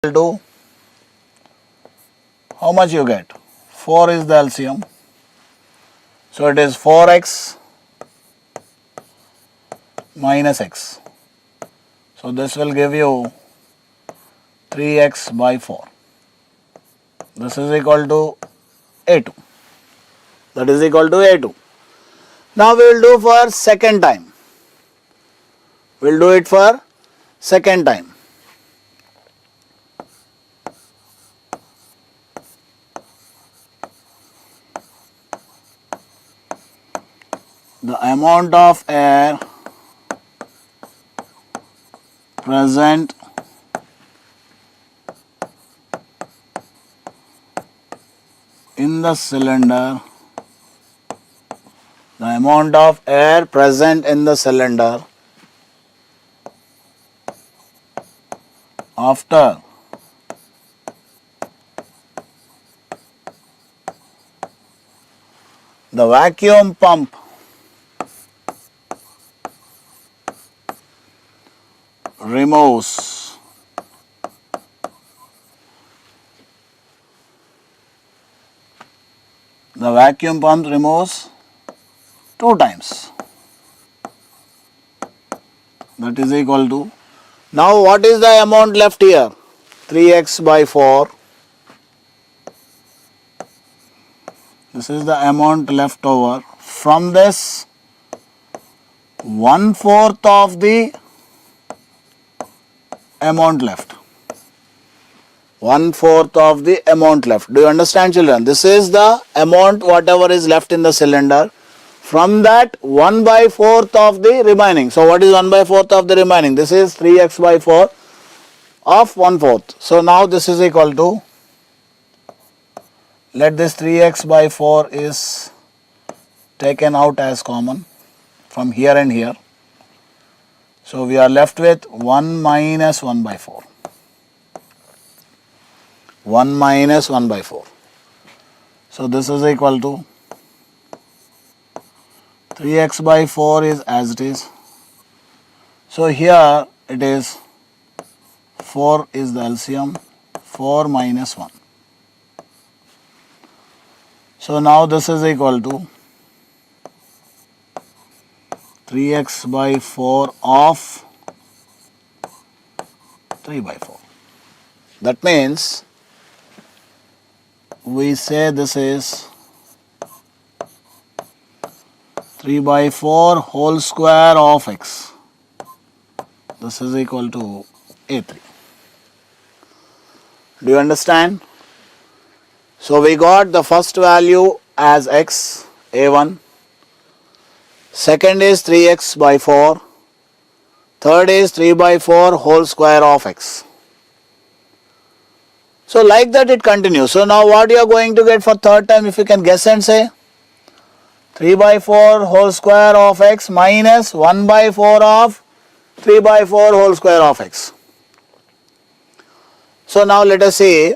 to how much you get? 4 is the LCM. So it is 4x minus x. So this will give you 3x by 4. This is equal to A2. That is equal to A2. Now we will do for second time. We will do it for second time. The amount of air present in the cylinder, the amount of air present in the cylinder after the vacuum pump removes two times. That is equal to, now what is the amount left here? 3x by 4. This is the amount left over. From this, 1/4 of the amount left. 1/4 of the amount left. Do you understand, children? This is the amount whatever is left in the cylinder. From that, 1/4 of the remaining. So what is 1/4 of the remaining? This is 3x by 4 of 1/4. So now this is equal to, let this 3x by 4 is taken out as common from here and here. So we are left with 1 minus 1/4. 1 minus 1/4. So this is equal to 3x by 4 is as it is. So here it is 4 is the LCM, 4 minus 1. So now this is equal to 3x by 4 of 3 by 4. That means we say this is 3 by 4 whole square of x. This is equal to A3. Do you understand? So we got the first value as x, A1. Second is 3x by 4. Third is 3 by 4 whole square of x. So like that it continues. So now what you are going to get for third time, if you can guess and say? 3 by 4 whole square of x minus 1/4 of 3 by 4 whole square of x. So now let us see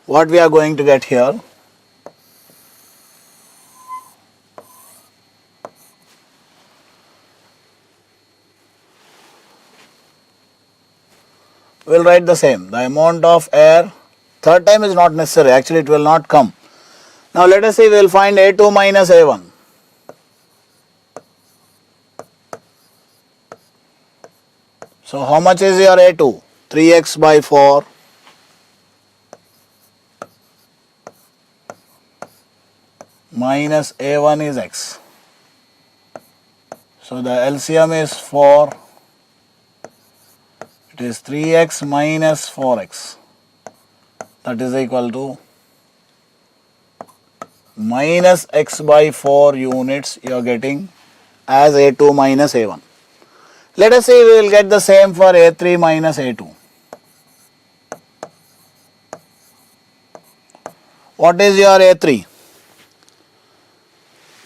what we are going to get here. We will write the same. The amount of air, third time is not necessary, actually it will not come. Now let us see, we will find A2 minus A1. So how much is your A2? 3x by 4 minus A1 is x. So the LCM is 4. It is 3x minus 4x. That is equal to minus x by 4 units you are getting as A2 minus A1. Let us say we will get the same for A3 minus A2. What is your A3?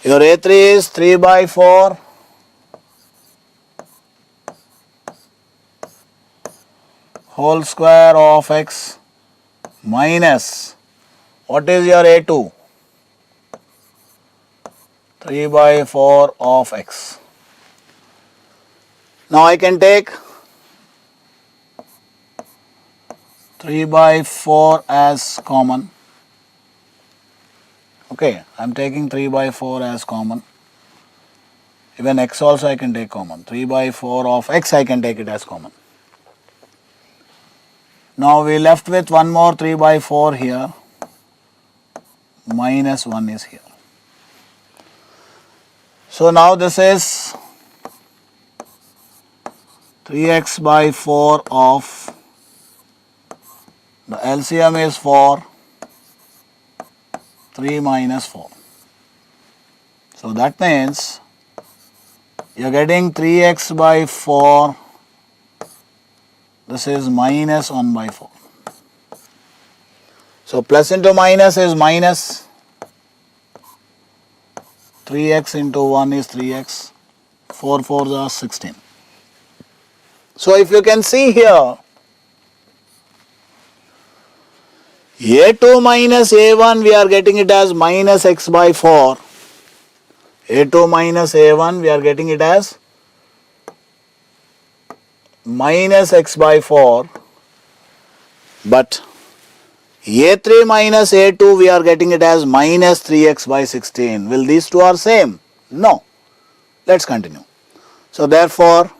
Your A3 is 3 by 4 whole square of x minus, what is your A2? 3 by 4 of x. Now I can take 3 by 4 as common. Okay, I am taking 3 by 4 as common. Even x also I can take common. 3 by 4 of x I can take it as common. Now we left with one more 3 by 4 here. Minus 1 is here. So now this is 3x by 4 of, the LCM is 4, 3 minus 4. So that means you are getting 3x by 4, this is minus 1 by 4. So plus into minus is minus, 3x into 1 is 3x, 4 4s are 16. So if you can see here, a2 minus a1 we are getting it as minus x by 4, a2 minus a1 we are getting it as minus x by 4, but a3 minus a2 we are getting it as minus 3x by 16. Will these two are same? No. Let's continue. So therefore,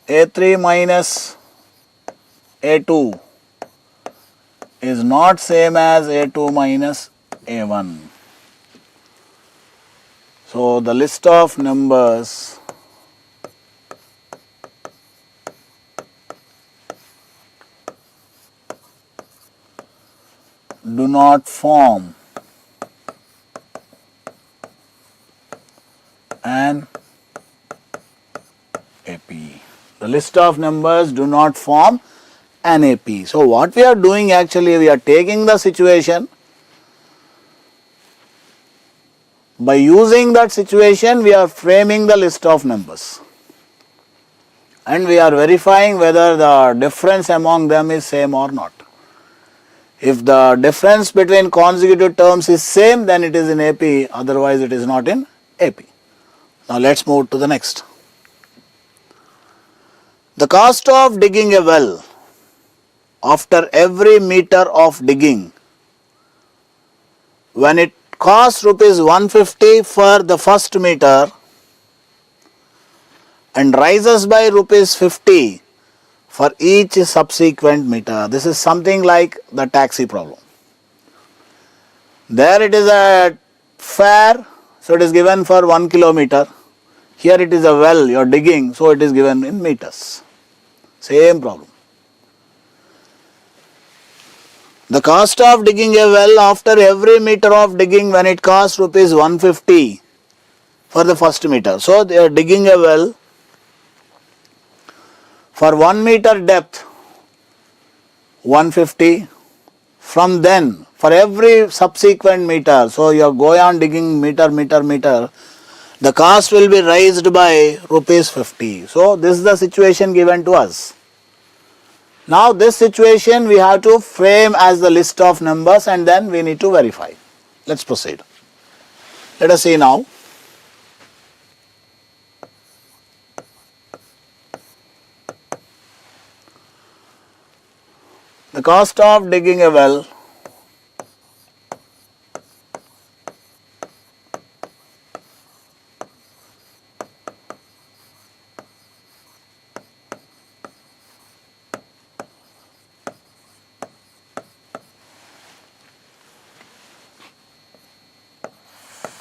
a3 minus a2 is not same as a2 minus a1. So the list of numbers do not form an AP. The list of numbers do not form an AP. So what we are doing actually, we are taking the situation, by using that situation we are framing the list of numbers and we are verifying whether the difference among them is same or not. If the difference between consecutive terms is same, then it is in AP, otherwise it is not in AP. Now let's move to the next. The cost of digging a well after every meter of digging, when it costs rupees 150 for the first meter and rises by rupees 50 for each subsequent meter. This is something like the taxi problem. There it is a fare, so it is given for 1 kilometer. Here it is a well you are digging, so it is given in meters. Same problem. The cost of digging a well after every meter of digging, when it costs rupees 150 for the first meter. So they are digging a well for 1 meter depth, 150. From then for every subsequent meter, so you are going on digging meter, the cost will be raised by rupees 50. So this is the situation given to us. Now this situation we have to frame as the list of numbers and then we need to verify. Let's proceed. Let us see now. The cost of digging a well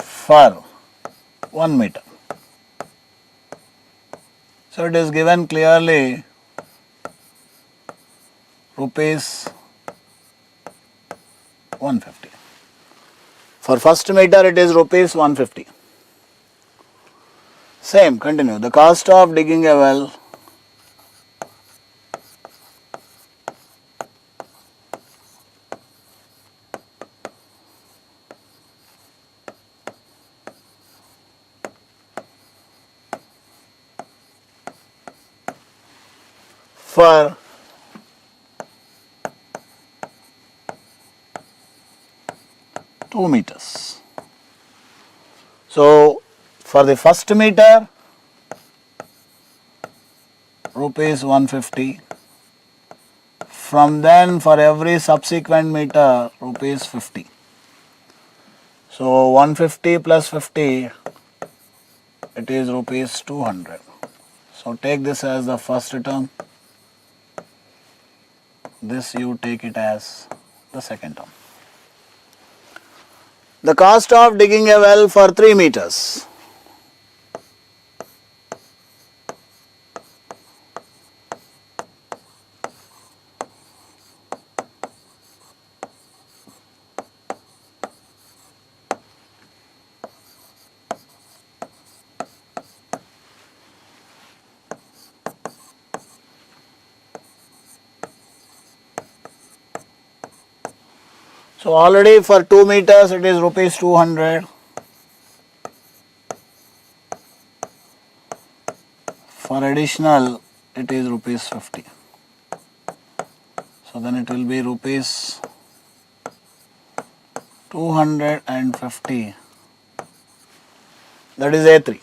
for 1 meter. So it is given clearly rupees 150. For first meter it is rupees 150. Same, continue. The cost of digging a well for 2 meters. So for the first meter rupees 150. From then for every subsequent meter rupees 50. So 150 plus 50, it is rupees 200. So take this as the first term. This you take it as the second term. The cost of digging a well for 3 meters. So already for 2 meters it is rupees 200. For additional it is rupees 50. So then it will be rupees 250. That is A3.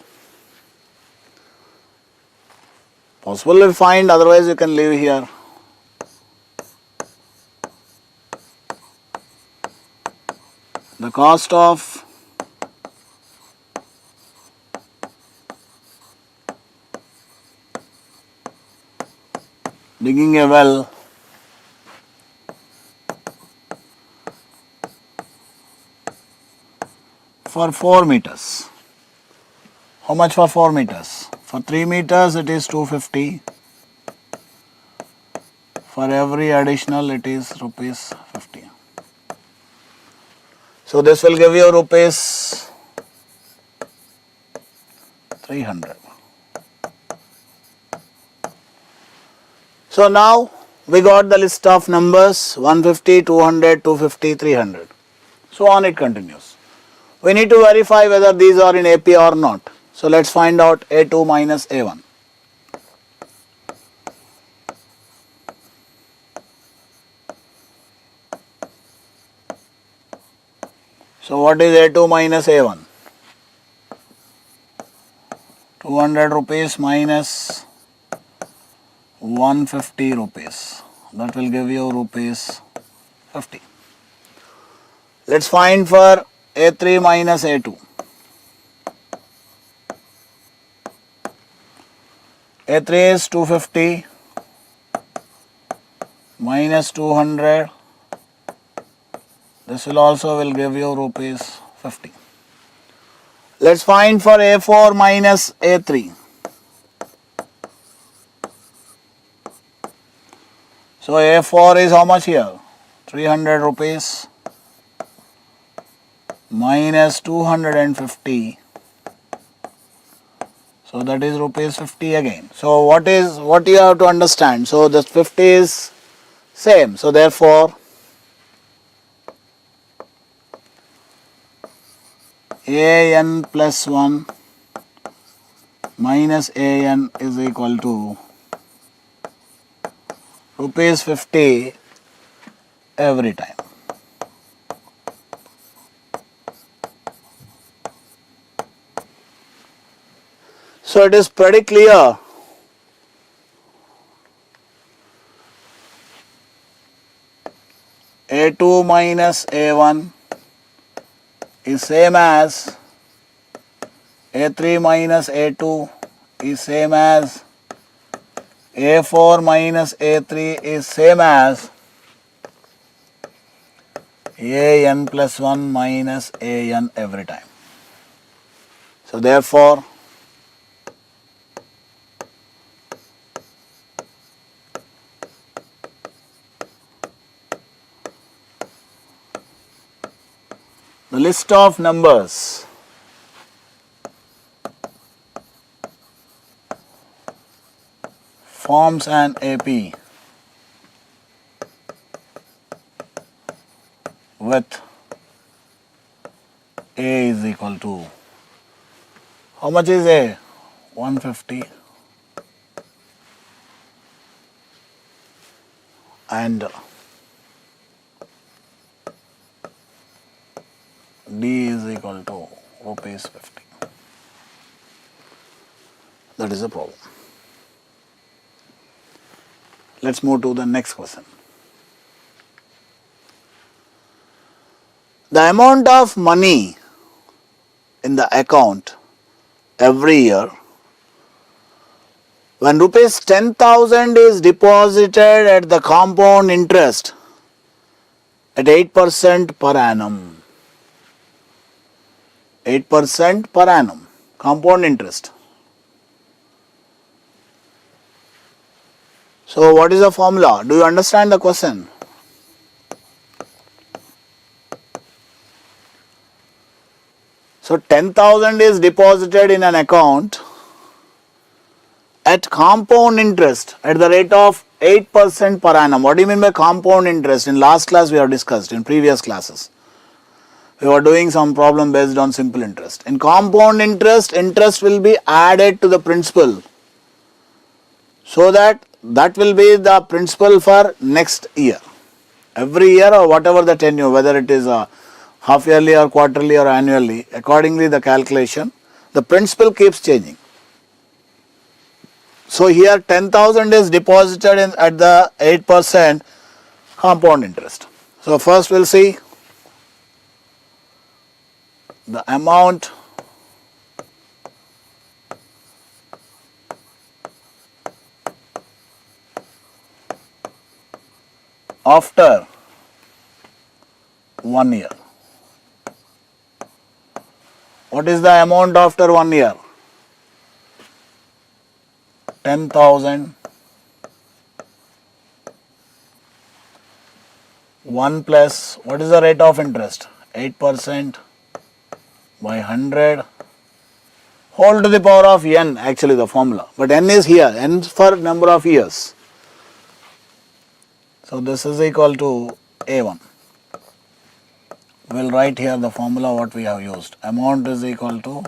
Possible to find, otherwise you can leave here. The cost of digging a well for 4 meters. How much for 4 meters? For 3 meters it is 250. For every additional it is rupees 50. So this will give you rupees 300. So now we got the list of numbers 150, 200, 250, 300. So on it continues. We need to verify whether these are in AP or not. So let's find out A2 minus A1. So what is A2 minus A1? 200 rupees minus 150 rupees. That will give you rupees 50. Let's find for A3 minus A2. A3 is 250 minus 200. This will give you rupees 50. Let's find for A4 minus A3. So A4 is how much here? 300 rupees minus 250. So that is rupees 50 again. So what you have to understand? So this 50 is same. So therefore AN plus 1 minus AN is equal to rupees 50 every time. So it is pretty clear A2 minus A1 is same as A3 minus A2 is same as A4 minus A3 is same as AN plus 1 minus AN every time. So therefore the list of numbers forms an AP with A is equal to, how much is A? 150 and D is equal to rupees 50. That is the problem. Let's move to the next question. The amount of money in the account every year when rupees 10,000 is deposited at the compound interest at 8% per annum. 8% per annum, compound interest. So what is the formula? Do you understand the question? So 10,000 is deposited in an account at compound interest at the rate of 8% per annum. What do you mean by compound interest? In last class we have discussed, in previous classes. We were doing some problem based on simple interest. In compound interest, interest will be added to the principal. So that will be the principal for next year. Every year or whatever the tenure, whether it is a half yearly or quarterly or annually, accordingly the calculation, the principal keeps changing. So here 10,000 is deposited at the 8% compound interest. So first we'll see the amount after 1 year. What is the amount after 1 year? 10,000 1 plus, what is the rate of interest? 8% by 100 whole to the power of n, actually the formula, but n is here, n for number of years. So this is equal to A1. We will write here the formula what we have used. Amount is equal to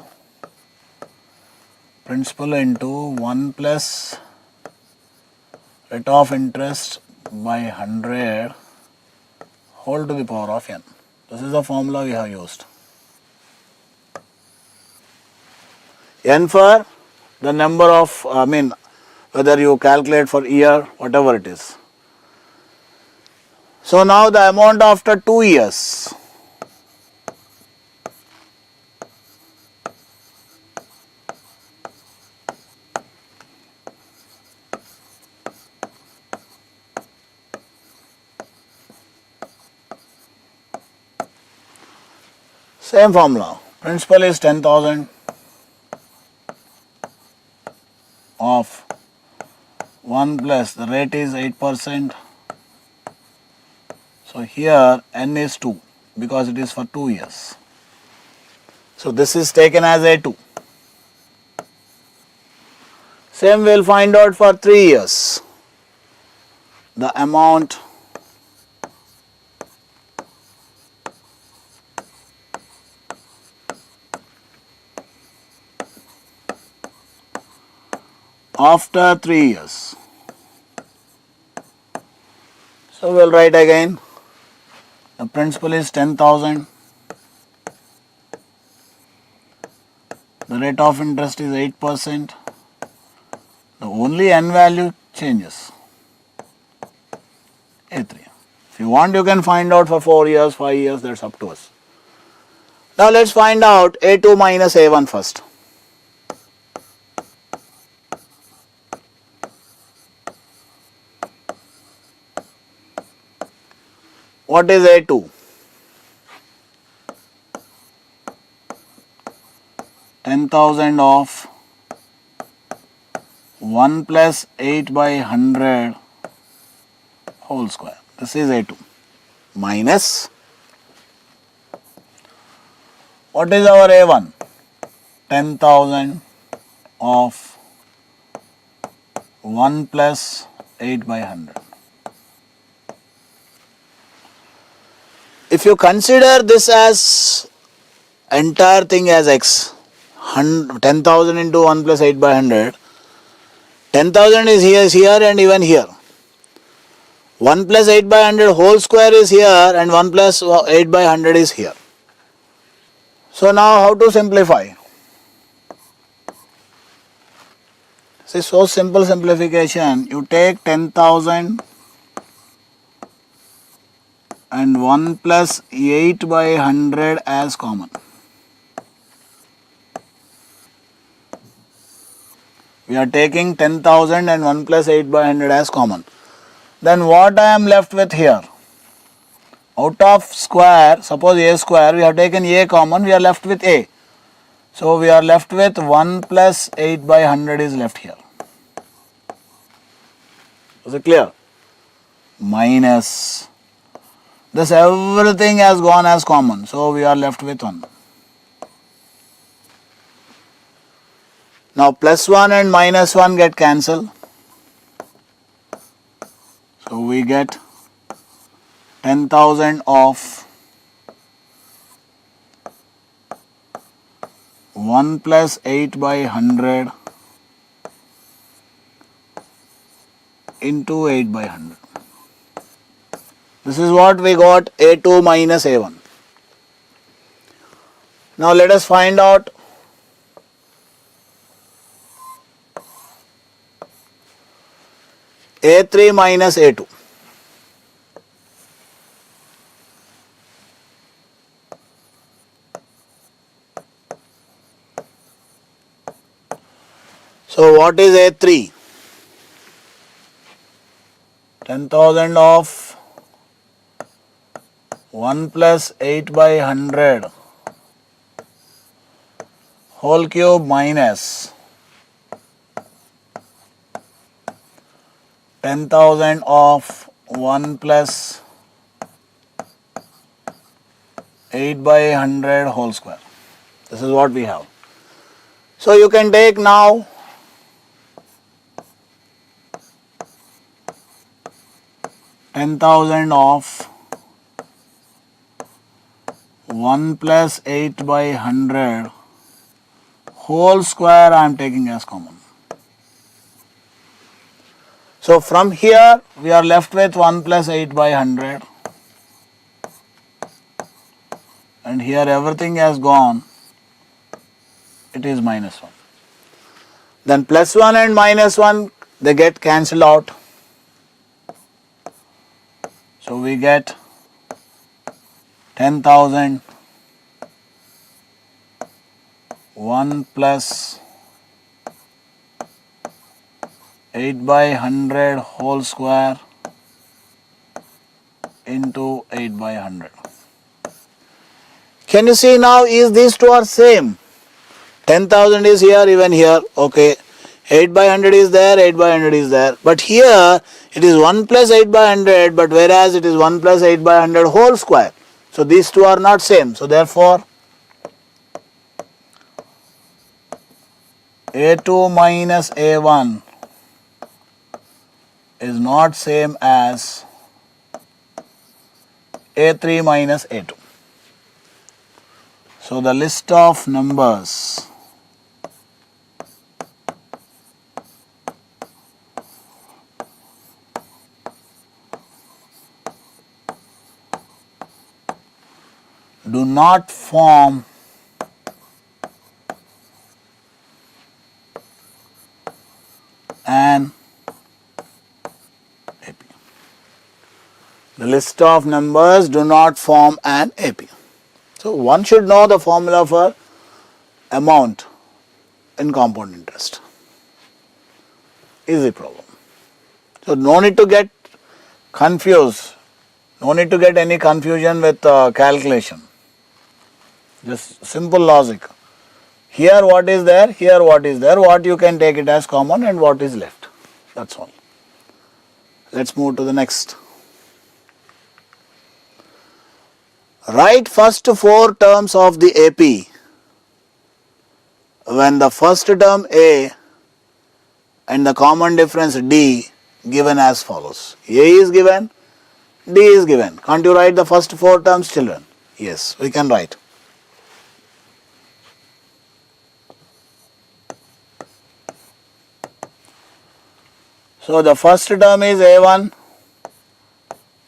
principal into 1 plus rate of interest by 100 whole to the power of n. This is the formula we have used. N for the number of, whether you calculate for year, whatever it is. So now the amount after 2 years. Same formula. Principal is 10,000 of 1 plus the rate is 8%. So here n is 2 because it is for 2 years. So this is taken as A2. Same we will find out for 3 years. The amount after 3 years. So we will write again. The principal is 10,000. The rate of interest is 8%. The only n value changes. A3. If you want, you can find out for 4 years, 5 years, that's up to us. Now let's find out A2 minus A1 first. What is A2? 10,000 of 1 plus 8 by 100 whole square. This is A2 minus, what is our A1? 10,000 of 1 plus 8 by 100. If you consider this as entire thing as x, 10,000 into 1 plus 8 by 100, 10,000 is here and even here. 1 plus 8 by 100 whole square is here and 1 plus 8 by 100 is here. So now how to simplify? See, so simple simplification. You take 10,000 and 1 plus 8 by 100 as common. We are taking 10,000 and 1 plus 8 by 100 as common. Then what I am left with here? Out of square, suppose a square, we have taken a common, we are left with a. So we are left with 1 plus 8 by 100 is left here. Is it clear? Minus. This everything has gone as common. So we are left with 1. Now plus 1 and minus 1 get cancelled. So we get 10,000 of 1 plus 8 by 100 into 8 by 100. This is what we got, A2 minus A1. Now let us find out A3 minus A2. So what is A3? 10,000 of 1 plus 8 by 100 whole cube minus 10,000 of 1 plus 8 by 100 whole square. This is what we have. So you can take now $10,000 of 1 plus 8 by 100 whole square I am taking as common. So from here we are left with 1 plus 8 by 100 and here everything has gone, it is minus 1. Then plus 1 and minus 1 they get cancelled out. So we get 10,000 1 plus 8 by 100 whole square into 8 by 100. Can you see now, is these two are same? 10,000 is here, even here, okay. 8 by 100 is there, 8 by 100 is there. But here it is 1 plus 8 by 100, but whereas it is 1 plus 8 by 100 whole square. So these two are not same. So therefore A2 minus A1 is not same as A3 minus A2. So the list of numbers do not form an AP. The list of numbers do not form an AP. So one should know the formula for amount in compound interest. Easy problem. So no need to get confused. No need to get any confusion with calculation. Just simple logic. Here what is there, here what is there, what you can take it as common and what is left. That's all. Let's move to the next. Write first 4 terms of the AP when the first term A and the common difference D given as follows. A is given, D is given. Can't you write the first 4 terms, children? Yes, we can write. So the first term is A1,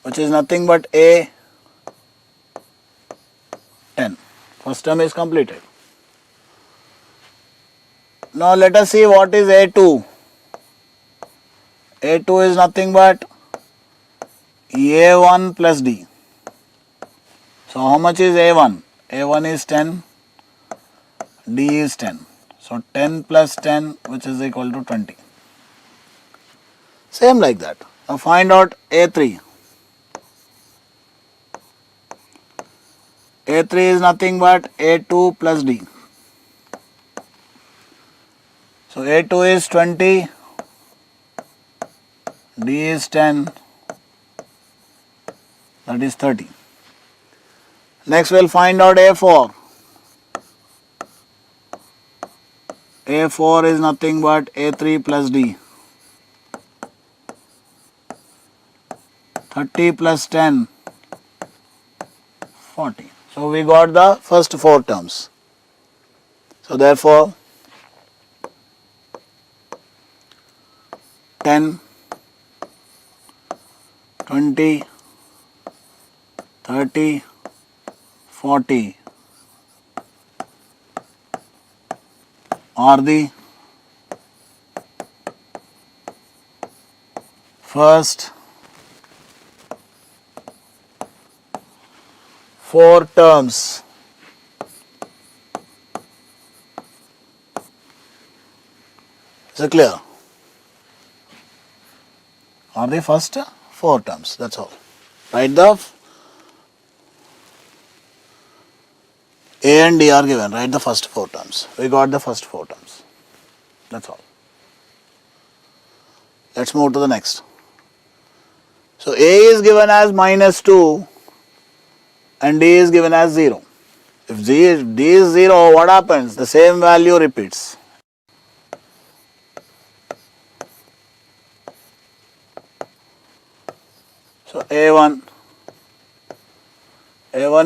which is nothing but A 10. First term is completed. Now let us see what is A2. A2 is nothing but A1 plus D. So how much is A1? A1 is 10, D is 10. So 10 plus 10, which is equal to 20. Same like that. Now find out A3. A3 is nothing but A2 plus D. So A2 is 20, D is 10, that is 30. Next we'll find out A4. A4 is nothing but A3 plus D. 30 plus 10, 40. So we got the first four terms. So therefore 10, 20, 30, 40 are the first four terms. Is it clear? Are the first four terms, that's all. Write the A and D are given, write the first four terms. We got the first four terms, that's all. Let's move to the next. So A is given as minus 2 and D is given as 0. If D is 0, what happens? The same value repeats. So A1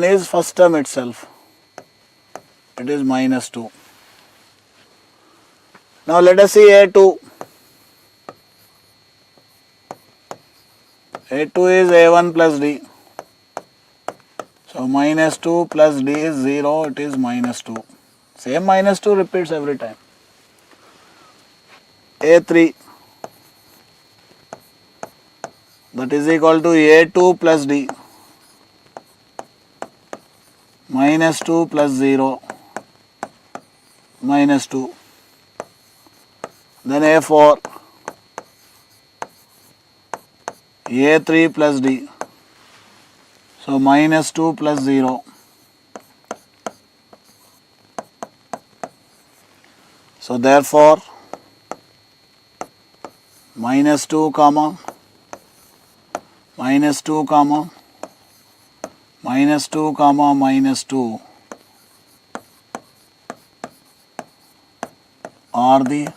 is first term itself. It is minus 2. Now let us see A2. A2 is A1 plus D. So minus 2 plus D is 0, it is minus 2. Same minus 2 repeats every time. A3, that is equal to A2 plus D. Minus 2 plus 0, minus 2. Then A4, A3 plus D. So minus 2 plus 0. So therefore minus 2 comma minus 2 comma minus 2 comma minus 2 are the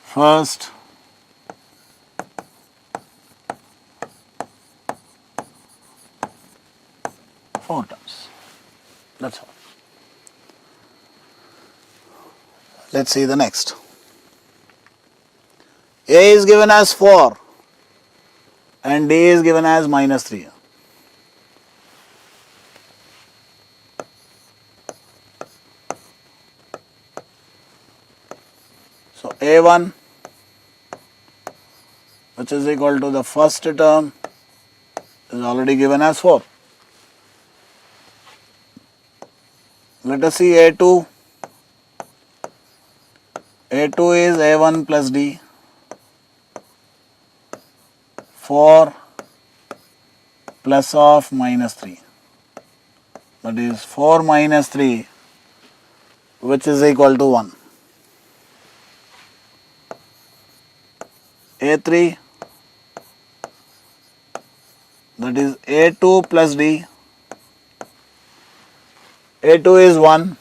first four terms. That's all. Let's see the next. A is given as 4 and D is given as minus 3. So A1, which is equal to the first term, is already given as 4. Let us see A2. A2 is A1 plus D. 4 plus of minus 3. That is 4 minus 3, which is equal to 1. A3, that is A2 plus D. A2 is 1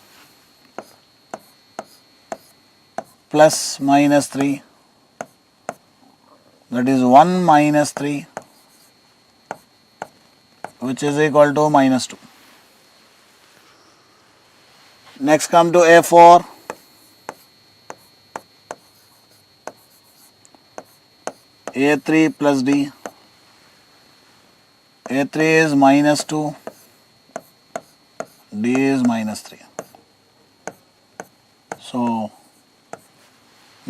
plus minus 3, that is 1 minus 3, which is equal to minus 2. Next come to A4. A3 plus D. A3 is minus 2, D is minus 3. So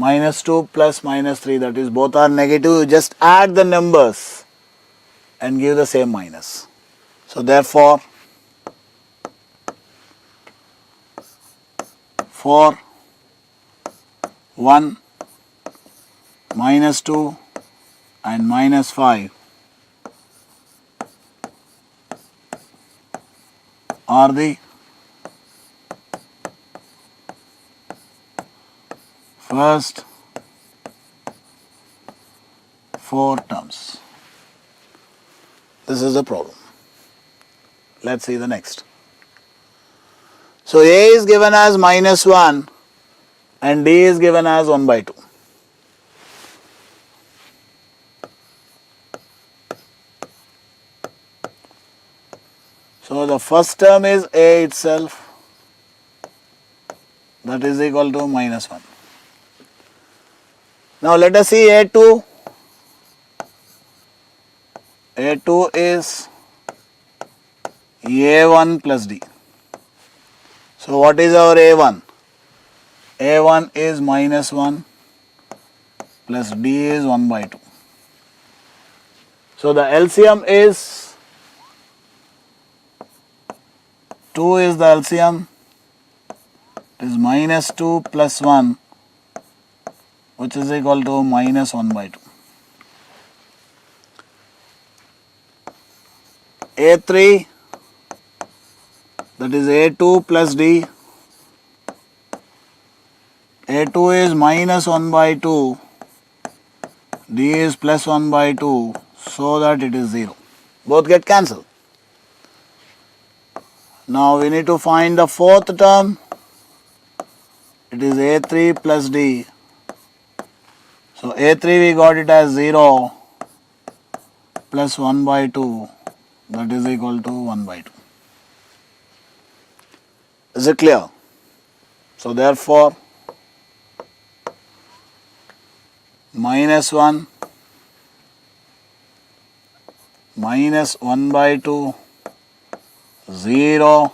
minus 2 plus minus 3, that is both are negative. You just add the numbers and give the same minus. So therefore, for 1, minus 2 and minus 5 are the first 4 terms. This is the problem. Let's see the next. So A is given as minus 1 and D is given as 1 by 2. So the first term is A itself, that is equal to minus 1. Now let us see A2. A2 is A1 plus D. So what is our A1? A1 is minus 1 plus D is 1 by 2. So the LCM is 2 is the LCM, it is minus 2 plus 1, which is equal to minus 1 by 2. A3, that is A2 plus D. A2 is minus 1 by 2, D is plus 1 by 2, so that it is 0. Both get cancelled. Now we need to find the fourth term. It is A3 plus D. So A3 we got it as 0 plus 1 by 2, that is equal to 1 by 2. Is it clear? So therefore, minus 1 minus 1 by 2, 0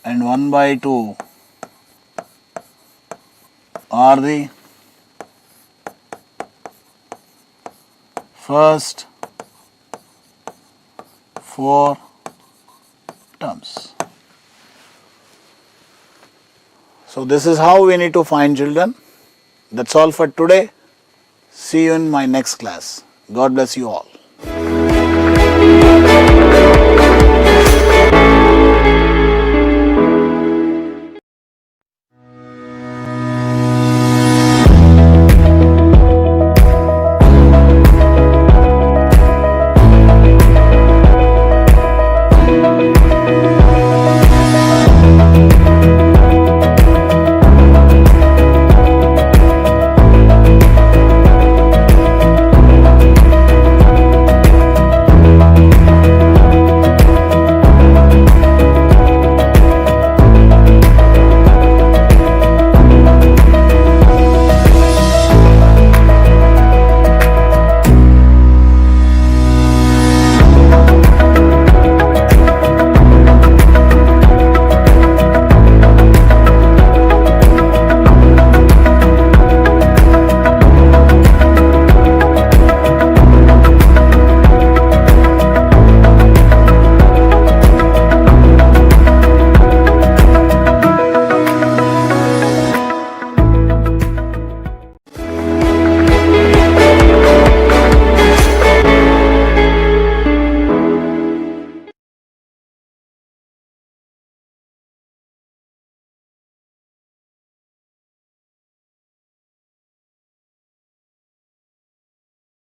and 1 by 2 are the first 4 terms. So this is how we need to find, children. That's all for today. See you in my next class. God bless you all.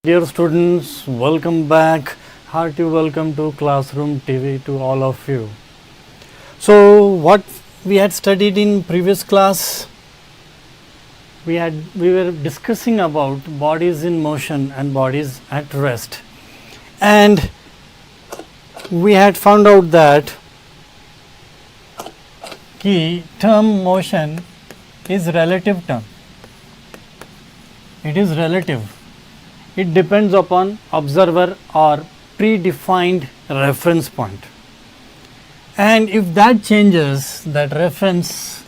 Dear students, welcome back. Hearty welcome to Classroom TV to all of you. So what we had studied in previous class, we were discussing about bodies in motion and bodies at rest, and we had found out that key term motion is relative term. It is relative. It depends upon observer or predefined reference point, and if that changes, that reference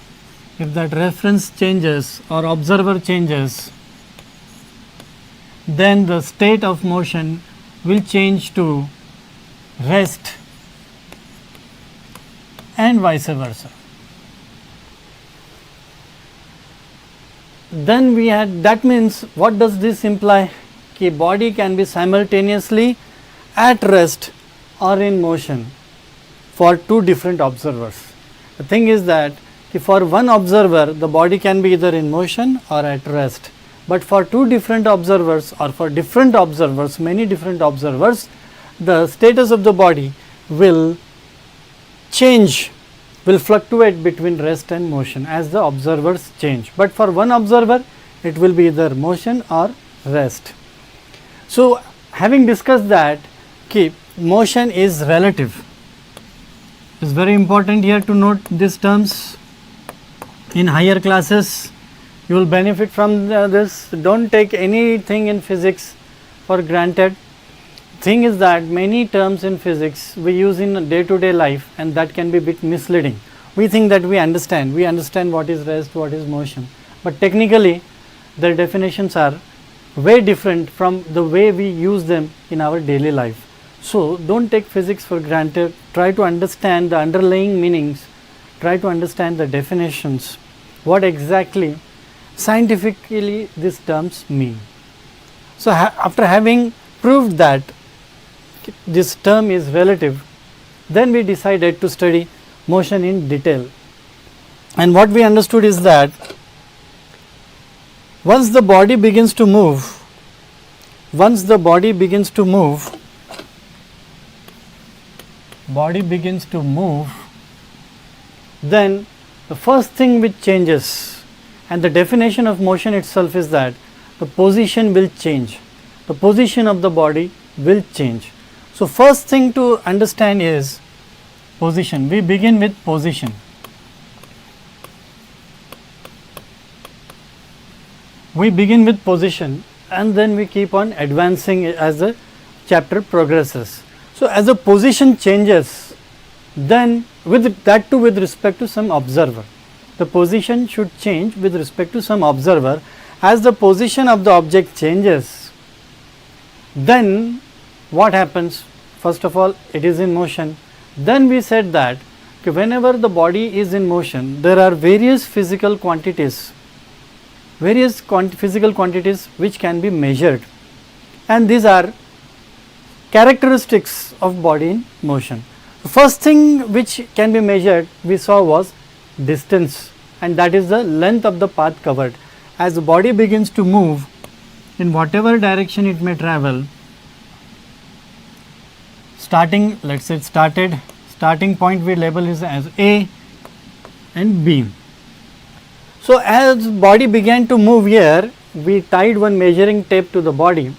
if that reference changes or observer changes, then the state of motion will change to rest and vice versa. Then we had, that means what does this imply? Ki body can be simultaneously at rest or in motion for two different observers. The thing is that for one observer the body can be either in motion or at rest, but for two different observers or for different observers, many different observers, the status of the body will change, will fluctuate between rest and motion as the observers change, but for one observer it will be either motion or rest. So, having discussed that, ki motion is relative. It is very important here to note these terms. In higher classes you will benefit from this. Do not take anything in physics for granted. Thing is that many terms in physics we use in day to day life, and that can be a bit misleading. We think that we understand what is rest, what is motion, but technically their definitions are way different from the way we use them in our daily life. So, do not take physics for granted, try to understand the underlying meanings, try to understand the definitions, what exactly scientifically these terms mean. So, after having proved that this term is relative, then we decided to study motion in detail. And what we understood is that once the body begins to move, then the first thing which changes, and the definition of motion itself is that the position will change, the position of the body will change. So, first thing to understand is position. We begin with position. And then we keep on advancing as the chapter progresses. So, as the position changes, then with that too with respect to some observer, the position should change with respect to some observer. As the position of the object changes, then what happens? First of all, it is in motion. Then we said that whenever the body is in motion, there are various physical quantities which can be measured, and these are characteristics of body in motion. The first thing which can be measured we saw was distance, and that is the length of the path covered. As the body begins to move in whatever direction it may travel, starting, let us say starting point we label is as A and B. So, as body began to move here, we tied one measuring tape to the body,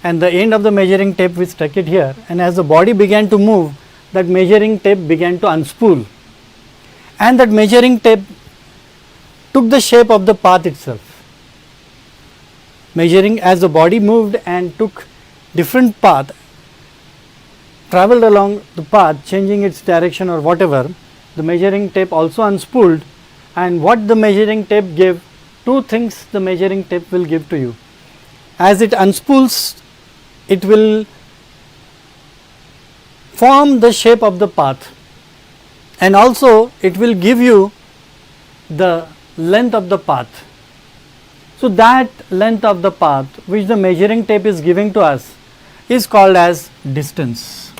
and the end of the measuring tape we stuck it here, and as the body began to move, that measuring tape began to unspool, and that measuring tape took the shape of the path itself. Measuring as the body moved and took different path, traveled along the path, changing its direction or whatever, the measuring tape also unspooled. And what the measuring tape gave, two things the measuring tape will give to you. As it unspools, it will form the shape of the path, and also it will give you the length of the path. So, that length of the path which the measuring tape is giving to us is called as distance.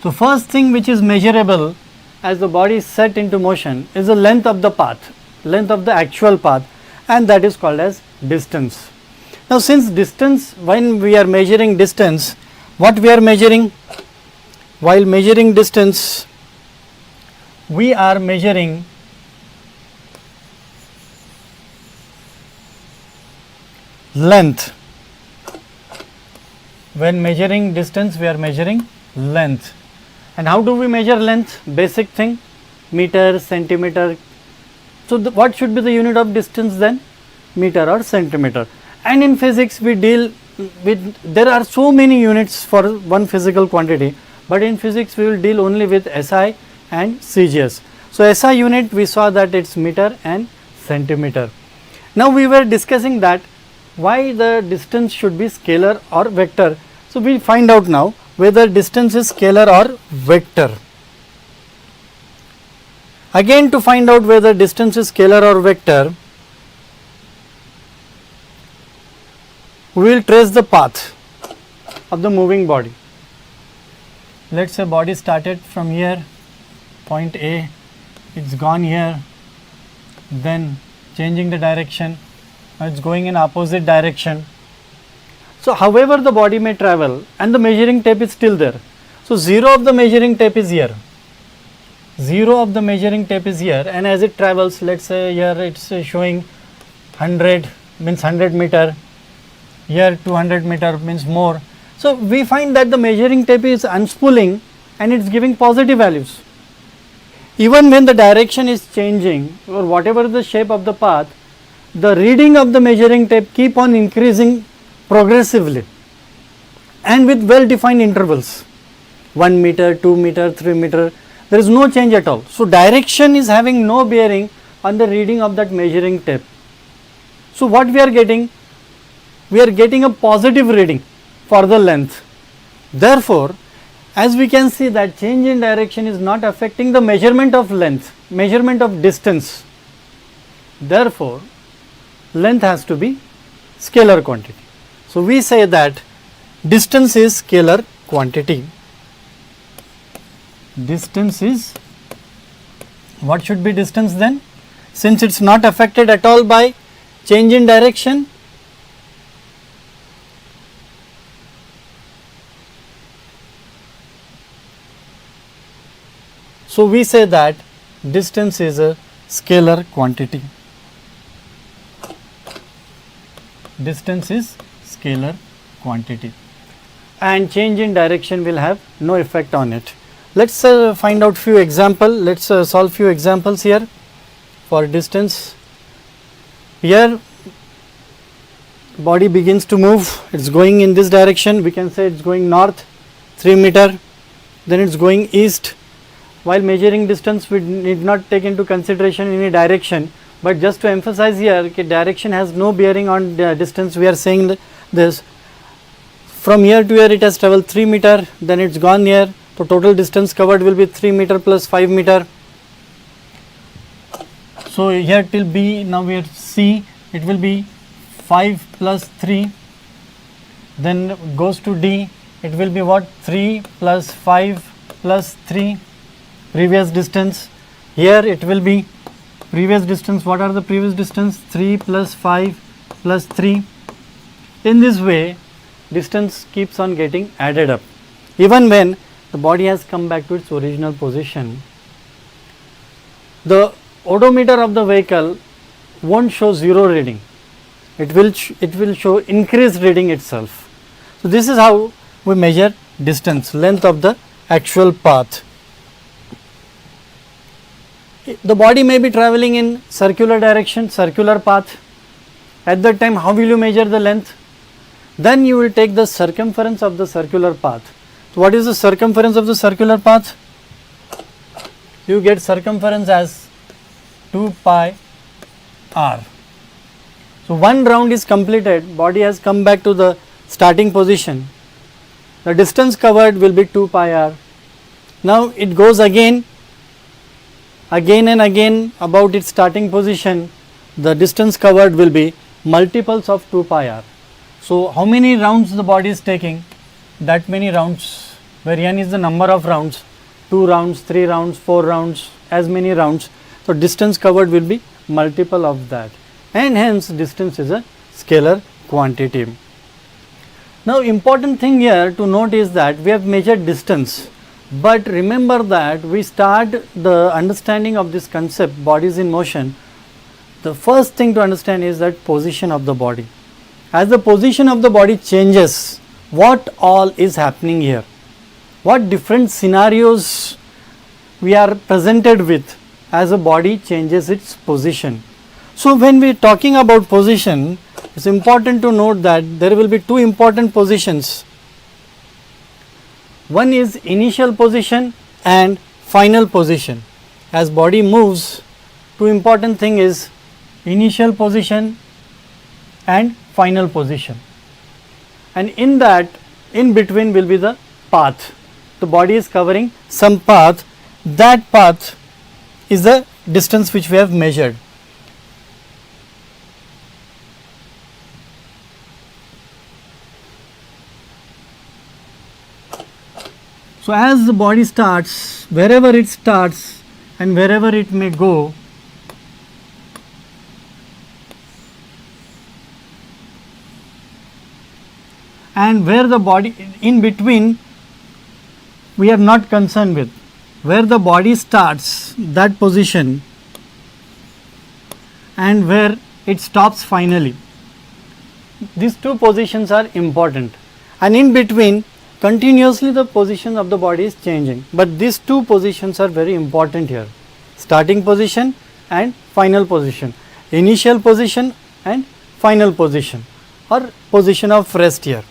So, first thing which is measurable as the body is set into motion is the length of the path, length of the actual path, and that is called as distance. Now, since distance, when we are measuring distance, what we are measuring? While measuring distance, we are measuring length. When measuring distance, we are measuring length. And how do we measure length? Basic thing, meter, centimeter. So, what should be the unit of distance then? Meter or centimeter. And in physics we deal with, there are so many units for one physical quantity. but in physics we will deal only with SI and CGS. So SI unit we saw that it's meter and centimeter. Now we were discussing that why the distance should be scalar or vector. So we find out now whether distance is scalar or vector. Again, to find out whether distance is scalar or vector, we will trace the path of the moving body. Let us say body started from here, point A, it's gone here, then changing the direction, now it's going in opposite direction. So however the body may travel and the measuring tape is still there. So 0 of the measuring tape is here. 0 of the measuring tape is here, and as it travels, let us say here it's showing 100 means 100 meter, here 200 meter means more. So we find that the measuring tape is unspooling and it's giving positive values. Even when the direction is changing or whatever the shape of the path, the reading of the measuring tape keep on increasing progressively and with well defined intervals, 1 meter, 2 meter, 3 meter. There is no change at all. So direction is having no bearing on the reading of that measuring tape. So what we are getting? We are getting a positive reading for the length. Therefore, as we can see that change in direction is not affecting the measurement of length, measurement of distance. Therefore, length has to be scalar quantity. So we say that distance is scalar quantity. Distance is, what should be distance then? Since it is not affected at all by change in direction, so we say that distance is a scalar quantity. Distance is scalar quantity and change in direction will have no effect on it. Let us find out few example. Let us solve few examples here for distance. Here body begins to move, it is going in this direction, we can say it is going north 3 meter, then it is going east. While measuring distance we need not take into consideration any direction, but just to emphasize here, direction has no bearing on the distance. We are saying this, from here to here it has travelled 3 meter, then it is gone here. So total distance covered will be 3 meter plus 5 meter. So here till B, now we are C, it will be 5 plus 3, then goes to D, it will be what? 3 plus 5 plus 3, previous distance. Here it will be previous distance. What are the previous distance? 3 plus 5 plus 3. In this way, distance keeps on getting added up. Even when the body has come back to its original position, the odometer of the vehicle won't show 0 reading. It will show increased reading itself. So this is how we measure distance, length of the actual path. The body may be traveling in circular direction, circular path. At that time, how will you measure the length? Then you will take the circumference of the circular path. So what is the circumference of the circular path? You get circumference as 2 pi r. So one round is completed, body has come back to the starting position. The distance covered will be 2 pi r. Now it goes again and again about its starting position. The distance covered will be multiples of 2 pi r. So how many rounds the body is taking? That many rounds, where n is the number of rounds, 2 rounds, 3 rounds, 4 rounds, as many rounds. So distance covered will be multiple of that, and hence distance is a scalar quantity. Now important thing here to note is that we have measured distance, but remember that we start the understanding of this concept, bodies in motion. The first thing to understand is that position of the body. As the position of the body changes, what all is happening here? What different scenarios we are presented with as a body changes its position. So when we are talking about position, it is important to note that there will be two important positions. One is initial position and final position. As body moves, two important thing is initial position and final position, and in that, in between will be the path. The body is covering some path, that path is the distance which we have measured. So, as the body starts, wherever it starts and wherever it may go, and where the body in between we are not concerned with, where the body starts, that position, and where it stops finally. These two positions are important, and in between continuously the position of the body is changing, but these two positions are very important here: starting position and final position, initial position and final position, or position of rest here.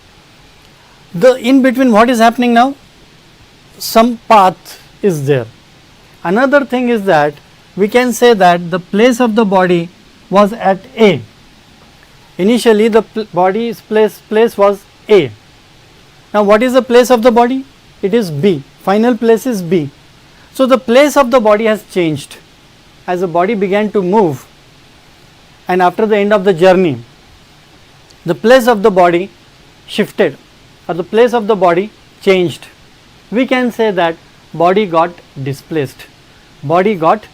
The in between, what is happening now? Some path is there. Another thing is that we can say that the place of the body was at A. Initially the body's place was A. Now what is the place of the body? It is B. Final place is B. So the place of the body has changed as the body began to move, and after the end of the journey, the place of the body shifted, or the place of the body changed. We can say that body got displaced. Body got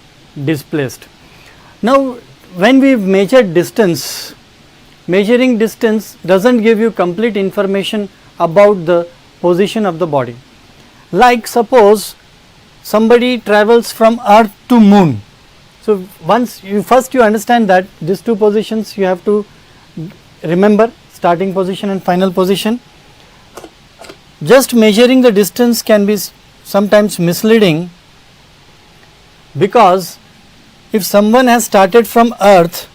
displaced. Now when we measure distance, measuring distance doesn't give you complete information about the position of the body. Like suppose somebody travels from earth to moon. So once you understand that these two positions you have to remember, starting position and final position. Just measuring the distance can be sometimes misleading, because if someone has started from earth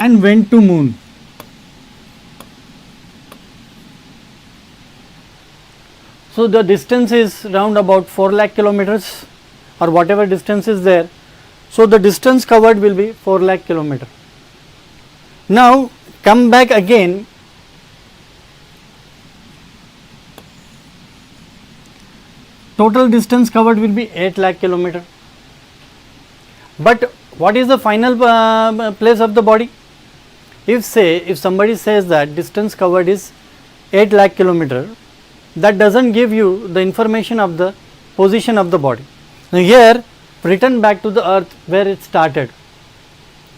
and went to moon, so the distance is round about 4 lakh kilometers, or whatever distance is there. So the distance covered will be 4 lakh kilometer. Now come back again, total distance covered will be 8 lakh kilometer. But what is the final place of the body? If somebody says that distance covered is 8 lakh kilometer, that doesn't give you the information of the position of the body. Now here return back to the earth where it started.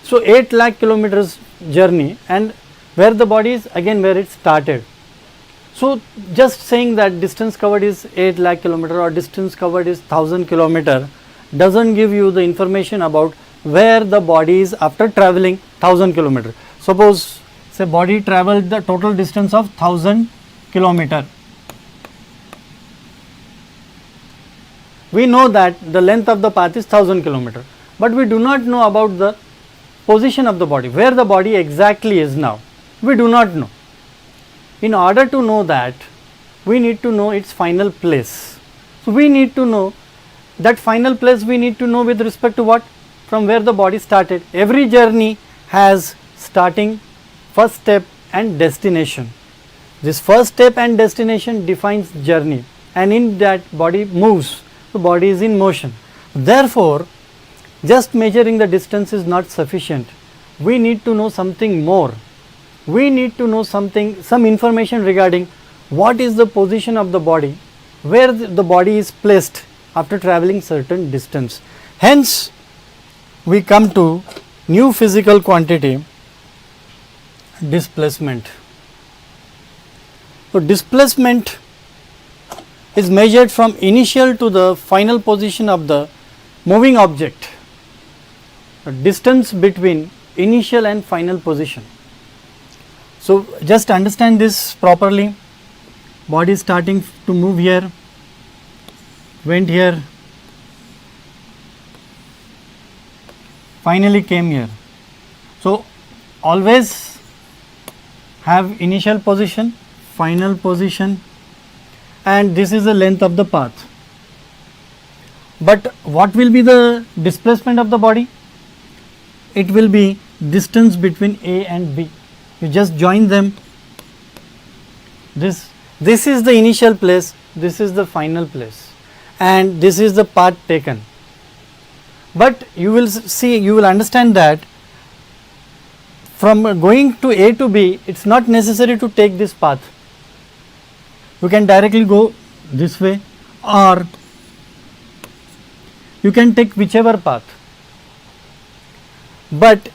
So 8 lakh kilometers journey, and where the body is again where it started. So just saying that distance covered is 8 lakh kilometer or distance covered is 1000 kilometer doesn't give you the information about where the body is after traveling 1000 kilometer. Suppose say body traveled the total distance of 1000 kilometer. We know that the length of the path is 1000 kilometer, but we do not know about the position of the body, where the body exactly is now. We do not know. In order to know that, we need to know its final place. So we need to know that final place, we need to know with respect to what? From where the body started. Every journey has starting, first step and destination. This first step and destination defines journey, and in that body moves. The body is in motion. Therefore, just measuring the distance is not sufficient. We need to know something more. We need to know some information regarding what is the position of the body, where the body is placed after traveling certain distance. Hence, we come to new physical quantity, displacement. So displacement is measured from initial to the final position of the moving object, the distance between initial and final position. So just understand this properly. Body is starting to move here, went here, finally came here. So always have initial position, final position, and this is the length of the path. But what will be the displacement of the body? It will be distance between A and B. You just join them. This is the initial place, this is the final place, and this is the path taken. But you will see, you will understand that from going to A to B, it is not necessary to take this path. You can directly go this way, or you can take whichever path. But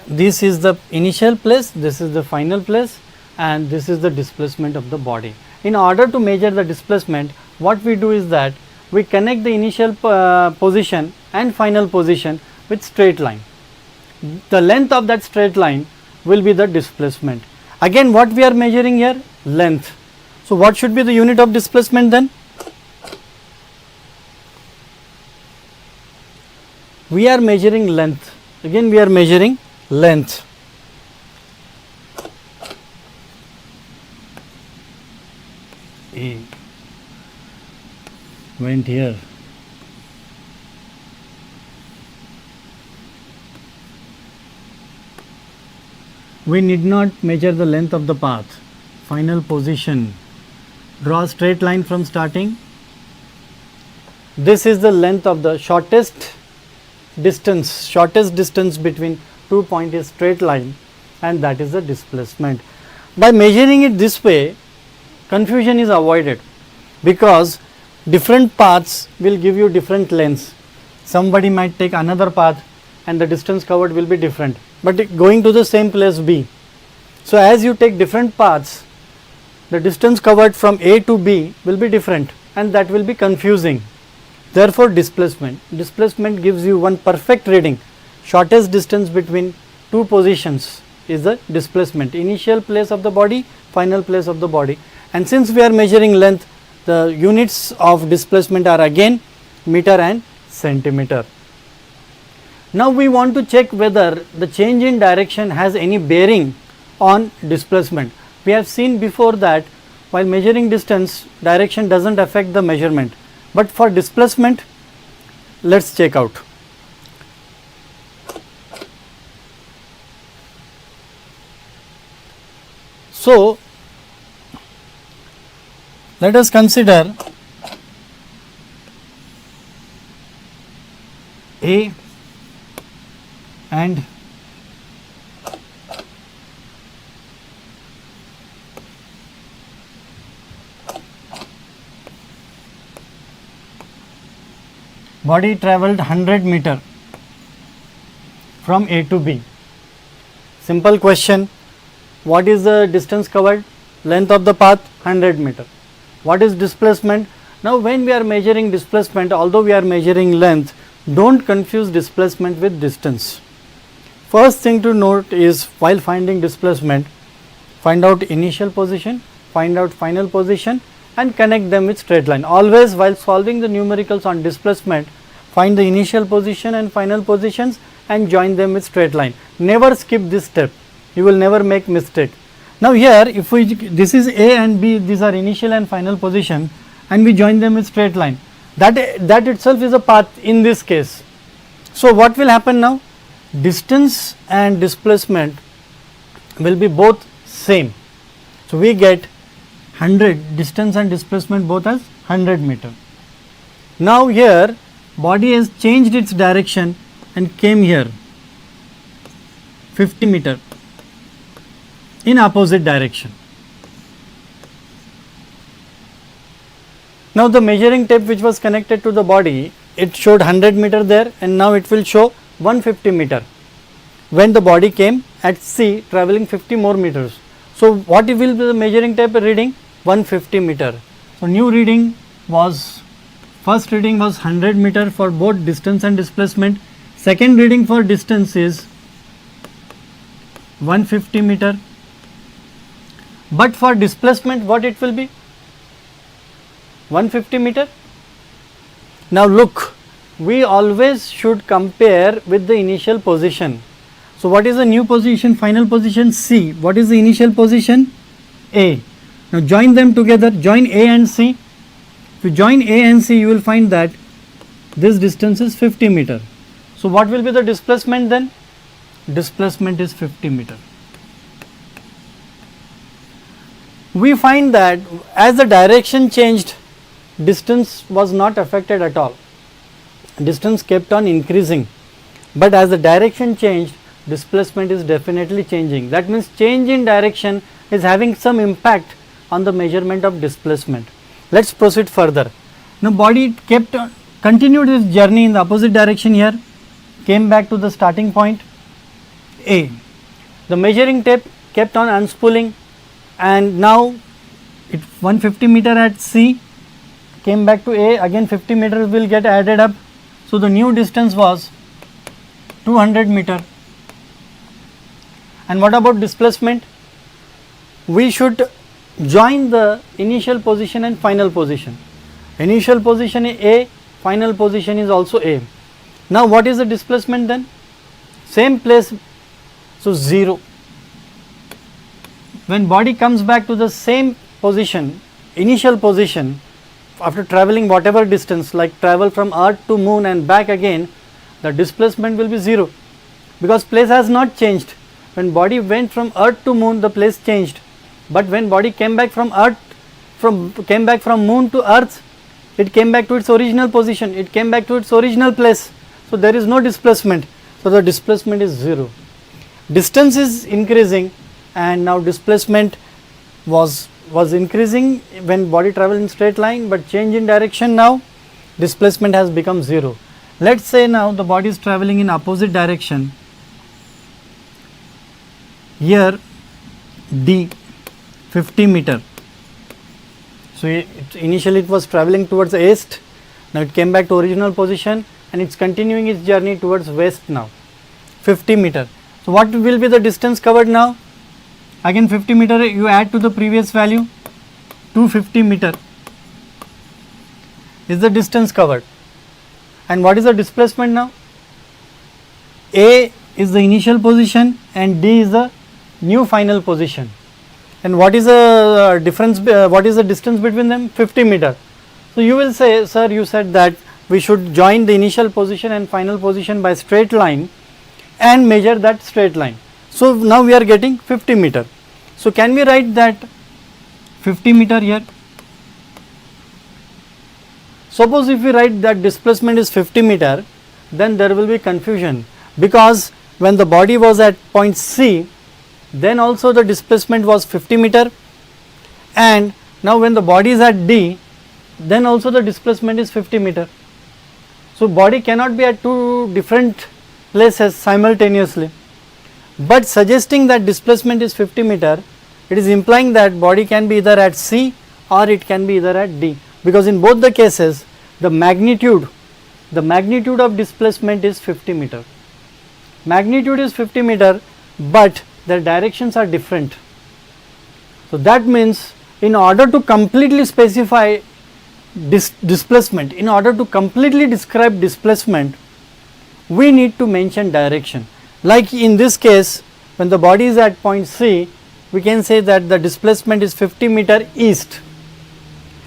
this is the initial place, this is the final place, and this is the displacement of the body. In order to measure the displacement, what we do is that we connect the initial position and final position with straight line. The length of that straight line will be the displacement. Again, what we are measuring here? Length. So what should be the unit of displacement then? We are measuring length. Again we are measuring length. A went here. We need not measure the length of the path. Final position. Draw a straight line from starting. This is the length of the shortest distance between 2 points is straight line, and that is the displacement. By measuring it this way, confusion is avoided, because different paths will give you different lengths. Somebody might take another path and the distance covered will be different, but going to the same place B. So as you take different paths, the distance covered from A to B will be different, and that will be confusing. Therefore displacement gives you one perfect reading. Shortest distance between two positions is the displacement, initial place of the body, final place of the body. And since we are measuring length, the units of displacement are again meter and centimeter. Now we want to check whether the change in direction has any bearing on displacement. We have seen before that while measuring distance, direction does not affect the measurement, but for displacement, let us check out. So let us consider A and body travelled 100 meter from A to B. Simple question, what is the distance covered? Length of the path 100 meter. What is displacement? Now when we are measuring displacement, although we are measuring length, don't confuse displacement with distance. First thing to note is, while finding displacement, find out initial position, find out final position, and connect them with straight line. Always while solving the numericals on displacement, find the initial position and final positions and join them with straight line. Never skip this step, you will never make mistake. Now here, if this is A and B, these are initial and final position, and we join them with straight line, that itself is a path in this case. So what will happen now? Distance and displacement will be both same. So we get 100, distance and displacement both as 100 meter. Now here body has changed its direction and came here 50 meter in opposite direction. Now the measuring tape which was connected to the body, it showed 100 meter there, and now it will show 150 meter when the body came at C travelling 50 more meters. So what will be the measuring tape reading? 150 meter. So new reading was, first reading was 100 meter for both distance and displacement. Second reading for distance is 150 meter. But for displacement, what it will be? 150 meter. Now look, we always should compare with the initial position. So what is the new position, final position? C. What is the initial position? A. Now join them together, join A and C. If you join A and C, you will find that this distance is 50 meter. So what will be the displacement then? Displacement is 50 meter. We find that as the direction changed, distance was not affected at all. Distance kept on increasing, but as the direction changed, displacement is definitely changing. That means change in direction is having some impact on the measurement of displacement. Let's proceed further. Now body continued its journey in the opposite direction here, came back to the starting point A. The measuring tape kept on unspooling, and now it 150 meter at C, came back to A, again 50 meters will get added up. So the new distance was 200 meter. And what about displacement? We should join the initial position and final position. Initial position is A, final position is also A. Now what is the displacement then? Same place, so 0. When body comes back to the same position, initial position, after traveling whatever distance, like travel from earth to moon and back again, the displacement will be 0, because place has not changed. When body went from earth to moon, the place changed, but when body came back from earth, came back from moon to earth, it came back to its original position, it came back to its original place. So there is no displacement, so the displacement is 0. Distance is increasing, and now displacement was increasing when body traveled in straight line, but change in direction, now displacement has become 0. Let us say now the body is travelling in opposite direction. Here D 50 meter. So initially it was travelling towards the east, now it came back to original position and it's continuing its journey towards west now, 50 meter. So what will be the distance covered now? Again 50 meter you add to the previous value, 250 meter is the distance covered. And what is the displacement now? A is the initial position and D is the new final position. And what is the difference, what is the distance between them? 50 meter. So you will say, sir, you said that we should join the initial position and final position by straight line and measure that straight line. So now we are getting 50 meter. So can we write that 50 meter here? Suppose if we write that displacement is 50 meter, then there will be confusion, because when the body was at point C, then also the displacement was 50 meter, and now when the body is at D, then also the displacement is 50 meter. So body cannot be at two different places simultaneously, but suggesting that displacement is 50 meter, it is implying that body can be either at C or it can be either at D, because in both the cases the magnitude of displacement is 50 meter. Magnitude is 50 meter, but their directions are different. So that means in order to completely specify displacement, in order to completely describe displacement, we need to mention direction. Like in this case, when the body is at point C, we can say that the displacement is 50 meter east,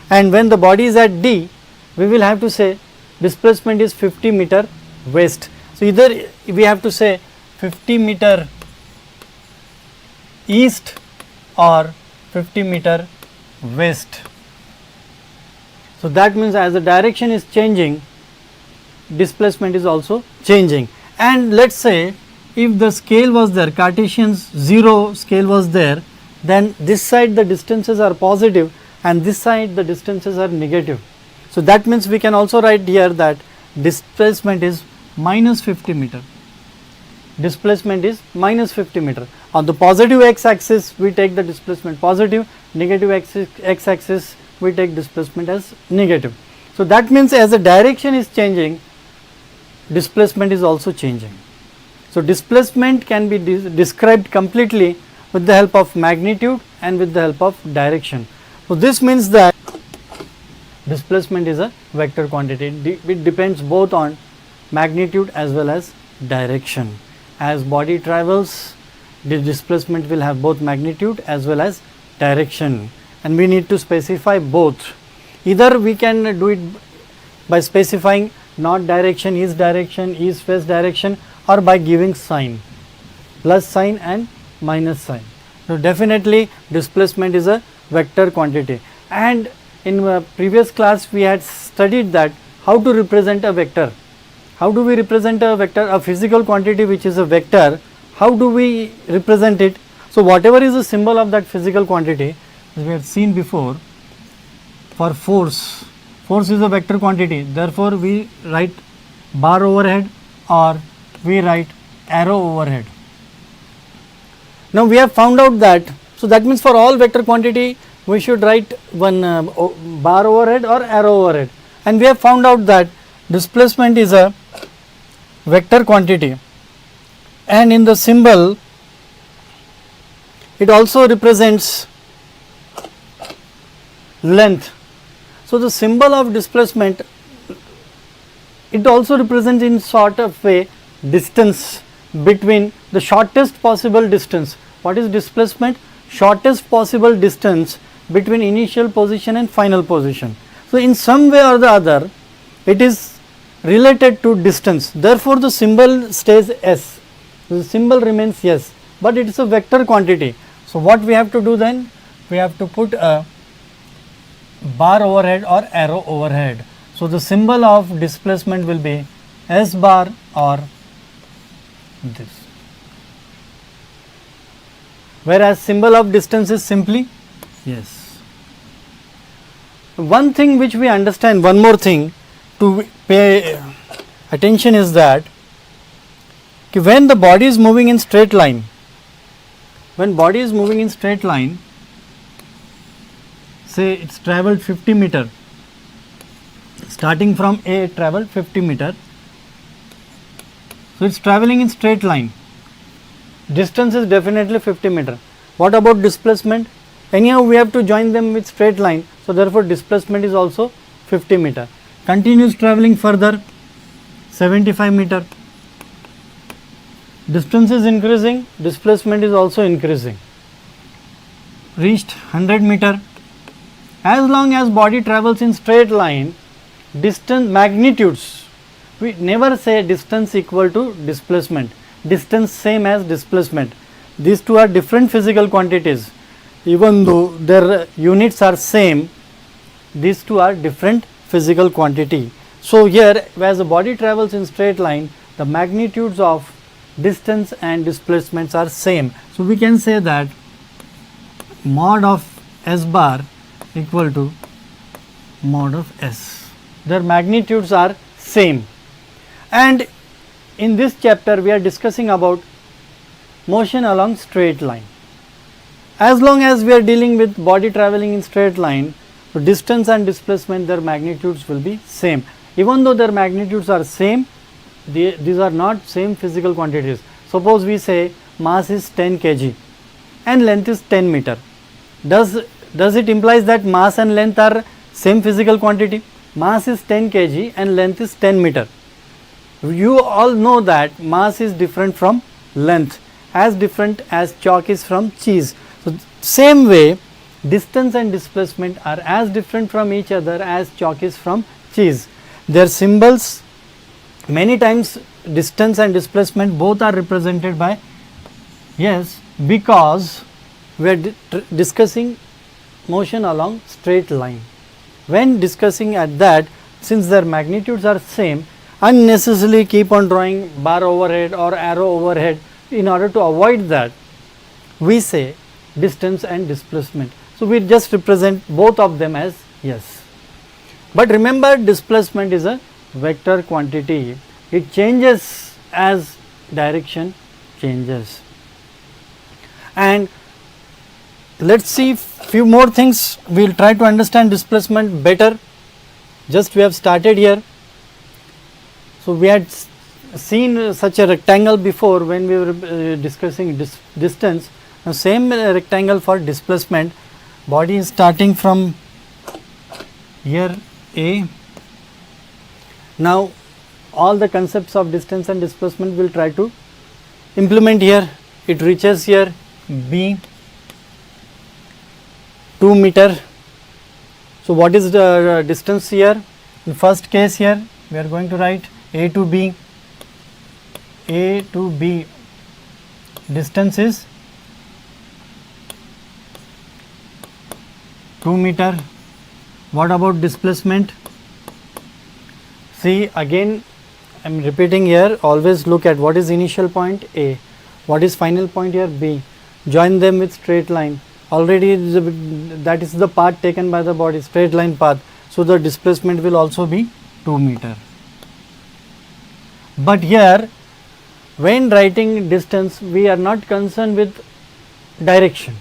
and when the body is at D, we will have to say displacement is 50 meter west. So either we have to say 50 meter east or 50 meter west. So that means as the direction is changing, displacement is also changing. And let us say if the scale was there, Cartesian's 0 scale was there, then this side the distances are positive and this side the distances are negative. So that means we can also write here that displacement is minus 50 meter. Displacement is minus 50 meter. On the positive x axis we take the displacement positive, negative x axis we take displacement as negative. So that means as the direction is changing, displacement is also changing. So displacement can be described completely with the help of magnitude and with the help of direction. So this means that displacement is a vector quantity. It depends both on magnitude as well as direction. as body travels, the displacement will have both magnitude as well as direction, and we need to specify both. Either we can do it by specifying not direction, east west direction, or by giving sign, plus sign and minus sign. So definitely displacement is a vector quantity, and in previous class we had studied that how to represent a vector. How do we represent a vector? A physical quantity which is a vector, how do we represent it? So whatever is the symbol of that physical quantity, as we had seen before, for force, force is a vector quantity, therefore we write bar overhead or we write arrow overhead. Now we have found out that, so that means for all vector quantity we should write one bar overhead or arrow overhead, and we have found out that displacement is a vector quantity, and in the symbol it also represents length. So the symbol of displacement, it also represents in sort of way distance between the shortest possible distance. What is displacement? Shortest possible distance between initial position and final position. So in some way or the other it is related to distance, therefore the symbol stays S, the symbol remains S, but it is a vector quantity. So what we have to do then? We have to put a bar overhead or arrow overhead. So the symbol of displacement will be S bar or this, whereas symbol of distance is simply yes. One thing which we understand, one more thing to pay attention is that when the body is moving in straight line, when body is moving in straight line, say it's traveled 50 meter, starting from A it traveled 50 meter, so it's traveling in straight line, distance is definitely 50 meter. What about displacement? Anyhow we have to join them with straight line, so therefore displacement is also 50 meter. Continues traveling further 75 meter, distance is increasing, displacement is also increasing, reached 100 meter. As long as body travels in straight line, distance magnitudes, we never say distance equal to displacement, distance same as displacement. These two are different physical quantities, even though their units are same, these two are different physical quantity. So here as the body travels in straight line, the magnitudes of distance and displacements are same. So we can say that mod of S bar equal to mod of S. Their magnitudes are same. And in this chapter we are discussing about motion along straight line. As long as we are dealing with body traveling in straight line, so distance and displacement, their magnitudes will be same. Even though their magnitudes are same, these are not same physical quantities. Suppose we say mass is 10 kg and length is 10 meter. Does it implies that mass and length are same physical quantity? Mass is 10 kg and length is 10 meter. You all know that mass is different from length, as different as chalk is from cheese. So same way distance and displacement are as different from each other as chalk is from cheese. Their symbols, many times distance and displacement both are represented by yes, because we are discussing motion along straight line. When discussing at that, since their magnitudes are same, unnecessarily keep on drawing bar overhead or arrow overhead. In order to avoid that, we say distance and displacement. So we just represent both of them as yes. But remember, displacement is a vector quantity. It changes as direction changes. And let us see few more things. We will try to understand displacement better. Just we have started here. So we had seen such a rectangle before when we were discussing distance. Now same rectangle for displacement. Body is starting from here A. Now all the concepts of distance and displacement we will try to implement here, it reaches here B 2 meter. So what is the distance here? In first case here we are going to write A to B. A to B distance is 2 meter. What about displacement? See, again I am repeating here, always look at what is initial point A, what is final point here B, join them with straight line. Already that is the path taken by the body, straight line path. So the displacement will also be 2 meter. But here when writing distance we are not concerned with direction,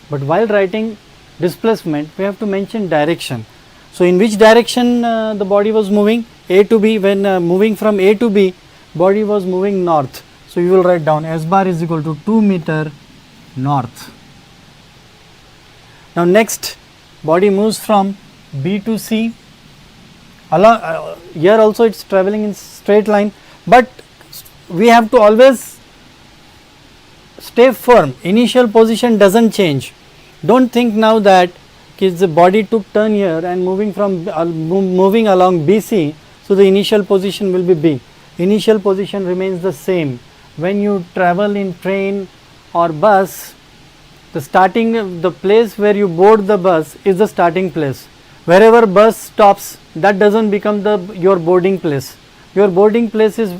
but while writing displacement we have to mention direction. So in which direction the body was moving? A to B. When moving from A to B, body was moving north. So you will write down S bar is equal to 2 meter north. Now next, body moves from B to C. Along, here also it is travelling in straight line, but we have to always stay firm. Initial position does not change. Do not think now that the body took turn here and moving along BC, so the initial position will be B. Initial position remains the same. When you travel in train or bus, the place where you board the bus is the starting place. Wherever bus stops, that does not become your boarding place. Your boarding place is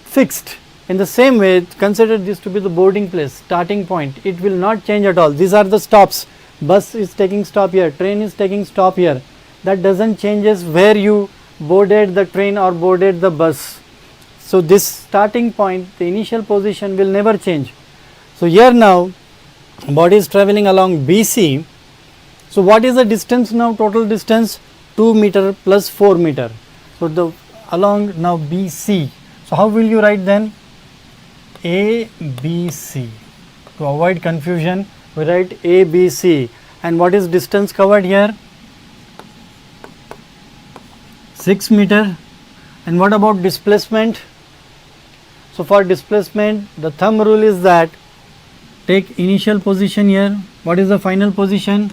fixed. In the same way, consider this to be the boarding place, starting point. It will not change at all. These are the stops. Bus is taking stop here, train is taking stop here. That does not changes where you boarded the train or boarded the bus. So this starting point, the initial position will never change. So here now body is travelling along BC. So what is the distance now? Total distance 2 meter plus 4 meter. So along now BC. So how will you write then? ABC. To avoid confusion, we write ABC. And what is distance covered here? 6 meter. And what about displacement? So for displacement, the thumb rule is that take initial position here. What is the final position?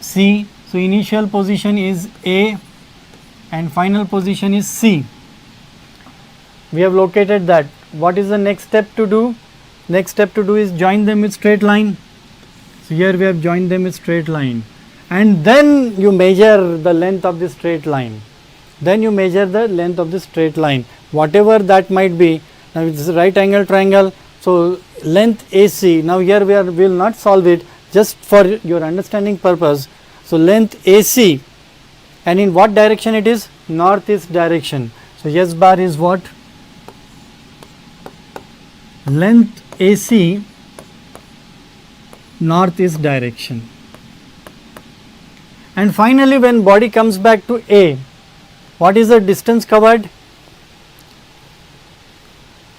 C. So initial position is A and final position is C. We have located that. What is the next step to do? Next step to do is join them with straight line. So here we have joined them with straight line, and then you measure the length of the straight line. Then you measure the length of the straight line, whatever that might be. Now it is a right angle triangle. So length AC. Now here we will not solve it, just for your understanding purpose. So length AC, and in what direction it is? Northeast direction. So S bar is what? Length AC, northeast direction. And finally when body comes back to A, what is the distance covered?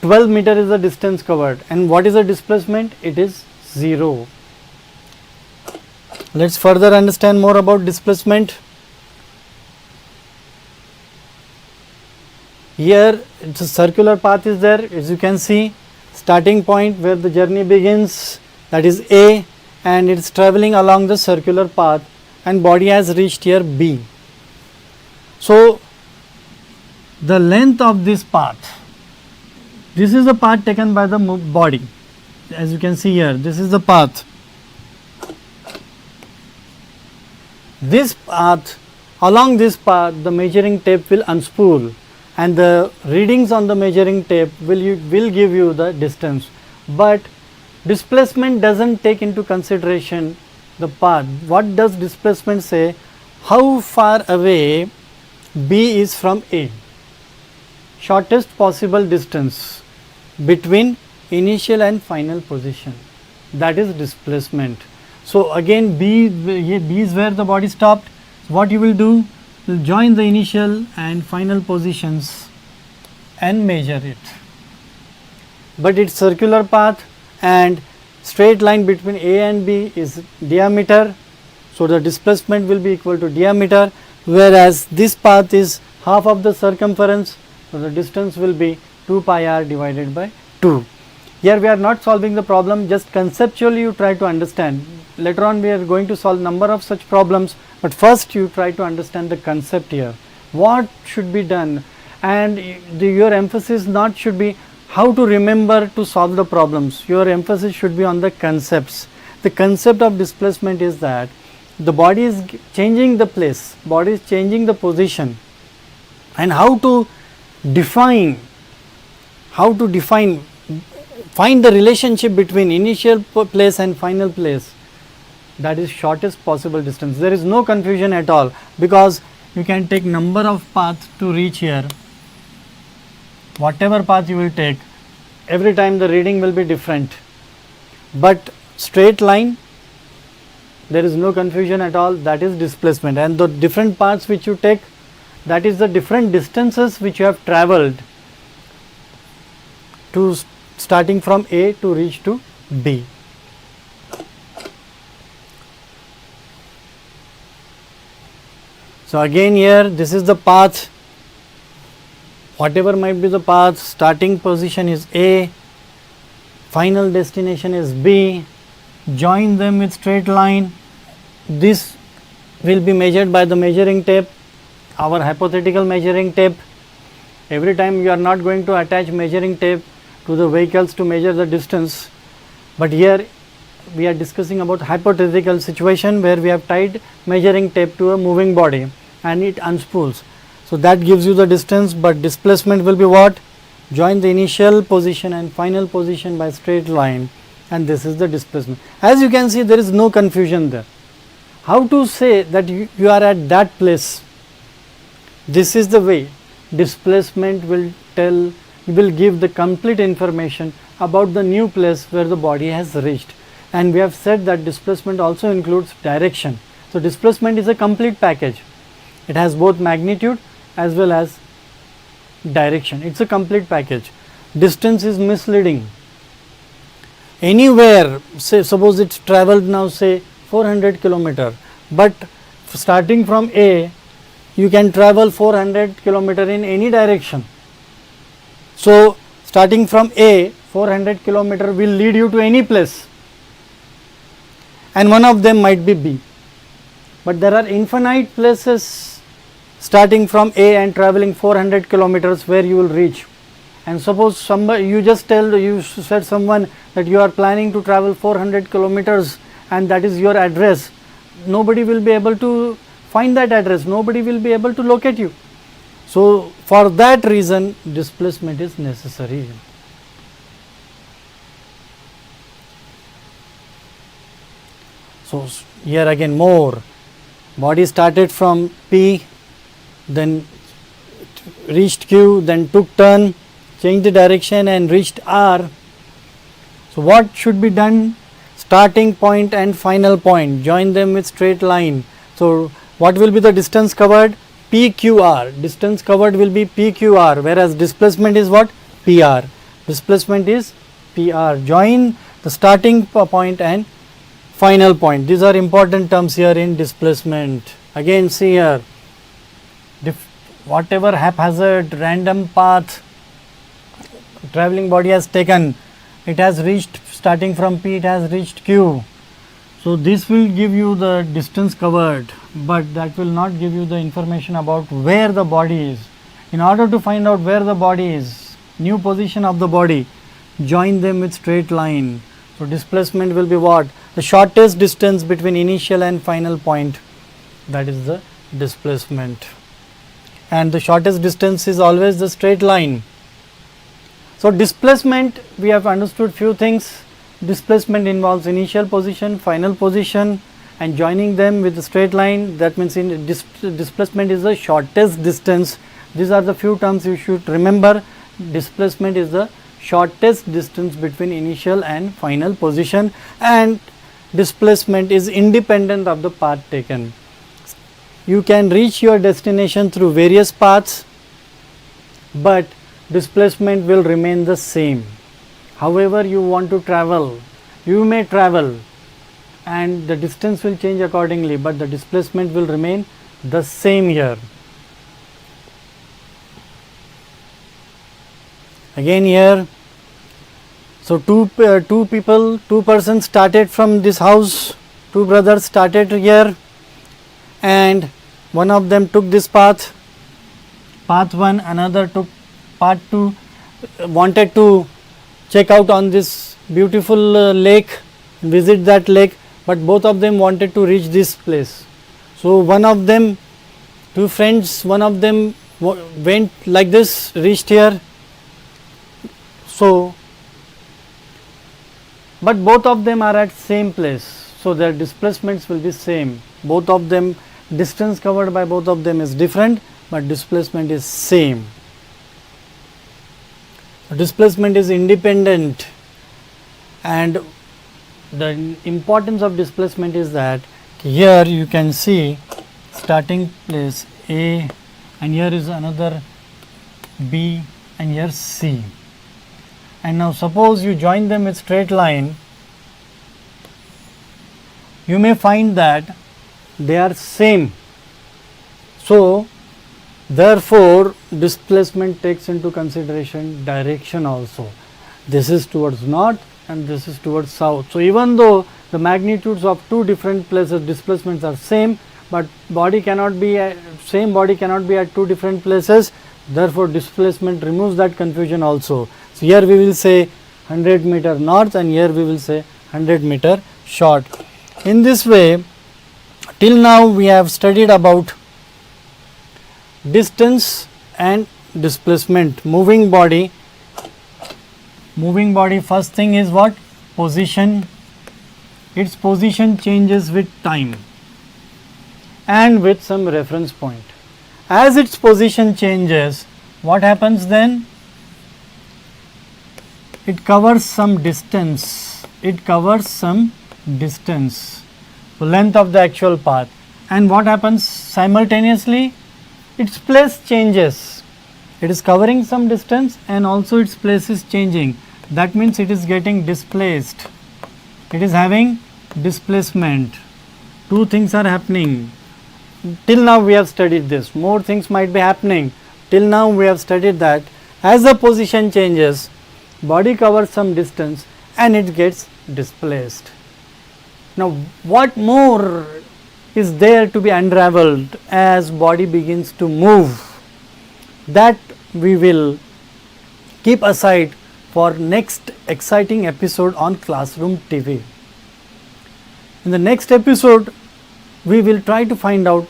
12 meter is the distance covered. And what is the displacement? It is 0. Let us further understand more about displacement. Here it's a circular path is there, as you can see. Starting point where the journey begins, that is A, and it is travelling along the circular path, and body has reached here B. So the length of this path, this is the path taken by the body, as you can see here, this is the path. This path, along this path the measuring tape will unspool, and the readings on the measuring tape will give you the distance. But displacement does not take into consideration the path. What does displacement say? How far away B is from A, shortest possible distance between initial and final position, that is displacement. So again B is where the body stopped. So what you will do? You will join the initial and final positions and measure it. But its circular path and straight line between A and B is diameter. So the displacement will be equal to diameter, whereas this path is half of the circumference. So the distance will be 2 pi r divided by 2. Here we are not solving the problem, just conceptually you try to understand. Later on we are going to solve number of such problems, but first you try to understand the concept here. What should be done, and your emphasis not should be how to remember to solve the problems. Your emphasis should be on the concepts. The concept of displacement is that the body is changing the place, body is changing the position, and how to define, find the relationship between initial place and final place, that is shortest possible distance. There is no confusion at all, because you can take number of paths to reach here. Whatever path you will take, every time the reading will be different, but straight line, there is no confusion at all, that is displacement. And the different paths which you take, that is the different distances which you have travelled to starting from A to reach to B. So again here, this is the path, whatever might be the path, starting position is A, final destination is B, join them with straight line. This will be measured by the measuring tape, our hypothetical measuring tape. Every time you are not going to attach measuring tape to the vehicles to measure the distance, but here we are discussing about hypothetical situation where we have tied measuring tape to a moving body and it unspools. So that gives you the distance, but displacement will be what? Join the initial position and final position by straight line, and this is the displacement. As you can see, there is no confusion there. How to say that you are at that place? This is the way. Displacement will give the complete information about the new place where the body has reached. And we have said that displacement also includes direction. So displacement is a complete package. It has both magnitude as well as direction. It's a complete package. Distance is misleading. Anywhere, say suppose it's traveled now say 400 kilometer, but starting from A, you can travel 400 kilometer in any direction. So starting from A, 400 kilometer will lead you to any place, and one of them might be B. But there are infinite places starting from A and traveling 400 kilometers where you will reach. And suppose somebody, you said someone that you are planning to travel 400 kilometers and that is your address. Nobody will be able to find that address, nobody will be able to locate you. So for that reason, displacement is necessary. So here again more, body started from P, then reached Q, then took turn, changed the direction and reached R. So what should be done? Starting point and final point, join them with straight line. So what will be the distance covered? PQR. Distance covered will be PQR, whereas displacement is what? PR. Displacement is PR. Join the starting point and final point. These are important terms here in displacement. Again see here, whatever haphazard random path travelling body has taken, it has reached, starting from P, it has reached Q. So this will give you the distance covered, but that will not give you the information about where the body is. In order to find out where the body is, new position of the body, join them with straight line. So displacement will be what? The shortest distance between initial and final point, that is the displacement. And the shortest distance is always the straight line. So displacement, we have understood few things. Displacement involves initial position, final position, and joining them with a straight line. That means in displacement is the shortest distance. These are the few terms you should remember. Displacement is the shortest distance between initial and final position, and displacement is independent of the path taken. You can reach your destination through various paths, but displacement will remain the same. However you want to travel, you may travel and the distance will change accordingly, but the displacement will remain the same here. Again here, So two persons started from this house, two brothers started here, and one of them took this path 1, another took path 2, wanted to check out on this beautiful lake, visit that lake, but both of them wanted to reach this place. So one of them, two friends, one of them went like this, reached here. So but both of them are at same place, so their displacements will be same. Both of them, distance covered by both of them is different, but displacement is same. Displacement is independent, and the importance of displacement is that here you can see starting place A, and here is another B, and here C. And now suppose you join them with straight line, you may find that they are same. So therefore displacement takes into consideration direction also. This is towards north and this is towards south. So even though the magnitudes of two different places displacements are same, but body cannot be same body cannot be at two different places, therefore displacement removes that confusion also. So here we will say 100 meter north and here we will say 100 meter short. In this way, till now we have studied about distance and displacement. Moving body, first thing is what? Position. Its position changes with time and with some reference point. As its position changes, what happens then? It covers some distance, the length of the actual path, and what happens simultaneously? Its place changes. It is covering some distance and also its place is changing. That means it is getting displaced. It is having displacement. Two things are happening. Till now we have studied this. More things might be happening. Till now we have studied that as the position changes, body covers some distance and it gets displaced. Now what more is there to be unraveled as body begins to move? That we will keep aside for next exciting episode on Classroom TV. In the next episode, we will try to find out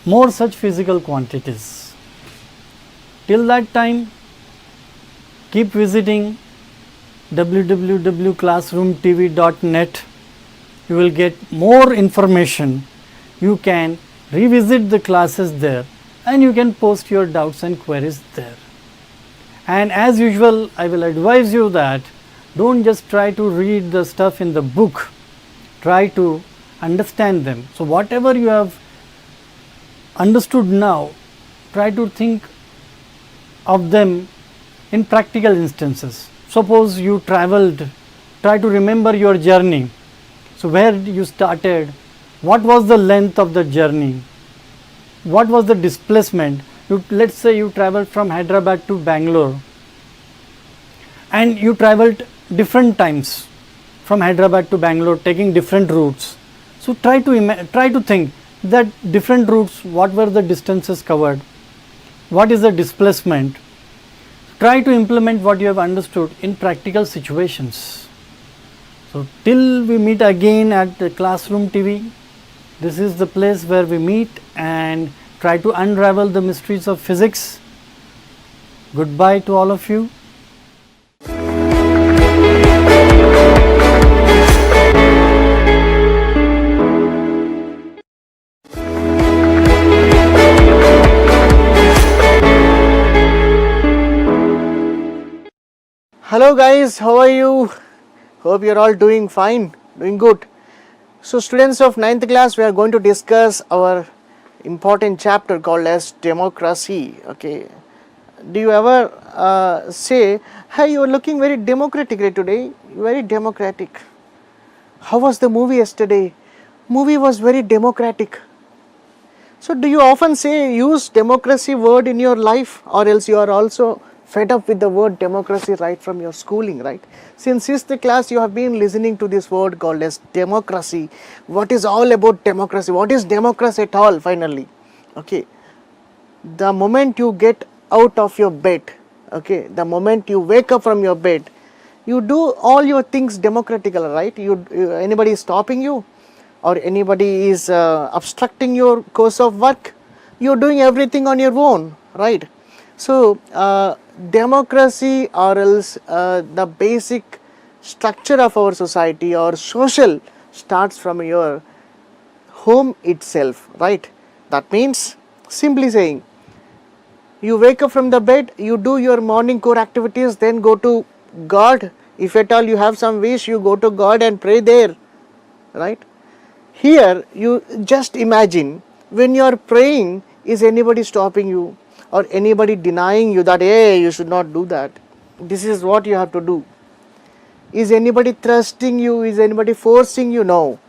more such physical quantities. Till that time, keep visiting www.classroomtv.net. You will get more information. You can revisit the classes there and you can post your doubts and queries there. And as usual, I will advise you that don't just try to read the stuff in the book, try to understand them. So whatever you have understood now, try to think of them in practical instances. Suppose you traveled, try to remember your journey. So where you started, what was the length of the journey, what was the displacement. Let's say you traveled from Hyderabad to Bangalore and you traveled different times from Hyderabad to Bangalore taking different routes. So try to think that different routes, what were the distances covered, what is the displacement. Try to implement what you have understood in practical situations. So till we meet again at the Classroom TV, this is the place where we meet and try to unravel the mysteries of physics. Goodbye to all of you. Hello guys, how are you? Hope you are all doing fine, doing good. So students of 9th class, we are going to discuss our important chapter called as democracy. Okay, do you ever say, hey, you are looking very democratic today, very democratic. How was the movie yesterday? Movie was very democratic. So do you often say use democracy word in your life, or else you are also fed up with the word democracy right from your schooling, right? Since 6th class you have been listening to this word called as democracy. What is all about democracy? What is democracy at all finally? Okay, the moment you get out of your bed, okay, the moment you wake up from your bed, you do all your things democratically, right? Anybody is stopping you, or anybody is obstructing your course of work? You're doing everything on your own, right? So democracy, or else the basic structure of our society or social, starts from your home itself, right? That means, simply saying, you wake up from the bed, you do your morning core activities, then go to God. If at all you have some wish, you go to God and pray there, right? Here you just imagine, when you are praying, is anybody stopping you or anybody denying you that, hey, you should not do that, this is what you have to do? Is anybody thrusting you? Is anybody forcing you? No,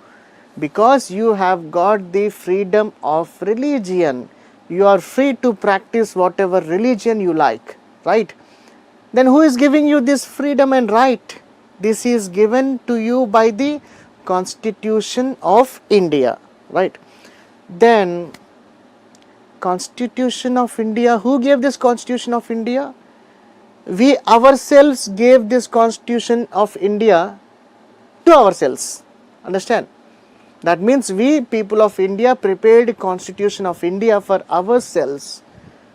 because you have got the freedom of religion. You are free to practice whatever religion you like, right? Then who is giving you this freedom and right? This is given to you by the Constitution of India, right? Then Constitution of India, who gave this Constitution of India? We ourselves gave this Constitution of India to ourselves. Understand? That means we people of India prepared Constitution of India for ourselves.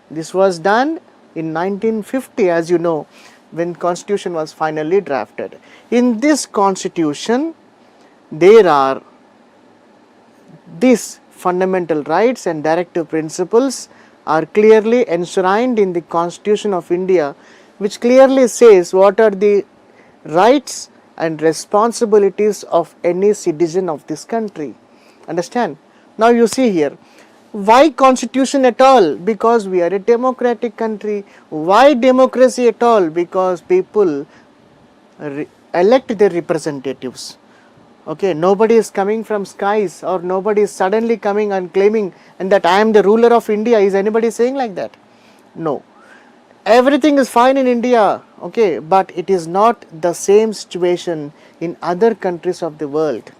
This was done in 1950, as you know, when Constitution was finally drafted. In this Constitution, there are these fundamental rights and directive principles are clearly enshrined in the Constitution of India, which clearly says what are the rights and responsibilities of any citizen of this country. Understand? Now you see here, why Constitution at all? Because we are a democratic country. Why democracy at all? Because people elect their representatives. Okay, nobody is coming from skies, or nobody is suddenly coming and claiming and that I am the ruler of India. Is anybody saying like that? No. Everything is fine in India, okay, but it is not the same situation in other countries of the world.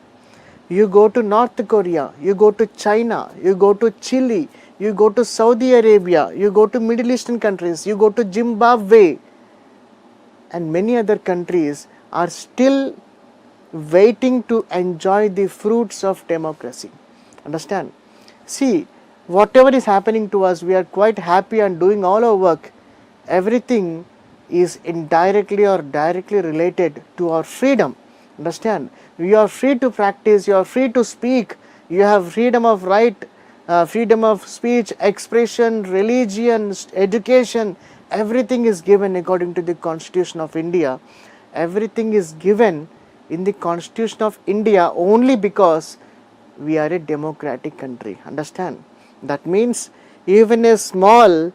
You go to North Korea, you go to China, you go to Chile, you go to Saudi Arabia, you go to Middle Eastern countries, you go to Zimbabwe, and many other countries are still waiting to enjoy the fruits of democracy. Understand? See, whatever is happening to us, we are quite happy and doing all our work. Everything is indirectly or directly related to our freedom. Understand? You are free to practice, you are free to speak, you have freedom of right, freedom of speech, expression, religion, education. Everything is given according to the Constitution of India. Everything is given in the Constitution of India only because we are a democratic country. Understand? That means even a small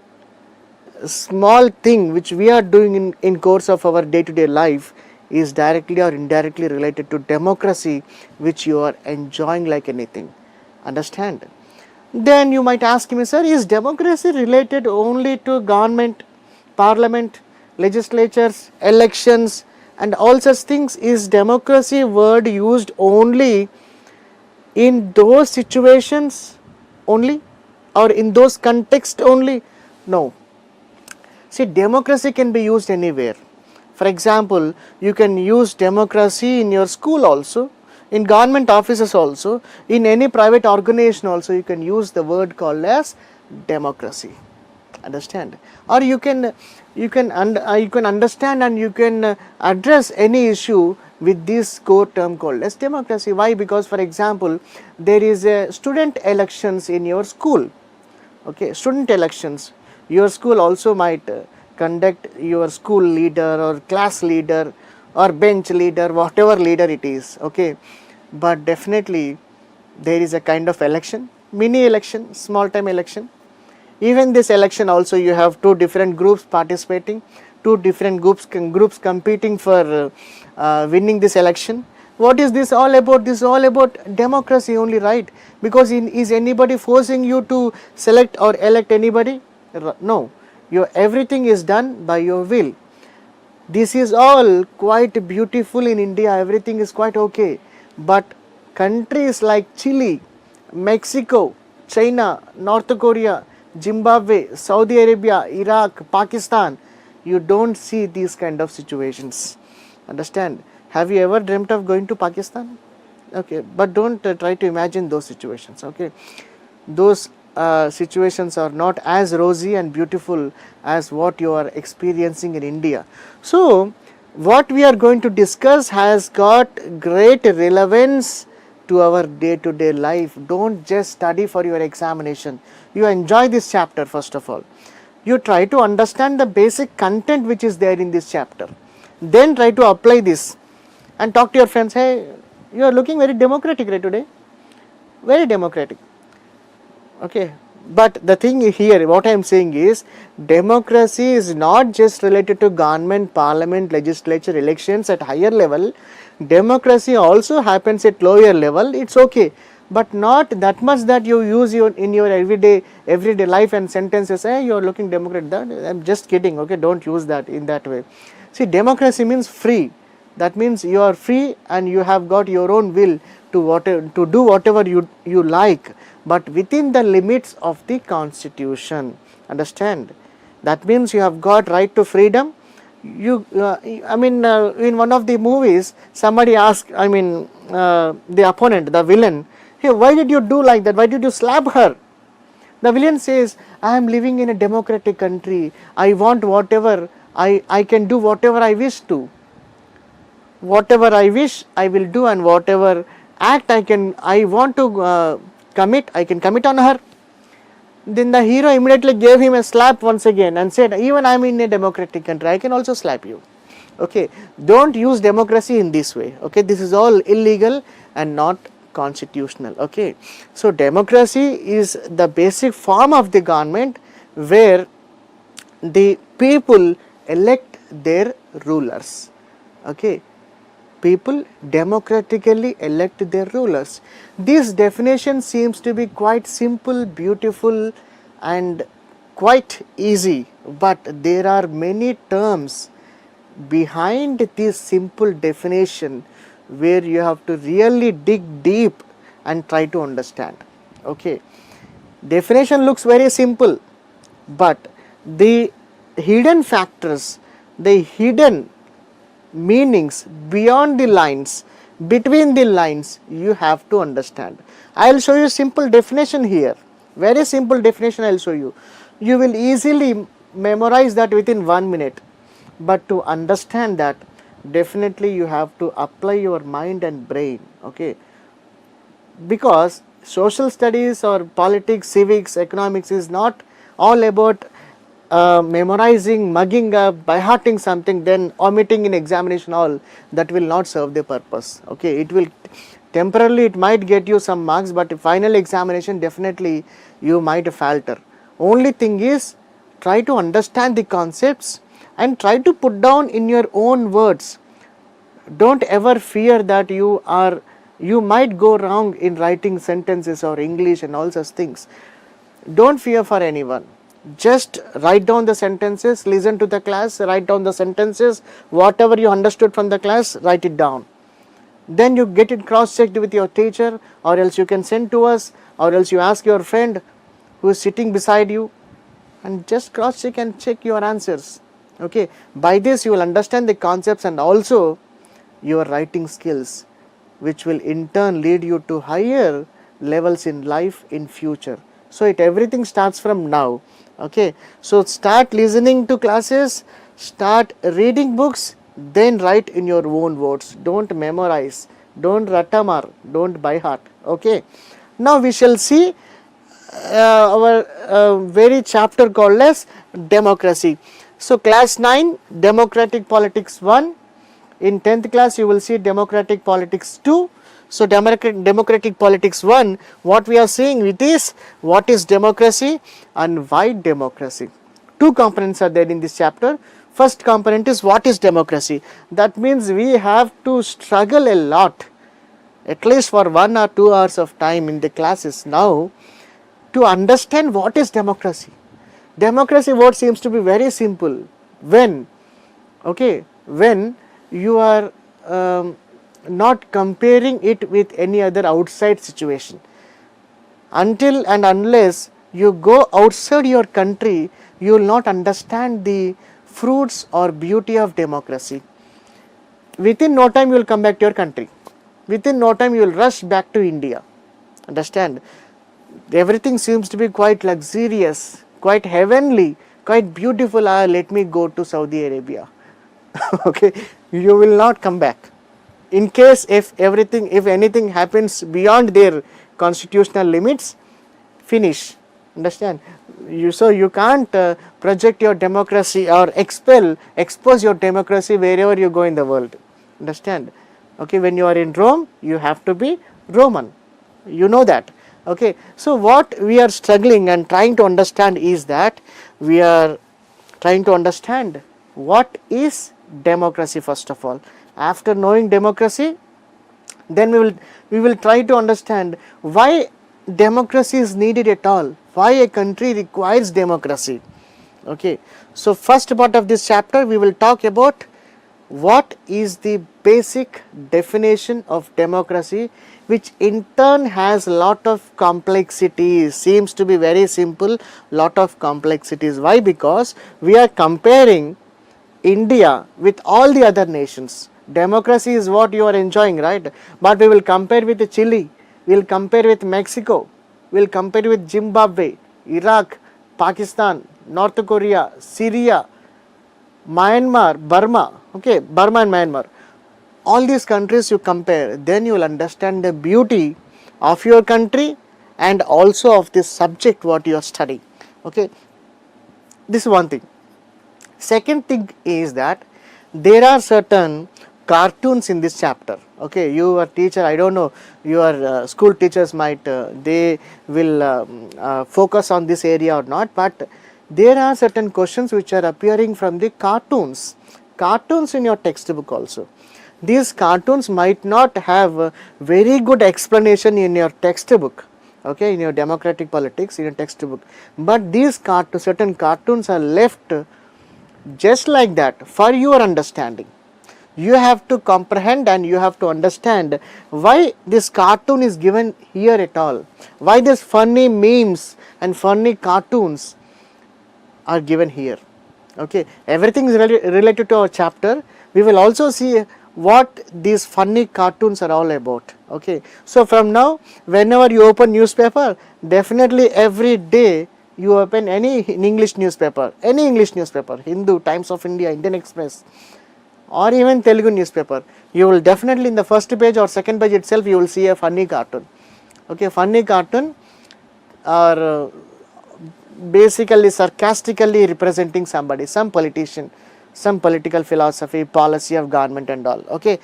thing which we are doing in course of our day-to-day life is directly or indirectly related to democracy, which you are enjoying like anything. Understand? Then you might ask me, sir, is democracy related only to government, parliament, legislatures, elections and all such things? Is democracy word used only in those situations only, or in those contexts only? No. See, democracy can be used anywhere. For example, you can use democracy in your school also, in government offices also, in any private organization also. You can use the word called as democracy. Understand? Or you can understand and you can address any issue with this core term called as democracy. Why? Because, for example, there is a student elections in your school. Okay, student elections. Your school also might conduct your school leader or class leader or bench leader, whatever leader it is. Okay, but definitely there is a kind of election, mini election, small time election. Even this election also, you have two different groups participating, two different groups competing for winning this election. What is this all about? This is all about democracy only, right? Because is anybody forcing you to select or elect anybody? No. Your everything is done by your will. This is all quite beautiful in India, everything is quite okay. But countries like Chile, Mexico, China, North Korea, Zimbabwe, Saudi Arabia, Iraq, Pakistan, you don't see these kind of situations. Understand? Have you ever dreamt of going to Pakistan? Okay, but don't try to imagine those situations. Okay, those situations are not as rosy and beautiful as what you are experiencing in India. So, what we are going to discuss has got great relevance to our day to day life. Don't just study for your examination. You enjoy this chapter first of all. You try to understand the basic content which is there in this chapter. Then try to apply this and talk to your friends. Hey, you are looking very democratic right today. Very democratic. Okay, but the thing here, what I am saying is, democracy is not just related to government, parliament, legislature, elections at higher level. Democracy also happens at lower level. It's okay, but not that much that you use in your everyday life and sentences. Hey, you are looking democratic. I'm just kidding. Okay, don't use that in that way. See, democracy means free. That means you are free and you have got your own will to do whatever you like, but within the limits of the constitution. Understand? That means you have got right to freedom. In one of the movies, somebody asked, the opponent, the villain, hey, why did you do like that? Why did you slap her? The villain says, I am living in a democratic country. I want whatever, I can do whatever I wish to. Whatever I wish, I will do, and whatever act I want to commit, I can commit on her. Then the hero immediately gave him a slap once again and said, even I am in a democratic country, I can also slap you. Okay, don't use democracy in this way. Okay, this is all illegal and not constitutional. Okay, so democracy is the basic form of the government where the people elect their rulers. Okay, people democratically elect their rulers. This definition seems to be quite simple, beautiful and quite easy, but there are many terms behind this simple definition where you have to really dig deep and try to understand. Okay, definition looks very simple, but the hidden factors, the hidden meanings beyond the lines, between the lines, you have to understand. I will show you simple definition here, very simple definition I will show you. You will easily memorize that within 1 minute, but to understand that, definitely you have to apply your mind and brain. Okay, because social studies or politics, civics, economics is not all about memorizing, mugging up, by hearting something, then omitting in examination all. That will not serve the purpose. Okay, it will temporarily, it might get you some marks, but final examination definitely you might falter. Only thing is, try to understand the concepts and try to put down in your own words. Don't ever fear that you might go wrong in writing sentences or English and all such things. Don't fear for anyone. Just write down the sentences, listen to the class, write down the sentences, whatever you understood from the class, write it down. Then you get it cross-checked with your teacher, or else you can send to us, or else you ask your friend who is sitting beside you and just cross-check and check your answers. Okay, by this you will understand the concepts and also your writing skills, which will in turn lead you to higher levels in life in future. So everything starts from now. Okay, so start listening to classes, start reading books, then write in your own words. Don't memorize, don't ratamar, don't by heart. Okay, now we shall see our very chapter called as democracy. So class 9, democratic politics 1. In 10th class you will see democratic politics 2. So democratic politics 1, what we are seeing with is what is democracy and why democracy. Two components are there in this chapter. First component is what is democracy. That means we have to struggle a lot, at least for 1 or 2 hours of time in the classes now, to understand what is democracy. Democracy word seems to be very simple. When, okay, when you are not comparing it with any other outside situation. Until and unless you go outside your country, you will not understand the fruits or beauty of democracy. Within no time you will come back to your country. Within no time you will rush back to India. Understand? Everything seems to be quite luxurious, quite heavenly, quite beautiful. Ah, let me go to Saudi Arabia. Okay, you will not come back. In case if anything happens beyond their constitutional limits, finish. Understand? So you can't project your democracy or expose your democracy wherever you go in the world. Understand? Okay, when you are in Rome, you have to be Roman. You know that. Okay, so what we are struggling and trying to understand is that we are trying to understand what is democracy first of all. After knowing democracy, then we will try to understand why democracy is needed at all, why a country requires democracy. Okay, so first part of this chapter we will talk about what is the basic definition of democracy, which in turn has lot of complexities. Seems to be very simple, lot of complexities. Why? Because we are comparing India with all the other nations. Democracy is what you are enjoying, right? But we will compare with Chile, we will compare with Mexico, we will compare with Zimbabwe, Iraq, Pakistan, North Korea, Syria, Myanmar, Burma, okay, Burma and Myanmar. All these countries you compare, then you will understand the beauty of your country and also of this subject what you are studying. Okay, this is one thing. Second thing is that there are certain cartoons in this chapter. Okay, you are teacher, I don't know, your school teachers might they will focus on this area or not, but there are certain questions which are appearing from the cartoons in your textbook also. These cartoons might not have a very good explanation in your textbook, okay, in your democratic politics in your textbook, but these certain cartoons are left just like that for your understanding. You have to comprehend and you have to understand why this cartoon is given here at all, why these funny memes and funny cartoons are given here. Okay, everything is related to our chapter. We will also see what these funny cartoons are all about. Okay, so from now, whenever you open newspaper, definitely every day you open any English newspaper, Hindu, Times of India, Indian Express, or even Telugu newspaper, you will definitely in the first page or second page itself you will see a funny cartoon. Okay, funny cartoon or basically sarcastically representing somebody, some politician, some political philosophy, policy of government and all. Okay,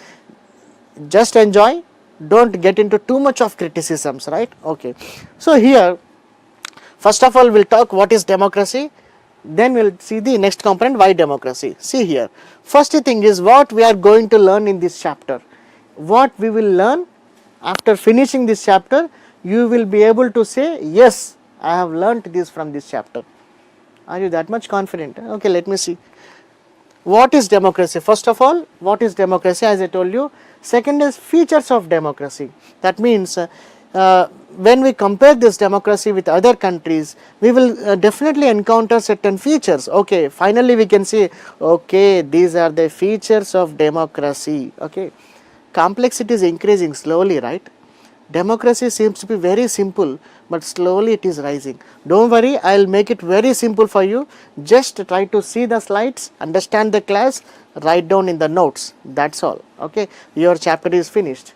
just enjoy, don't get into too much of criticisms, right? Okay, so here first of all we'll talk what is democracy, then we'll see the next component, why democracy. See here, first thing is what we are going to learn in this chapter. What we will learn after finishing this chapter, you will be able to say, yes, I have learnt this from this chapter. Are you that much confident? Okay, let me see. What is democracy? First of all, what is democracy, as I told you. Second is features of democracy. That means when we compare this democracy with other countries, we will definitely encounter certain features. Okay, finally we can say, okay, these are the features of democracy. Okay, complexity is increasing slowly, right? Democracy seems to be very simple, but slowly it is rising. Don't worry, I will make it very simple for you. Just try to see the slides, understand the class, write down in the notes. That's all. Okay, your chapter is finished.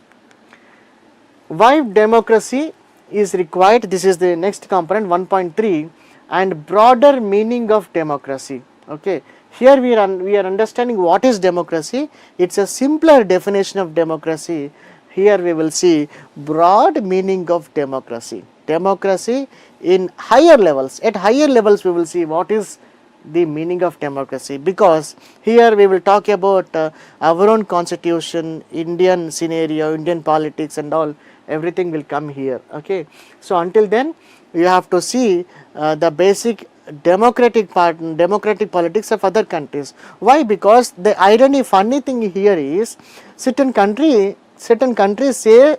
Why democracy is required? This is the next component, 1.3, and broader meaning of democracy. Okay, here we are understanding what is democracy. It's a simpler definition of democracy. Here we will see broad meaning of democracy. Democracy in higher levels. At higher levels we will see what is the meaning of democracy, because here we will talk about our own constitution, Indian scenario, Indian politics and all. Everything will come here. Okay, so until then you have to see the basic democratic politics of other countries. Why? Because the funny thing here is certain countries say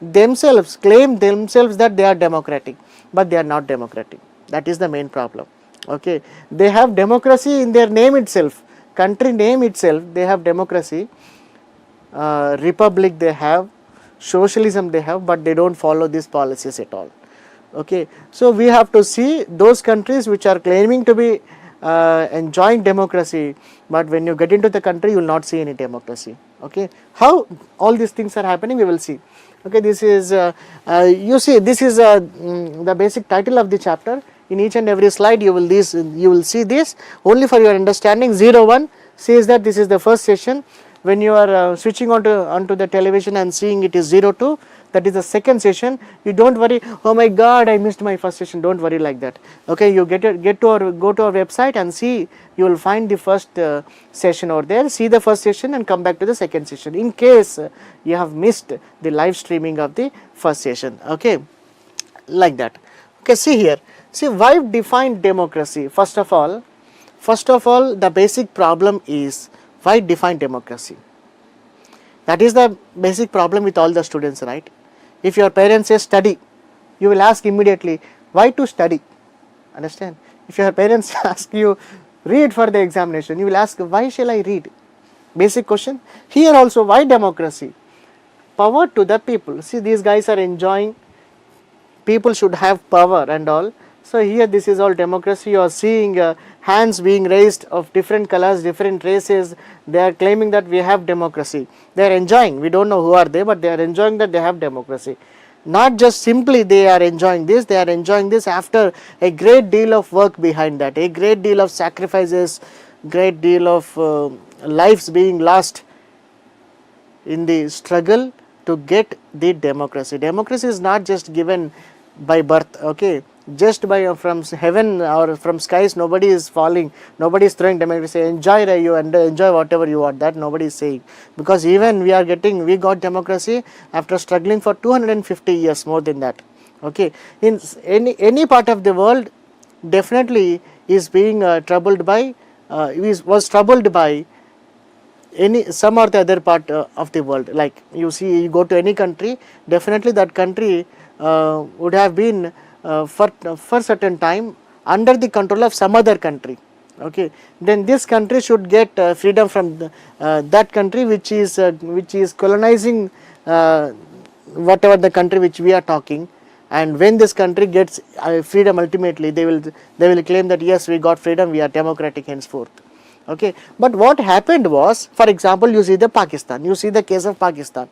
themselves, claim themselves that they are democratic, but they are not democratic. That is the main problem. Okay, they have democracy in their name itself, country name itself. They have democracy, republic they have, socialism they have, but they don't follow these policies at all. Okay, so we have to see those countries which are claiming to be enjoying democracy, but when you get into the country you will not see any democracy. Okay, how all these things are happening we will see. Okay, this is you see, this is the basic title of the chapter. In each and every slide you will see this only for your understanding. 01 says that this is the first session. When you are switching onto the television and seeing it is 02, that is the second session. You don't worry, oh my god, I missed my first session. Don't worry like that. Okay, you go to our website and see, you will find the first session over there. See the first session and come back to the second session in case you have missed the live streaming of the first session. Okay, like that. Okay, see here. See, why define democracy? First of all, the basic problem is why define democracy. That is the basic problem with all the students, right? If your parents say study, you will ask immediately, why to study? Understand? If your parents ask you, read for the examination, you will ask, why shall I read? Basic question. Here also, why democracy? Power to the people. See, these guys are enjoying, people should have power and all. So here this is all democracy. You are seeing hands being raised of different colors, different races. They are claiming that we have democracy. They are enjoying. We don't know who are they, but they are enjoying that they have democracy. Not just simply they are enjoying this, they are enjoying this after a great deal of work behind that, a great deal of sacrifices, great deal of lives being lost in the struggle to get the democracy. Democracy is not just given by birth, okay, just by from heaven or from skies. Nobody is falling, nobody is throwing democracy, enjoy you and enjoy whatever you want. That nobody is saying, because even we got democracy after struggling for 250 years, more than that. Okay, in any part of the world definitely is being troubled by was troubled by some or the other part of the world. Like you see, you go to any country, definitely that country would have been for certain time under the control of some other country. Okay, then this country should get freedom from that country which is colonizing whatever the country which we are talking. And when this country gets freedom, ultimately they will claim that yes, we got freedom, we are democratic henceforth. Okay, but what happened was, for example, you see the Pakistan, you see the case of Pakistan.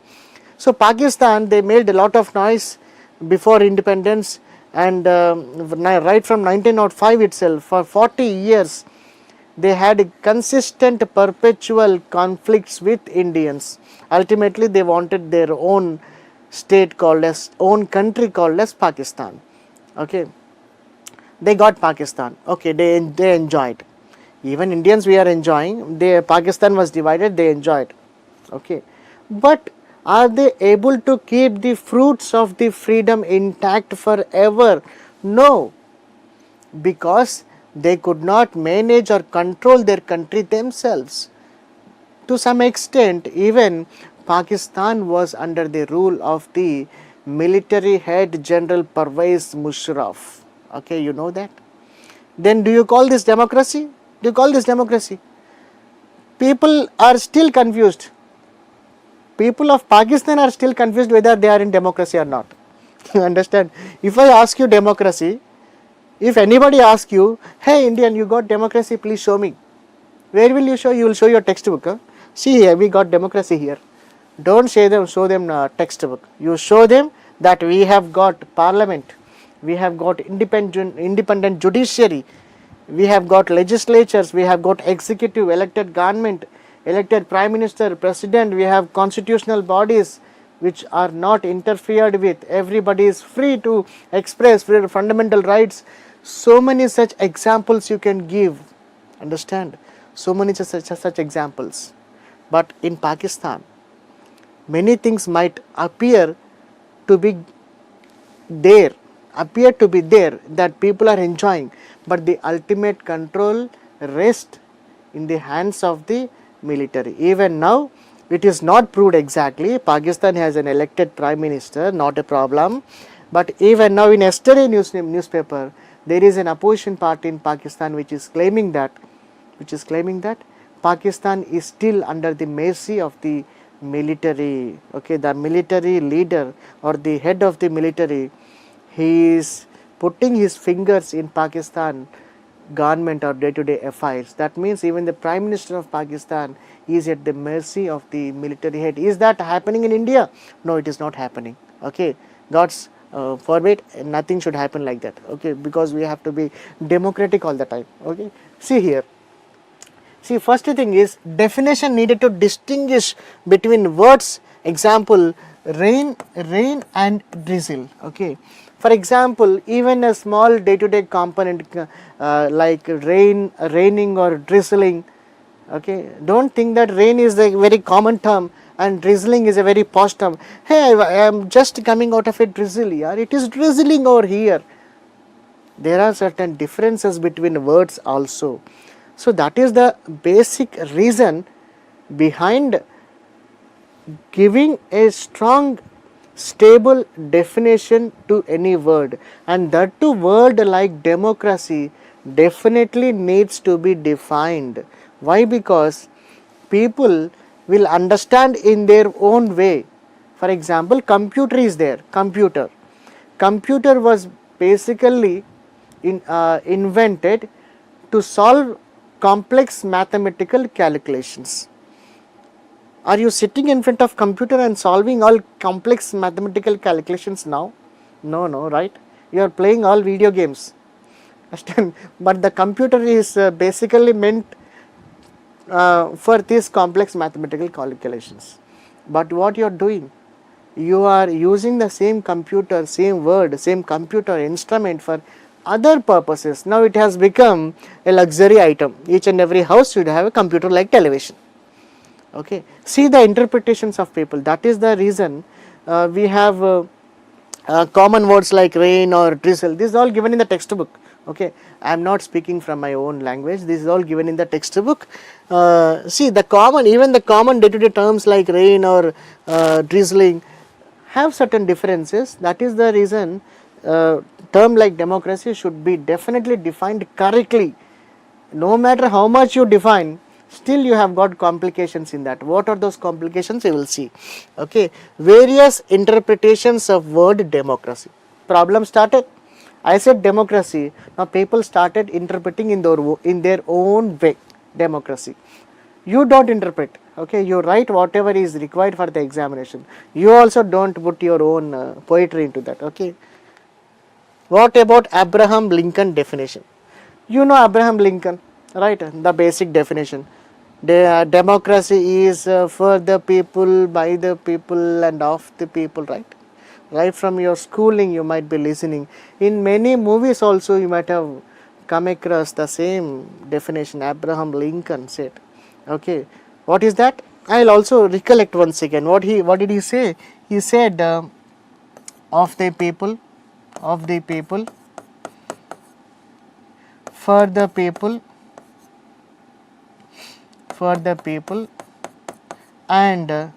So Pakistan, they made a lot of noise before independence, and right from 1905 itself, for 40 years they had consistent perpetual conflicts with Indians. Ultimately they wanted their own state called as, own country called as Pakistan. Okay, they got Pakistan. Okay, they enjoyed. Even Indians we are enjoying. Pakistan was divided, they enjoyed. Okay, but are they able to keep the fruits of the freedom intact forever? No, because they could not manage or control their country themselves. To some extent, even Pakistan was under the rule of the military head General Pervez Musharraf. Okay, you know that. Then do you call this democracy? Do you call this democracy? People are still confused. People of Pakistan are still confused whether they are in democracy or not. You understand? If I ask you democracy, if anybody asks you, hey Indian, you got democracy, please show me. Where will you show? You will show your textbook. Huh? See here, we got democracy here. Don't show them textbook. You show them that we have got parliament, we have got independent judiciary, we have got legislatures, we have got executive, elected government, elected prime minister, president, we have constitutional bodies which are not interfered with. Everybody is free to express fundamental rights. So many such examples you can give. Understand? So many such examples. But in Pakistan, many things might appear to be there, appear to be there, that people are enjoying, but the ultimate control rests in the hands of the military. Even now, it is not proved exactly. Pakistan has an elected prime minister, not a problem. But even now, in yesterday newspaper, there is an opposition party in Pakistan which is claiming that Pakistan is still under the mercy of the military. Okay, the military leader or the head of the military, he is putting his fingers in Pakistan government or day-to-day affairs. That means even the Prime Minister of Pakistan is at the mercy of the military head. Is that happening in India? No, it is not happening. Okay, God's forbid, nothing should happen like that. Okay, because we have to be democratic all the time. Okay, see here. See, first thing is definition needed to distinguish between words. Example, rain and drizzle. Okay. For example, even a small day-to-day component like raining or drizzling. Okay. Don't think that rain is a very common term and drizzling is a very posh term. Hey, I am just coming out of a drizzle here. It is drizzling over here. There are certain differences between words also. So that is the basic reason behind giving a strong stable definition to any word, and that too word like democracy definitely needs to be defined. Why? Because people will understand in their own way. For example, computer is there. Computer was basically invented to solve complex mathematical calculations. Are you sitting in front of computer and solving all complex mathematical calculations now? No, right? You are playing all video games. But the computer is basically meant for these complex mathematical calculations. But what you are doing? You are using the same computer, same word, same computer instrument for other purposes. Now it has become a luxury item. Each and every house should have a computer like television. Okay. See the interpretations of people. That is the reason we have common words like rain or drizzle. This is all given in the textbook. Okay. I am not speaking from my own language. This is all given in the textbook. See the common day-to-day terms like rain or drizzling have certain differences. That is the reason term like democracy should be definitely defined correctly. No matter how much you define, still you have got complications in that. What are those complications? You will see. Okay, various interpretations of word democracy. Problem started. I said democracy. Now people started interpreting in their own way democracy. You don't interpret. Okay, you write whatever is required for the examination. You also don't put your own poetry into that. Okay. What about Abraham Lincoln definition? You know Abraham Lincoln, right? The basic definition. Democracy is for the people, by the people and of the people, right? Right from your schooling you might be listening. In many movies also you might have come across the same definition Abraham Lincoln said. Okay, what is that? I will also recollect once again. What did he say? He said of the people, for the people, and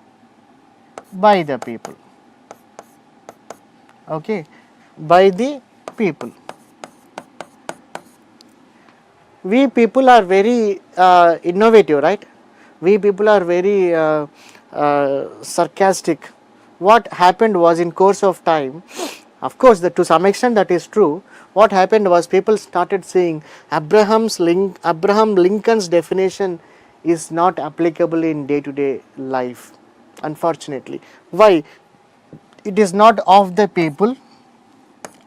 by the people. Okay, by the people. We people are very innovative, right? We people are very sarcastic. What happened was, in course of time, of course to some extent that is true, what happened was people started saying Abraham Lincoln's definition is not applicable in day-to-day life, unfortunately. Why? It is not of the people,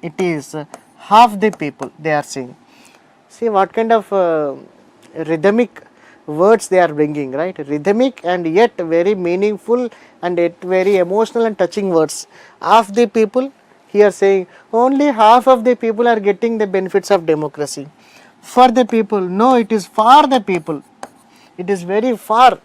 it is half the people, they are saying. See what kind of rhythmic words they are bringing, right? Rhythmic and yet very meaningful and yet very emotional and touching words. Half the people, here saying only half of the people are getting the benefits of democracy. For the people, no, it is for the people. It is very far.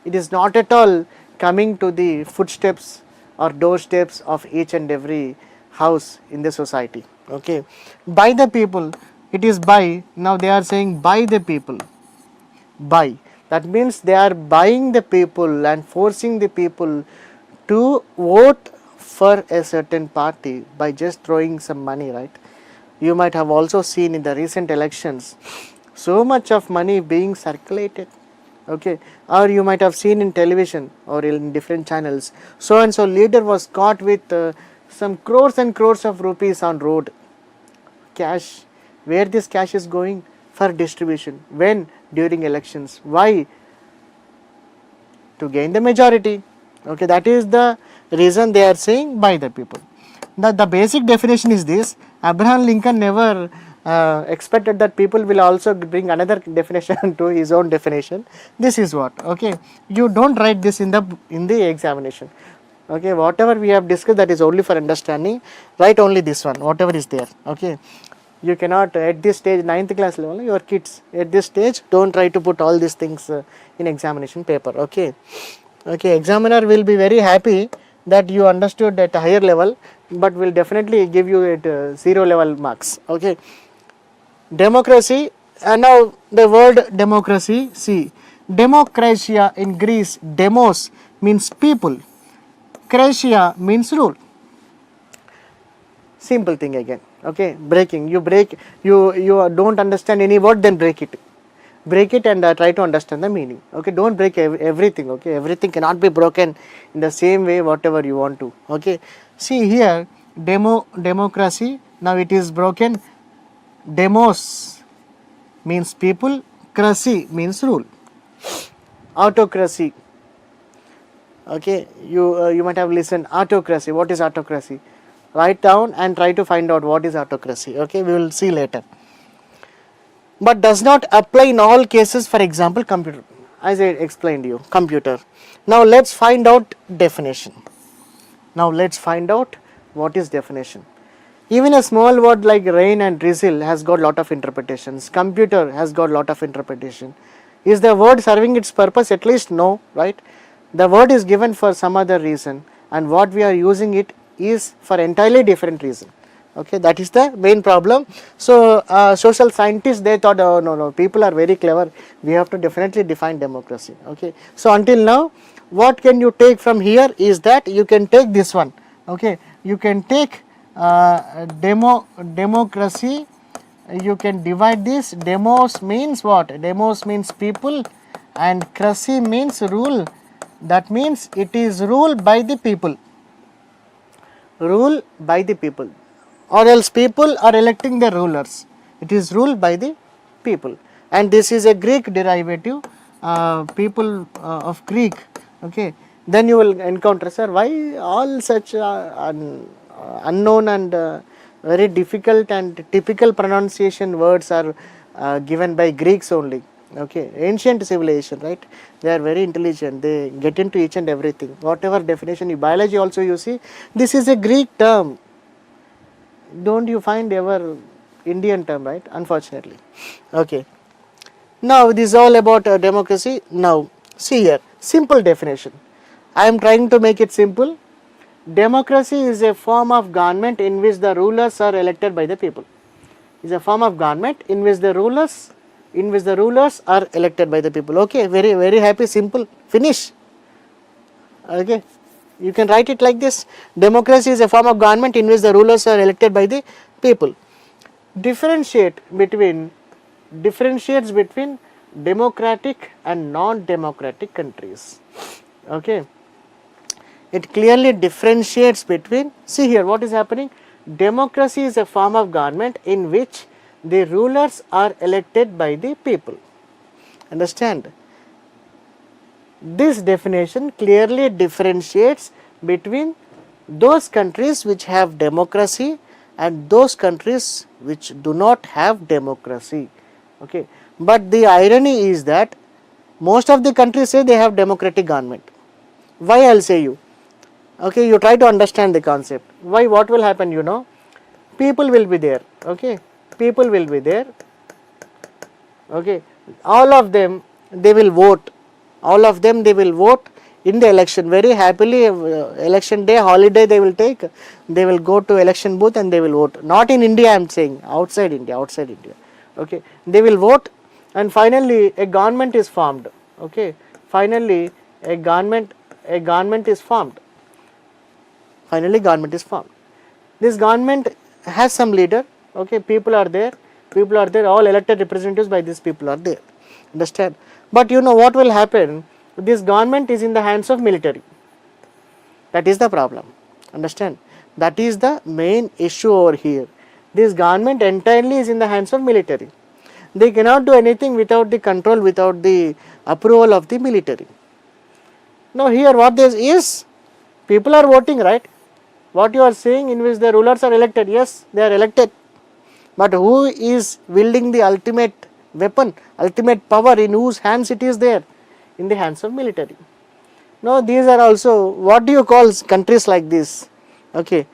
It is not at all coming to the footsteps or doorsteps of each and every house in the society. Okay, by the people, it is by, now they are saying by the people, by, that means they are buying the people and forcing the people to vote for a certain party by just throwing some money, right? You might have also seen in the recent elections so much of money being circulated, okay, or you might have seen in television or in different channels, so and so leader was caught with some crores and crores of rupees on road, cash. Where this cash is going? For distribution. When? During elections. Why? To gain the majority. Okay, that is the reason they are saying by the people. The basic definition is this. Abraham Lincoln never expected that people will also bring another definition to his own definition. This is what, okay, you don't write this in the examination. Okay, whatever we have discussed, that is only for understanding. Write only this one, whatever is there. Okay, you cannot at this stage, 9th class level, your kids at this stage, don't try to put all these things in examination paper. Okay, okay, examiner will be very happy that you understood at a higher level, but will definitely give you at 0 level marks. Okay, democracy, and now the word democracy, see, democratia in Greece, demos means people, kratia means rule. Simple thing again. Okay, breaking, you break, you don't understand any word, then break it and try to understand the meaning. Okay, don't break everything. Okay, everything cannot be broken in the same way whatever you want to. Okay, see here, democracy, now it is broken. Demos means people, cracy means rule. Autocracy, okay, you might have listened, autocracy. What is autocracy? Write down and try to find out what is autocracy. Okay, we will see later. But does not apply in all cases. For example, computer, as I explained to you, computer. Now let's find out definition. Now let's find out what is definition. Even a small word like rain and drizzle has got lot of interpretations. Computer has got lot of interpretation. Is the word serving its purpose? At least no, right? The word is given for some other reason, and what we are using it is for entirely different reason. Okay, that is the main problem. So social scientists, they thought, oh no, people are very clever, we have to definitely define democracy. Okay, so until now, what can you take from here is that you can take this one. Okay, you can take democracy, you can divide this. Demos means what? Demos means people, and cracy means rule. That means it is ruled by the people. Rule by the people, or else people are electing the rulers. It is ruled by the people, and this is a Greek derivative, people of Greek. Okay, then you will encounter, sir, why all such unknown and very difficult and typical pronunciation words are given by Greeks only. Okay, ancient civilization, right? They are very intelligent, they get into each and everything. Whatever definition, in biology also you see, this is a Greek term. Don't you find ever Indian term, right? Unfortunately. Okay, now this is all about democracy. Now see here, simple definition. I am trying to make it simple. Democracy is a form of government in which the rulers are elected by the people. Is a form of government in which the rulers are elected by the people. Okay, very, very happy, simple, finish. Okay, you can write it like this. Democracy is a form of government in which the rulers are elected by the people. Differentiates between democratic and non-democratic countries. Okay, it clearly differentiates between, see here what is happening. Democracy is a form of government in which the rulers are elected by the people. Understand? This definition clearly differentiates between those countries which have democracy and those countries which do not have democracy. Okay, but the irony is that most of the countries say they have democratic government. Why? I'll say you. Okay, you try to understand the concept. Why? What will happen? You know, people will be there. Okay, people will be there. Okay, all of them they will vote. All of them they will vote in the election very happily, election day holiday they will take, they will go to election booth and they will vote. Not in India I am saying, outside India, okay. They will vote and finally a government is formed, okay. Finally a government is formed. Finally government is formed. This government has some leader, okay, people are there, all elected representatives by these people are there, understand. But you know what will happen, this government is in the hands of military, that is the problem, understand. That is the main issue over here. This government entirely is in the hands of military. They cannot do anything without the control, without the approval of the military. Now here what this is, people are voting, right? What you are saying, in which the rulers are elected, yes, they are elected, but who is wielding the ultimate weapon, ultimate power, in whose hands it is there? In the hands of military. Now these are also, what do you call countries like this? Okay,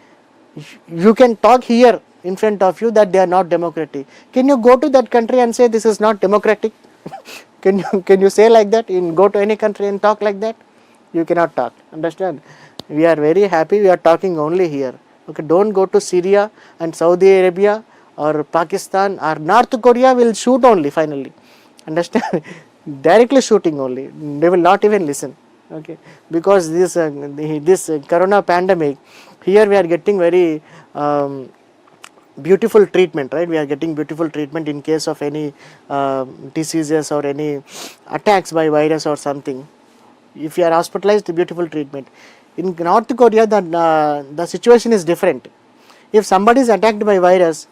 you can talk here in front of you that they are not democratic. Can you go to that country and say this is not democratic? Can you say like that? Go to any country and talk like that? You cannot talk, understand. We are very happy we are talking only here, okay. Don't go to Syria and Saudi Arabia or Pakistan or North Korea, will shoot only finally, understand. Directly shooting only, they will not even listen, okay. Because this corona pandemic, here we are getting very beautiful treatment, right? We are getting beautiful treatment in case of any diseases or any attacks by virus or something. If you are hospitalized, beautiful treatment. In North Korea, the situation is different. If somebody is attacked by virus,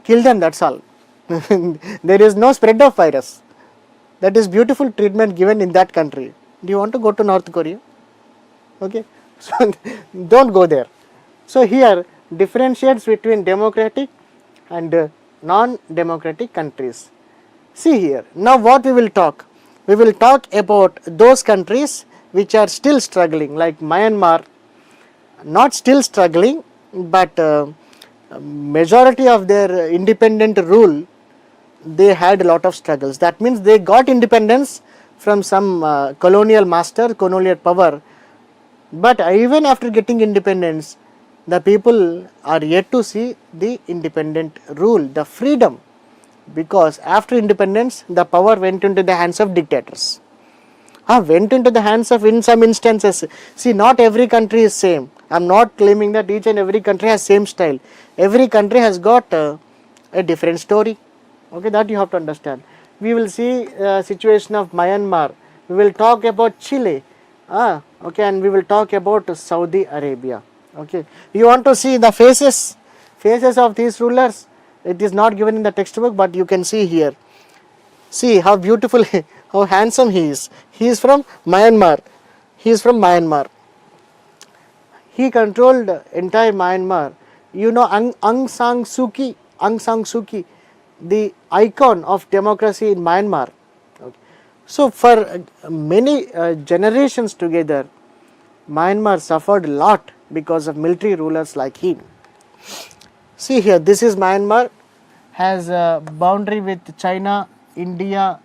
kill them, that's all. There is no spread of virus. That is beautiful treatment given in that country. Do you want to go to North Korea? Okay, so don't go there. So here differentiates between democratic and non-democratic countries. See here, now what we will talk? We will talk about those countries which are still struggling, like Myanmar, not still struggling, but majority of their independent rule, they had a lot of struggles. That means they got independence from some colonial master, colonial power, but even after getting independence, the people are yet to see the independent rule, the freedom, because after independence the power went into the hands of dictators. Went into the hands of, in some instances, see, not every country is same. I am not claiming that each and every country has same style. Every country has got a different story, okay, that you have to understand. We will see situation of Myanmar, we will talk about Chile, okay, and we will talk about Saudi Arabia, okay. You want to see the faces of these rulers, it is not given in the textbook, but you can see here. See how beautiful, how handsome he is. He is from Myanmar. He controlled entire Myanmar. You know Aung San Suu Kyi, the icon of democracy in Myanmar. Okay. So for many generations together, Myanmar suffered a lot because of military rulers like him. See here, this is Myanmar, has a boundary with China, India,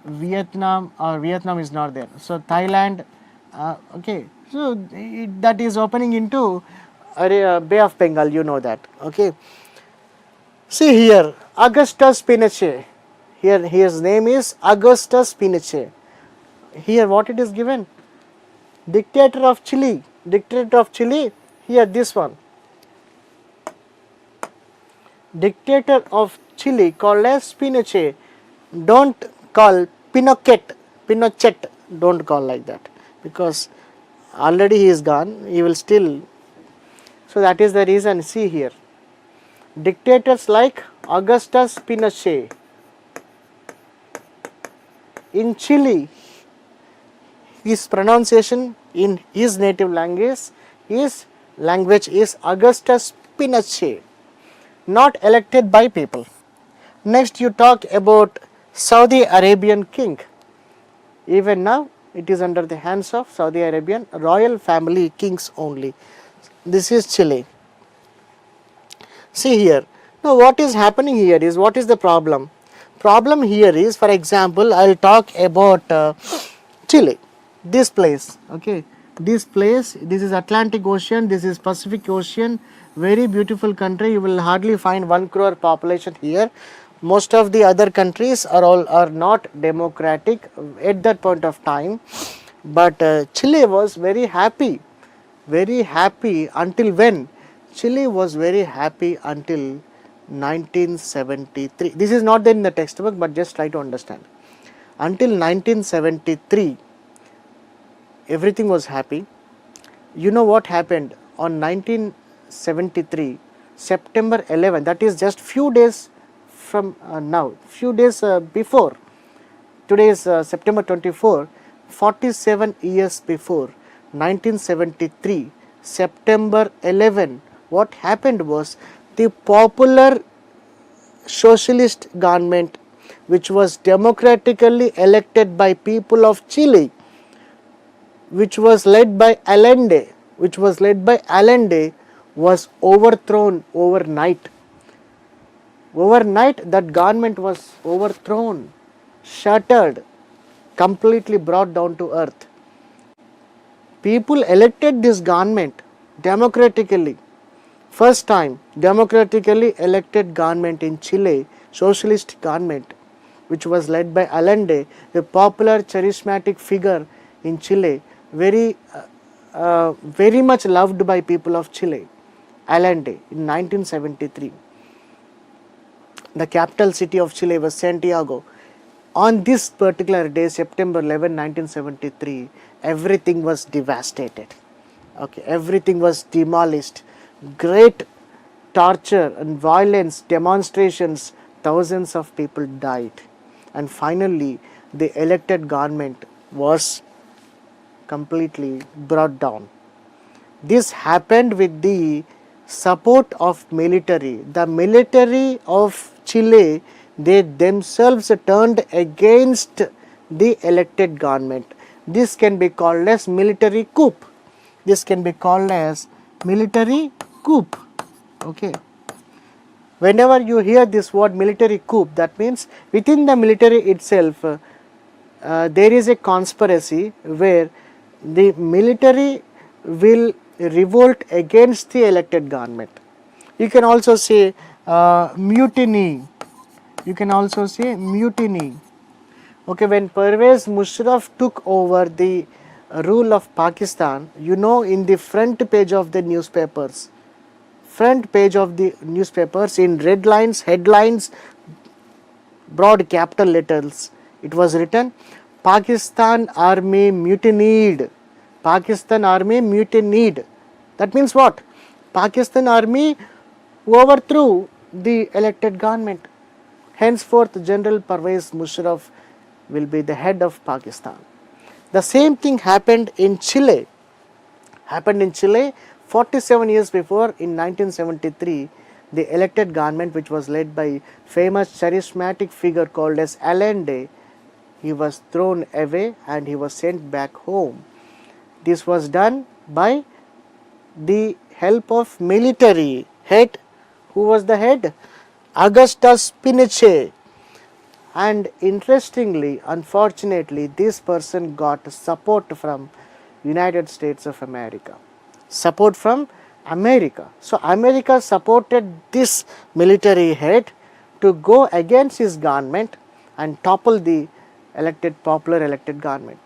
Vietnam, or Vietnam is not there. So Thailand, okay. So that is opening into Bay of Bengal, you know that, okay. See here, Augustus Pinochet. Here his name is Augustus Pinochet. Here what it is given? Dictator of Chile. Here this one. Dictator of Chile called as Pinochet. Don't call Pinochet, don't call like that, because already he is gone, he will still. So that is the reason. See here, dictators like Augustus Pinochet. In Chile, his pronunciation in his native language is Augustus Pinochet, not elected by people. Next you talk about Saudi Arabian king. Even now it is under the hands of Saudi Arabian royal family kings only. This is Chile. See here, now what is happening here is, what is the problem? Problem here is, for example, I will talk about Chile. this place, okay, this place, this is Atlantic Ocean, this is Pacific Ocean, very beautiful country. You will hardly find 1 crore population here. Most of the other countries are not democratic at that point of time, but Chile was very happy until when? Chile was very happy until 1973. This is not there in the textbook, but just try to understand. Until 1973, everything was happy. You know what happened on 1973, September 11, that is just few days from now, few days before, today is September 24, 47 years before 1973, September 11, what happened was the popular socialist government, which was democratically elected by people of Chile, which was led by Allende, was overthrown overnight. Overnight, that government was overthrown, shattered, completely brought down to earth. People elected this government democratically. First time democratically elected government in Chile, socialist government, which was led by Allende, a popular charismatic figure in Chile, very much loved by people of Chile, Allende, in 1973. The capital city of Chile was Santiago. On this particular day, September 11, 1973, everything was devastated. Okay, everything was demolished. Great torture and violence, demonstrations, thousands of people died. And finally, the elected government was completely brought down. This happened with the support of military. The military of Chile, they themselves turned against the elected government. This can be called as military coup. Okay. Whenever you hear this word military coup, that means within the military itself, there is a conspiracy where the military will revolt against the elected government. You can also say mutiny. Okay, when Pervez Musharraf took over the rule of Pakistan, you know, in the front page of the newspapers, in red lines, headlines, broad capital letters, it was written, Pakistan army mutinied. That means what? Pakistan army overthrew the elected government. Henceforth, General Pervez Musharraf will be the head of Pakistan. The same thing happened in Chile. 47 years before, in 1973, the elected government, which was led by famous charismatic figure called as Allende, he was thrown away and he was sent back home. This was done by the help of military head. Who was the head? Augustus Pinochet. And interestingly, unfortunately, this person got support from United States of America. So America supported this military head to go against his government and topple the popular elected government.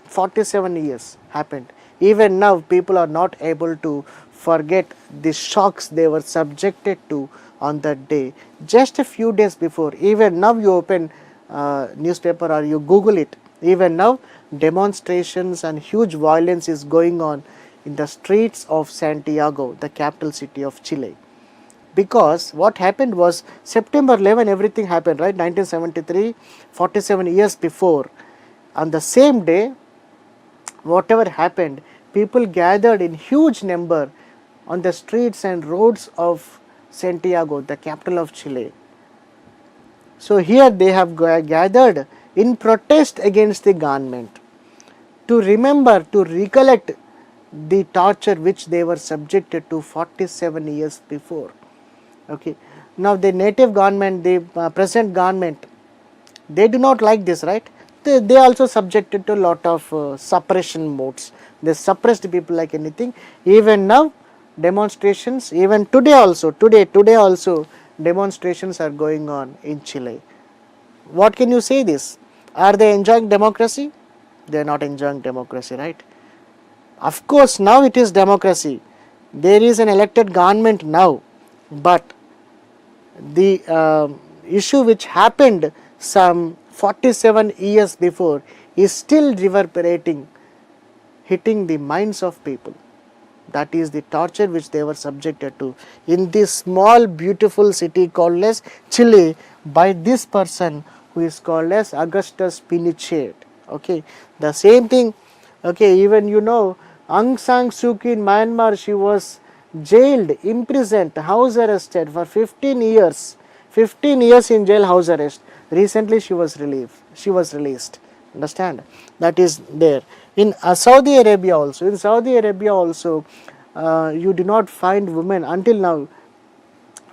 47 years happened. Even now, people are not able to forget the shocks they were subjected to on that day. Just a few days before, even now you open newspaper or you Google it, even now demonstrations and huge violence is going on in the streets of Santiago, the capital city of Chile. Because what happened was September 11, everything happened, right? 1973, 47 years before. On the same day, whatever happened, people gathered in huge number on the streets and roads of Santiago, the capital of Chile. So here they have gathered in protest against the government, to remember, to recollect the torture which they were subjected to 47 years before. Okay. Now the native government, the present government, they do not like this, right? they also subjected to a lot of suppression modes. They suppressed people like anything. Even now demonstrations, even today also, today also demonstrations are going on in Chile. What can you say this? Are they enjoying democracy? They are not enjoying democracy, right? Of course, now it is democracy. There is an elected government now, but the issue which happened some 47 years before is still reverberating, hitting the minds of people. That is the torture which they were subjected to in this small beautiful city called as Chile by this person who is called as Augustus Pinochet. Okay, the same thing. Okay, even you know Aung San Suu Kyi in Myanmar, she was jailed, imprisoned, house arrested for 15 years. 15 years in jail, house arrest. Recently she was released. Understand? That is there. In Saudi Arabia also, you do not find women until now,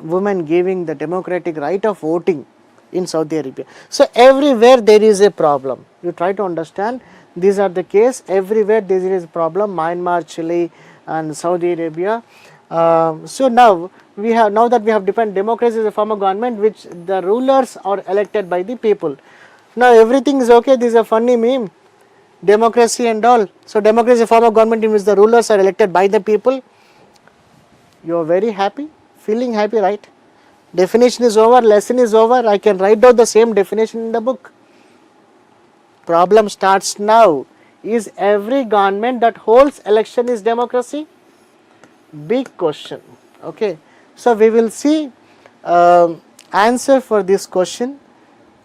women giving the democratic right of voting in Saudi Arabia. So everywhere there is a problem. You try to understand, these are the case, everywhere there is a problem, Myanmar, Chile and Saudi Arabia. So now that we have defined democracy as a form of government which the rulers are elected by the people. Now everything is okay, this is a funny meme, democracy and all. So democracy is a form of government in which the rulers are elected by the people. You are very happy, feeling happy, right? Definition is over, lesson is over, I can write down the same definition in the book. Problem starts now. Is every government that holds election is democracy? Big question. Okay, so we will see answer for this question,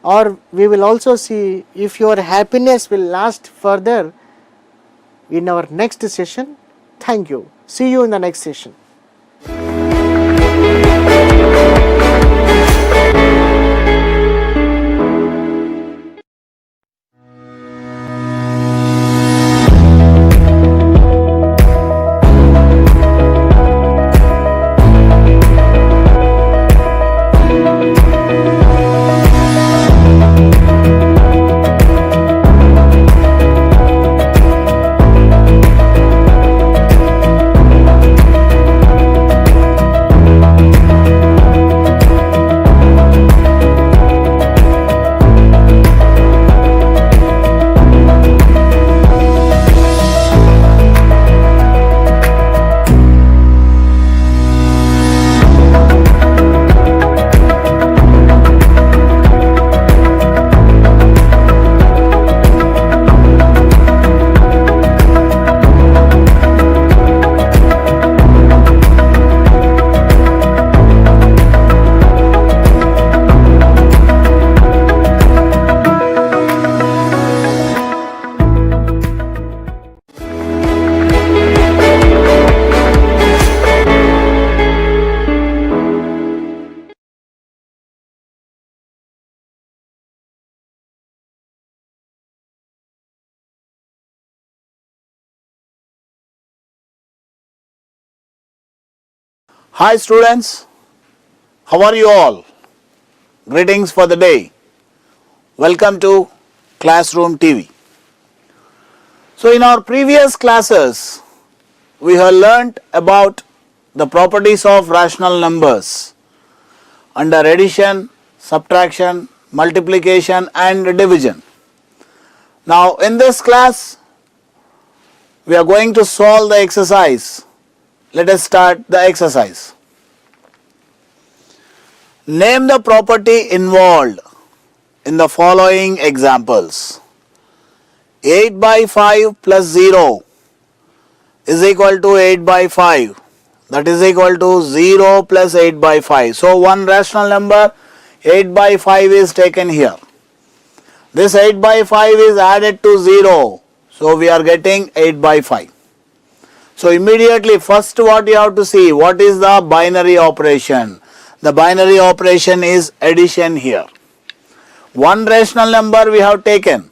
or we will also see if your happiness will last further in our next session. Thank you. See you in the next session. Hi students, how are you all? Greetings for the day. Welcome to Classroom TV. So in our previous classes, we have learnt about the properties of rational numbers under addition, subtraction, multiplication and division. Now in this class, we are going to solve the exercise. Let us start the exercise. Name the property involved in the following examples. 8 by 5 plus 0 is equal to 8 by 5. That is equal to 0 plus 8 by 5. So one rational number 8 by 5 is taken here. This 8 by 5 is added to 0. So we are getting 8 by 5. So immediately first what you have to see, what is the binary operation? The binary operation is addition here. One rational number we have taken.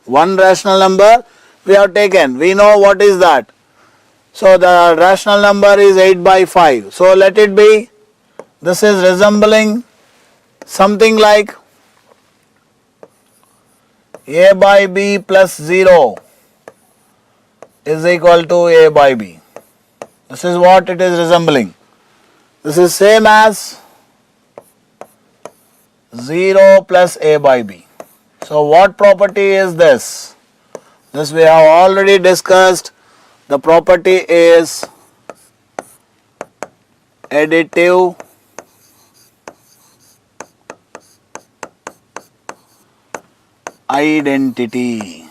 One rational number we have taken. We know what is that. So the rational number is 8 by 5. So let it be, this is resembling something like A by B plus 0 is equal to A by B. This is what it is resembling. This is same as 0 plus A by B. So what property is this? This we have already discussed. The property is additive identity.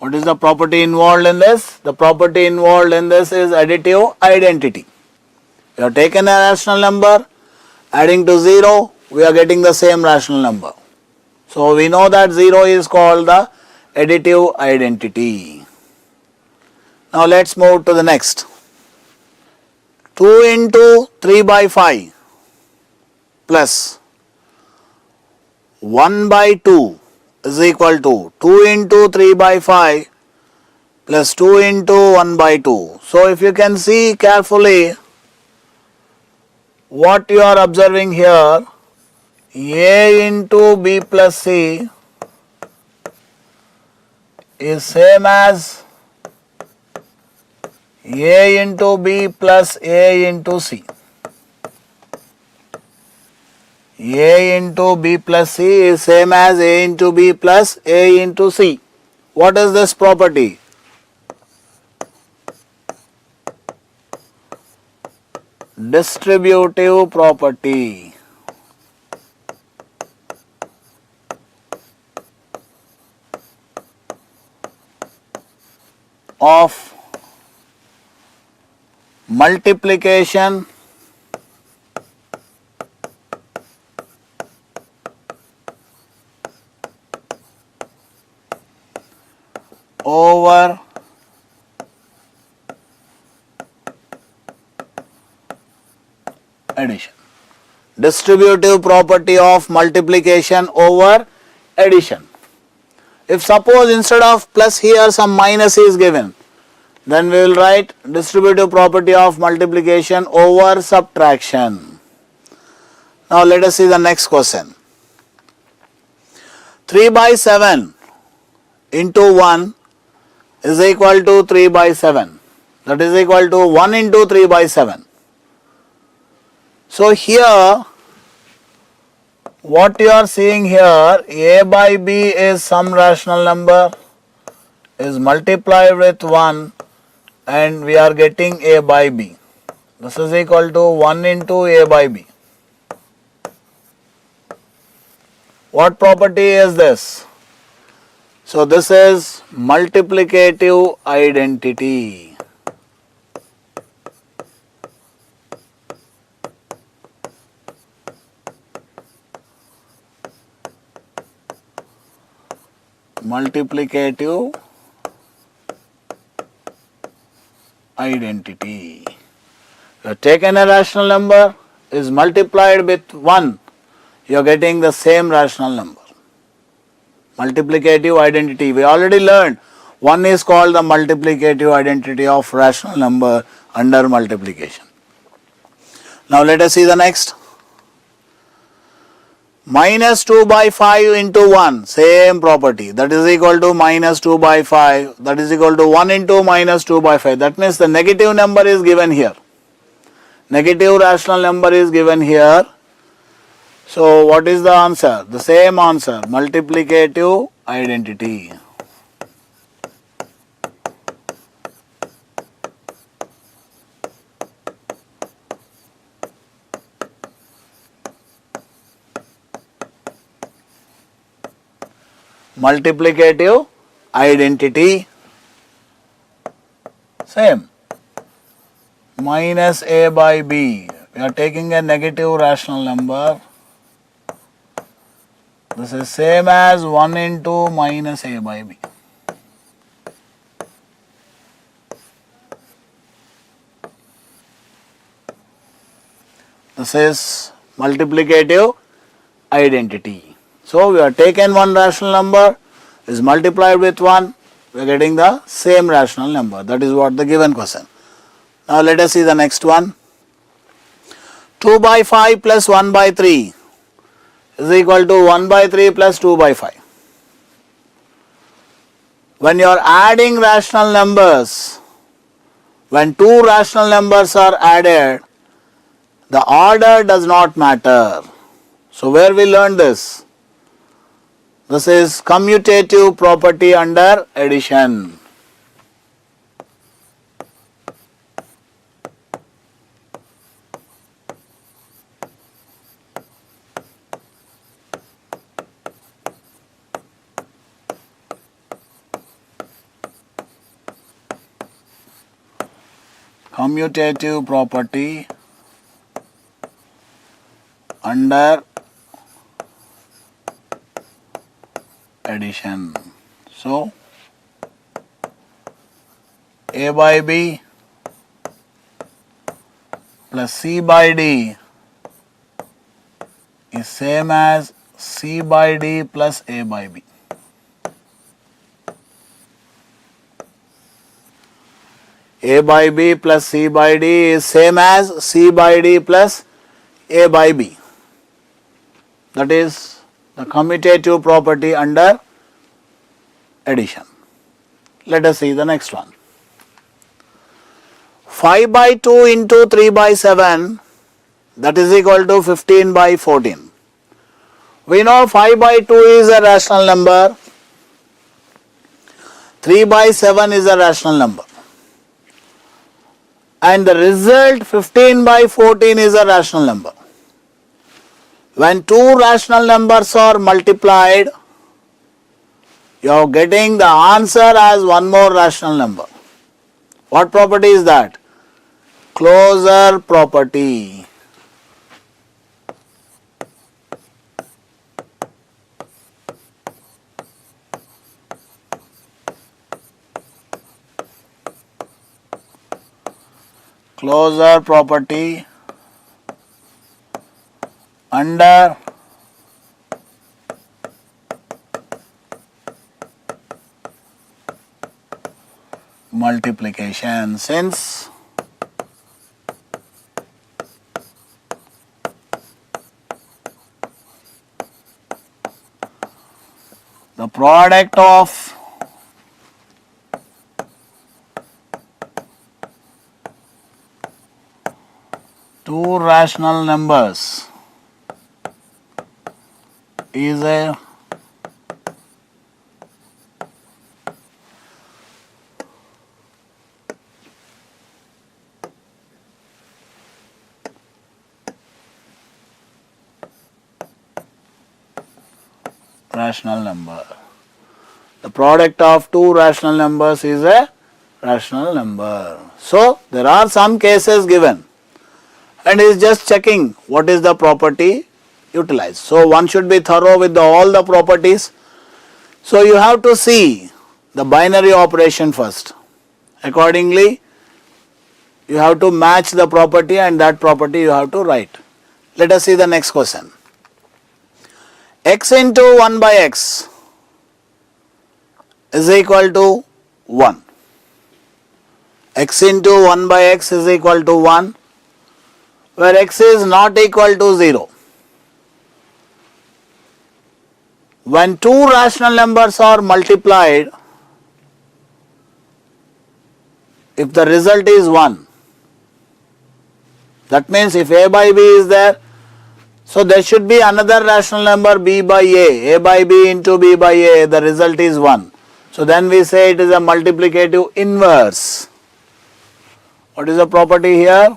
What is the property involved in this? The property involved in this is additive identity. We have taken a rational number, adding to 0, we are getting the same rational number. So we know that 0 is called the additive identity. Now let's move to the next. 2 into 3 by 5 plus 1 by 2 is equal to 2 into 3 by 5 plus 2 into 1 by 2. So if you can see carefully what you are observing here, A into B plus C is same as A into B plus A into C. A into B plus C is same as A into B plus A into C. What is this property? Distributive property. Of multiplication over addition. Distributive property of multiplication over addition. If suppose instead of plus here some minus is given, then we will write distributive property of multiplication over subtraction. Now let us see the next question. 3 by 7 into 1 is equal to 3 by 7. That is equal to 1 into 3 by 7. So here what you are seeing here, A by B is some rational number, is multiplied with 1 and we are getting A by B. This is equal to 1 into A by B. What property is this? So this is multiplicative identity. Multiplicative identity. You have taken a rational number, is multiplied with 1, you are getting the same rational number. Multiplicative identity. We already learned one is called the multiplicative identity of rational number under multiplication. Now let us see the next. Minus 2 by 5 into 1, same property, that is equal to minus 2 by 5, that is equal to 1 into minus 2 by 5. That means the negative number is given here. Negative rational number is given here. So what is the answer? The same answer, multiplicative identity. Multiplicative identity, same, minus A by B, we are taking a negative rational number, this is same as 1 into minus A by B. This is multiplicative identity. So we have taken one rational number, is multiplied with 1, we are getting the same rational number. That is what the given question. Now let us see the next one. 2 by 5 plus 1 by 3 is equal to 1 by 3 plus 2 by 5. When you are adding rational numbers, when two rational numbers are added, the order does not matter. So where we learn this? This is commutative property under addition. Commutative property under addition. So A by B plus C by D is same as C by D plus A by B. A by B plus C by D is same as C by D plus A by B. That is the commutative property under addition. Let us see the next one. 5 by 2 into 3 by 7, that is equal to 15 by 14. We know 5 by 2 is a rational number, 3 by 7 is a rational number, and the result 15 by 14 is a rational number. When two rational numbers are multiplied, you are getting the answer as one more rational number. What property is that? Closure property. Closure property under multiplication. Since the product of two rational numbers is a rational number. The product of two rational numbers is a rational number. So there are some cases given, and is just checking what is the property utilized. So one should be thorough with all the properties. So you have to see the binary operation first. Accordingly, you have to match the property, and that property you have to write. Let us see the next question. X into 1 by x is equal to 1. X into 1 by x is equal to 1, where x is not equal to 0. When two rational numbers are multiplied, if the result is 1, that means if a by b is there, so there should be another rational number b by a by b into b by a, the result is 1. So then we say it is a multiplicative inverse. What is the property here?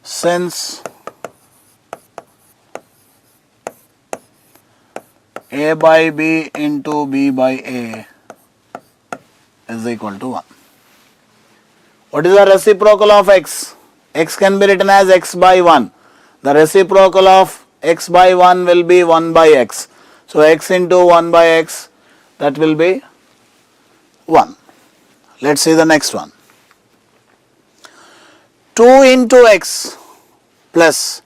Since a by b into b by a is equal to 1. What is the reciprocal of x? X can be written as x by 1. The reciprocal of x by 1 will be 1 by x. So x into 1 by x, that will be 1. Let's see the next one. 2 into x plus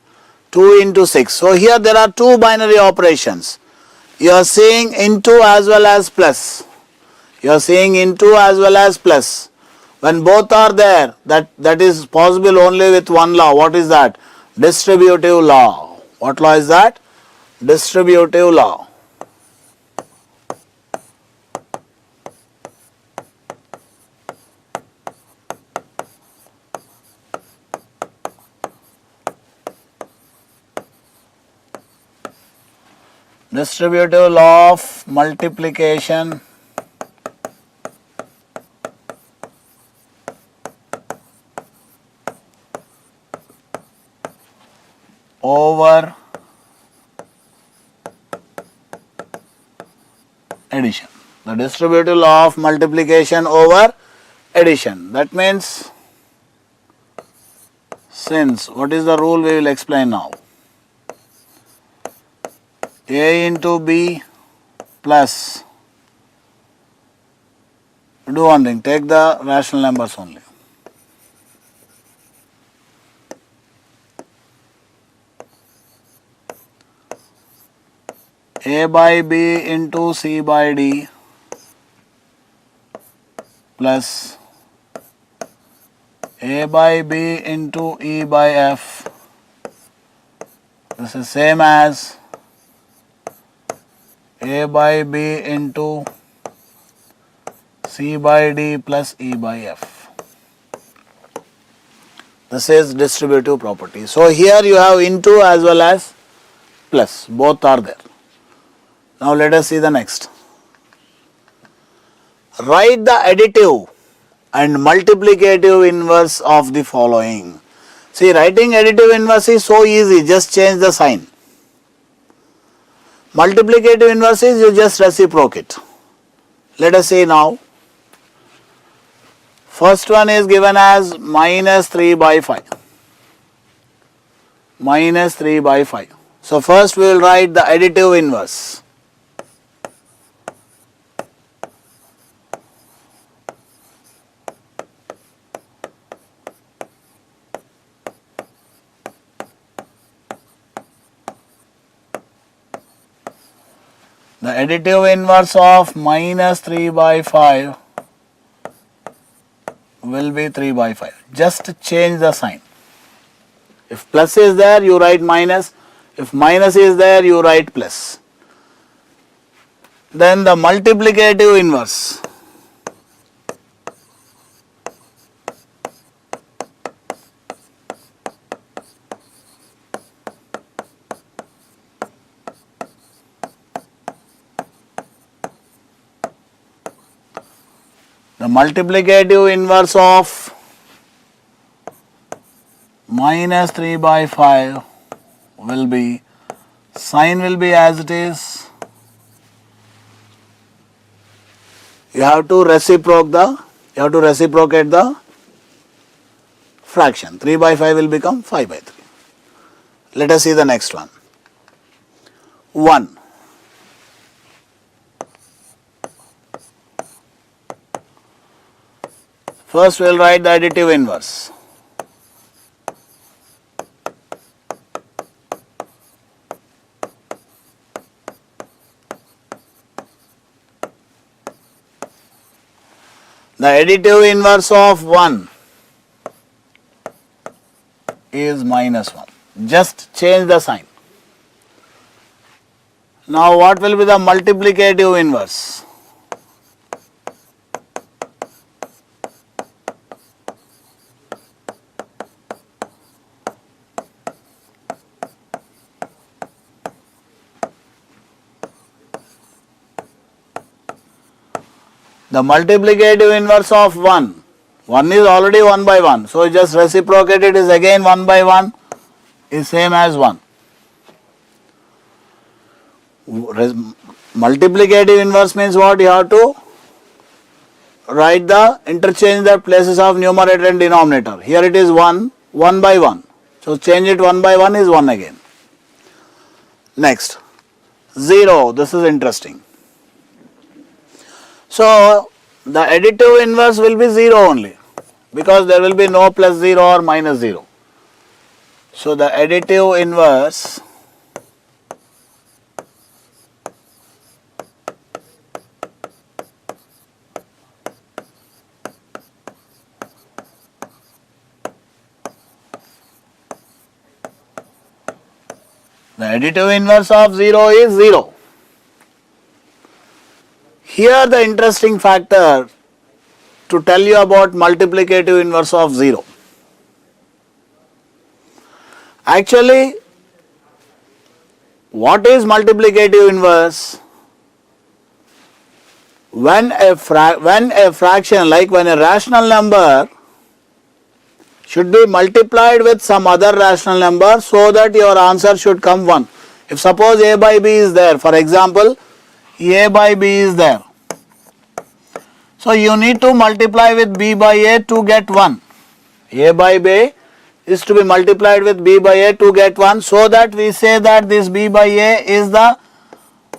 2 into 6. So here there are two binary operations. You are seeing into as well as plus. You are seeing into as well as plus. When both are there, that is possible only with one law. What is that? Distributive law. What law is that? Distributive law. Distributive law of multiplication over addition. The distributive law of multiplication over addition. That means, since, what is the rule we will explain now? A into B plus, do one thing, take the rational numbers only. A by B into C by D plus A by B into E by F. This is same as A by B into C by D plus E by F. This is distributive property. So here you have into as well as plus, both are there. Now let us see the next. Write the additive and multiplicative inverse of the following. See, writing additive inverse is so easy, just change the sign. Multiplicative inverse is you just reciprocate. Let us see now. First one is given as minus 3 by 5. Minus 3 by 5. So first we will write the additive inverse. The additive inverse of minus 3 by 5 will be 3 by 5. Just change the sign. If plus is there, you write minus. If minus is there, you write plus. Then the multiplicative inverse. The multiplicative inverse of minus 3 by 5 will be, sign will be as it is. You have to reciprocate the fraction. 3 by 5 will become 5 by 3. Let us see the next one. 1. First we will write the additive inverse. The additive inverse of 1 is minus 1. Just change the sign. Now what will be the multiplicative inverse? The multiplicative inverse of 1. 1 is already 1 by 1. So just reciprocate it is again 1 by 1 is same as 1. Multiplicative inverse means what? You have to write the interchange the places of numerator and denominator. Here it is 1, 1 by 1. So change it 1 by 1 is 1 again. Next, 0. This is interesting. So the additive inverse will be 0 only, because there will be no plus 0 or minus 0. So the additive inverse of 0 is 0. Here the interesting factor to tell you about multiplicative inverse of 0. Actually, what is multiplicative inverse? When a fraction, like when a rational number should be multiplied with some other rational number so that your answer should come 1. If suppose a by b is there, for example, a by b is there. So you need to multiply with b by a to get 1. A by b is to be multiplied with b by a to get 1, so that we say that this b by a is the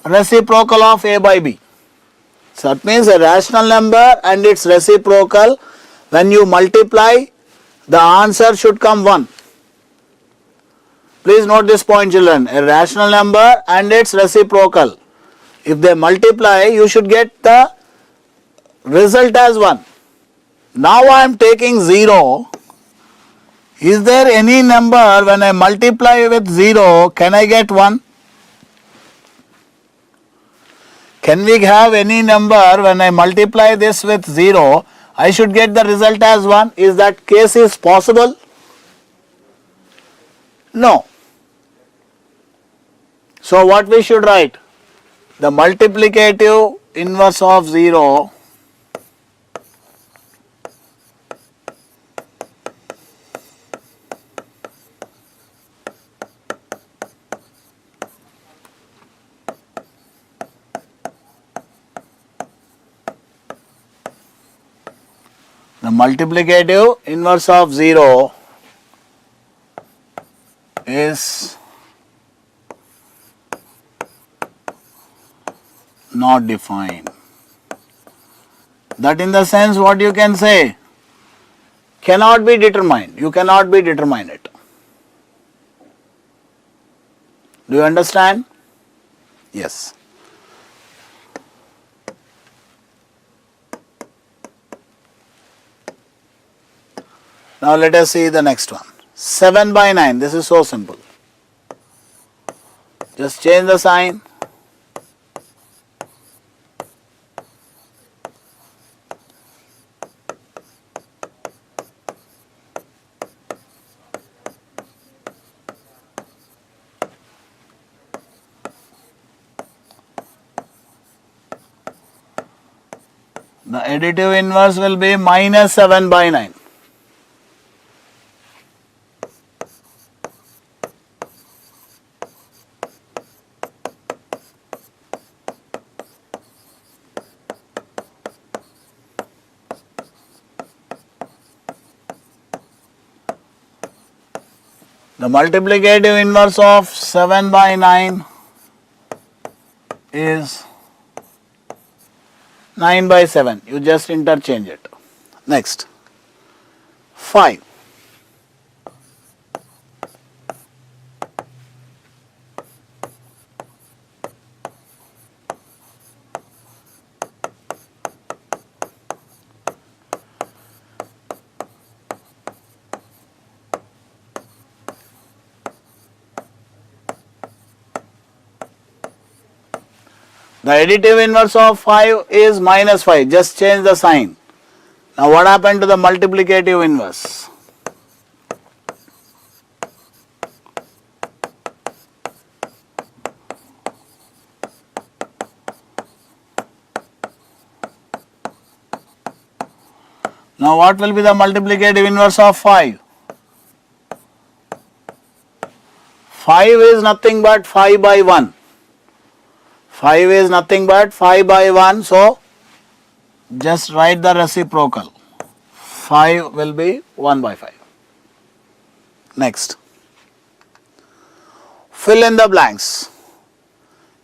reciprocal of a by b. So that means a rational number and its reciprocal, when you multiply, the answer should come 1. Please note this point, children. A rational number and its reciprocal, if they multiply, you should get the result as 1. Now I am taking 0. Is there any number when I multiply with 0, can I get 1? Can we have any number when I multiply this with 0, I should get the result as 1? Is that case is possible? No. So what we should write? The multiplicative inverse of 0 is not defined. That in the sense what you can say, cannot be determined. You cannot be determine it. Do you understand? Yes. Now let us see the next one. 7 by 9. This is so simple. Just change the sign. The additive inverse will be minus 7 by 9. The multiplicative inverse of 7 by 9 is 9 by 7. You just interchange it. Next, 5. The additive inverse of 5 is minus 5. Just change the sign. Now what happened to the multiplicative inverse? Now what will be the multiplicative inverse of 5? 5 is nothing but 5 by 1. 5 is nothing but 5 by 1, so just write the reciprocal. 5 will be 1 by 5. Next, fill in the blanks.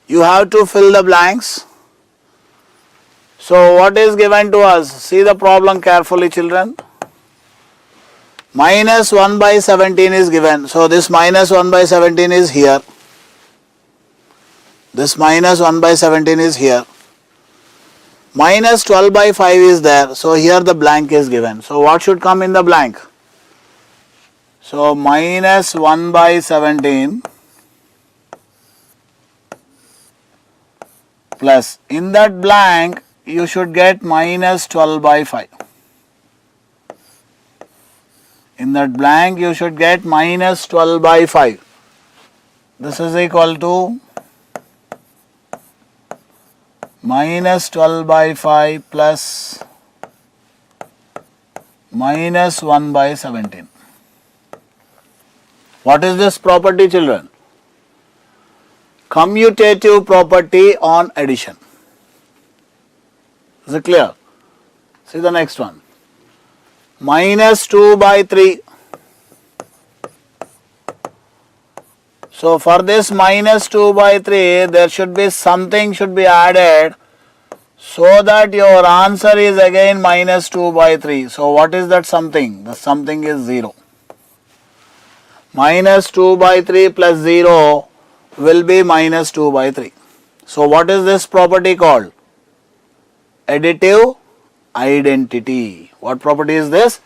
You have to fill the blanks. So what is given to us? See the problem carefully, children. minus 1 by 17 is given. So this minus 1 by 17 is here. This minus 1 by 17 is here. Minus 12 by 5 is there. So here the blank is given. So what should come in the blank? So minus 1 by 17 plus in that blank you should get minus 12 by 5. In that blank you should get minus 12 by 5. This is equal to minus 12 by 5 plus minus 1 by 17. What is this property, children? Commutative property on addition. Is it clear? See the next one. Minus 2 by 3. So for this minus 2 by 3, there should be something should be added so that your answer is again minus 2 by 3. So what is that something? The something is 0. Minus 2 by 3 plus 0 will be minus 2 by 3. So what is this property called? Additive identity. What property is this?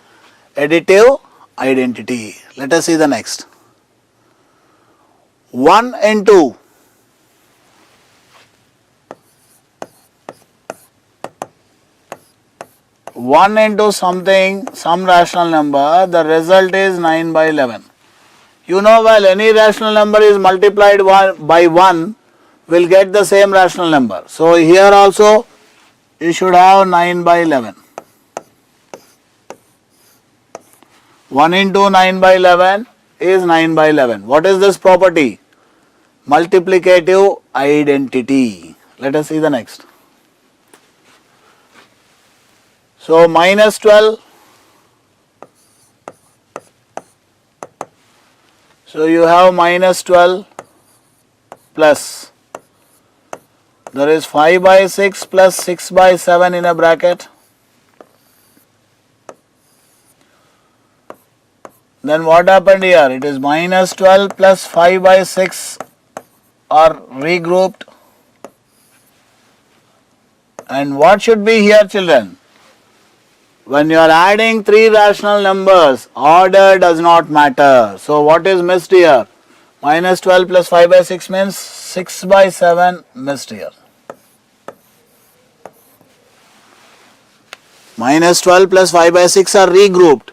Additive identity. Let us see the next. 1 into 1 into something, some rational number, the result is 9 by 11. You know well any rational number is multiplied by 1 will get the same rational number. So here also you should have 9 by 11. 1 into 9 by 11 is 9 by 11. What is this property? Multiplicative identity. Let us see the next. So minus 12. So you have minus 12 plus. There is 5 by 6 plus 6 by 7 in a bracket. Then what happened here? It is minus 12 plus 5 by 6 are regrouped. And what should be here, children? When you are adding three rational numbers, order does not matter. So what is missed here? Minus 12 plus 5 by 6 means 6 by 7 missed here. Minus 12 plus 5 by 6 are regrouped.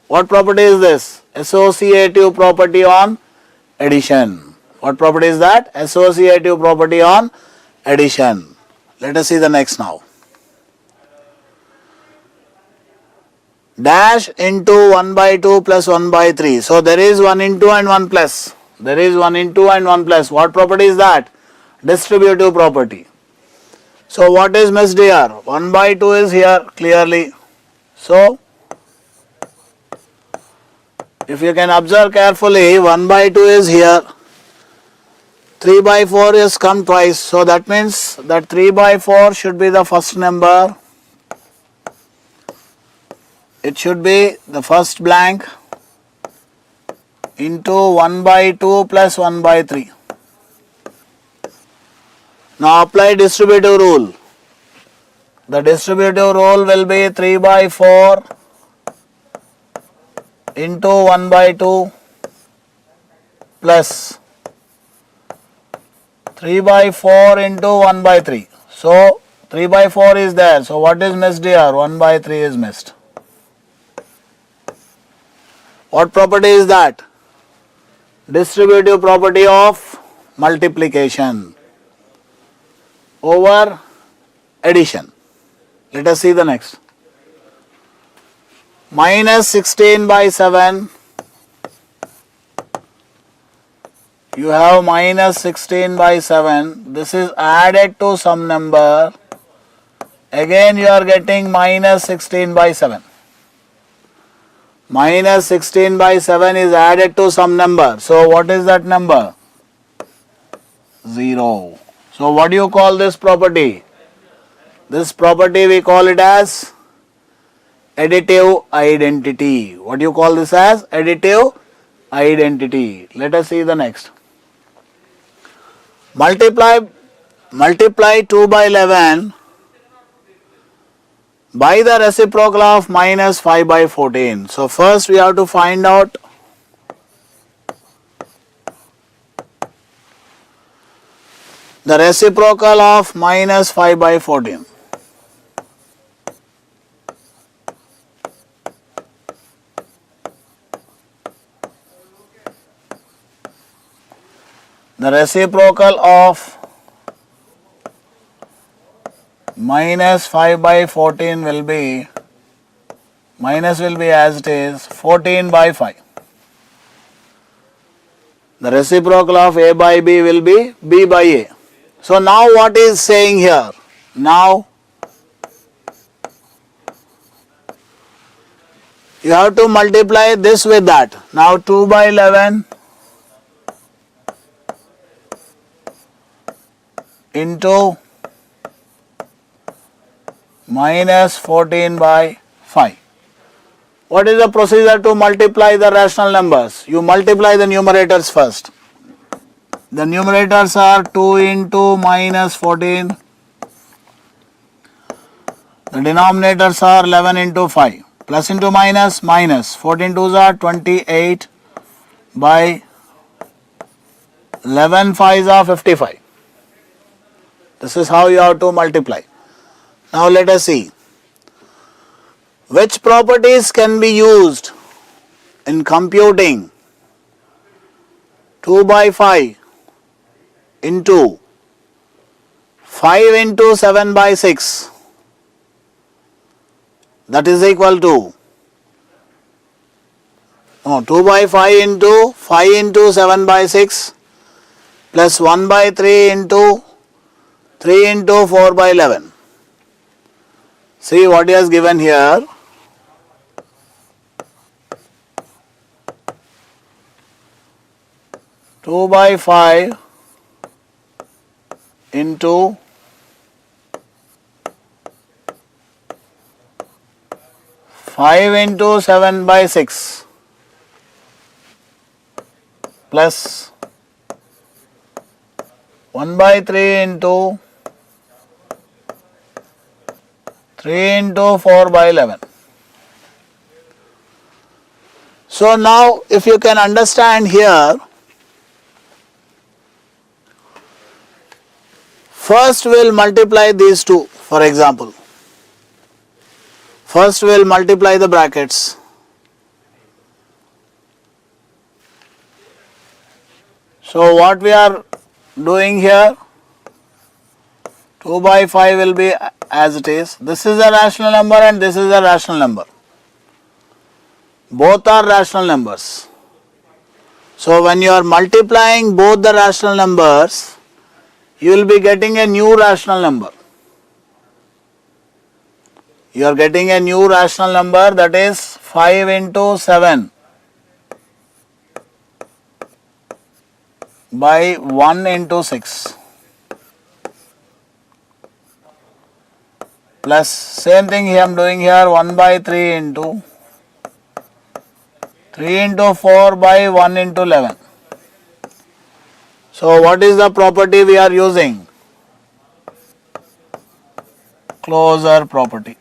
What property is this? Associative property on addition. What property is that? Associative property on addition. Let us see the next now. Dash into 1 by 2 plus 1 by 3. So there is 1 into and 1 plus. There is 1 into and 1 plus. What property is that? Distributive property. So what is missed here? 1 by 2 is here clearly. So if you can observe carefully, 1 by 2 is here. 3 by 4 is come twice. So that means that 3 by 4 should be the first number. It should be the first blank into 1 by 2 plus 1 by 3. Now apply distributive rule. The distributive rule will be 3 by 4 into 1 by 2 plus 3 by 4 into 1 by 3. So 3 by 4 is there. So what is missed here? 1 by 3 is missed. What property is that? Distributive property of multiplication over addition. Let us see the next. Minus 16 by 7. You have minus 16 by 7. This is added to some number. Again you are getting minus 16 by 7. Minus 16 by 7 is added to some number. So what is that number? 0. So what do you call this property? This property we call it as additive identity. What do you call this as? Additive identity. Let us see the next. Multiply 2 by 11 by the reciprocal of minus 5 by 14. So first we have to find out the reciprocal of minus 5 by 14. The reciprocal of minus 5 by 14 will be, minus will be as it is 14 by 5. The reciprocal of A by B will be B by A. So now what is saying here? Now you have to multiply this with that. Now 2 by 11 into minus 14 by 5. What is the procedure to multiply the rational numbers? You multiply the numerators first. The numerators are 2 into minus 14. The denominators are 11 into 5. Plus into minus, minus. 14 twos are 28 by 11 fives are 55. This is how you have to multiply. Now let us see. Which properties can be used in computing 2 by 5 into 5 into 7 by 6, that is equal to 2 by 5 into 7 by 6 plus 1 by 3 into 3 into 4 by 11. See what he has given here. Two by 5 into 5 into 7 by 6 plus 1 by 3 into 3 into 4 by 11. So now if you can understand here, first we'll multiply these two, for example. First we'll multiply the brackets. So what we are doing here, 2 by 5 will be as it is. This is a rational number and this is a rational number. Both are rational numbers. So when you are multiplying both the rational numbers, you will be getting a new rational number. You are getting a new rational number, that is 5 into 7 by 1 into 6. Plus same thing I am doing here, 1 by 3 into 3 into 4 by 1 into 11. So what is the property we are using? Closure property.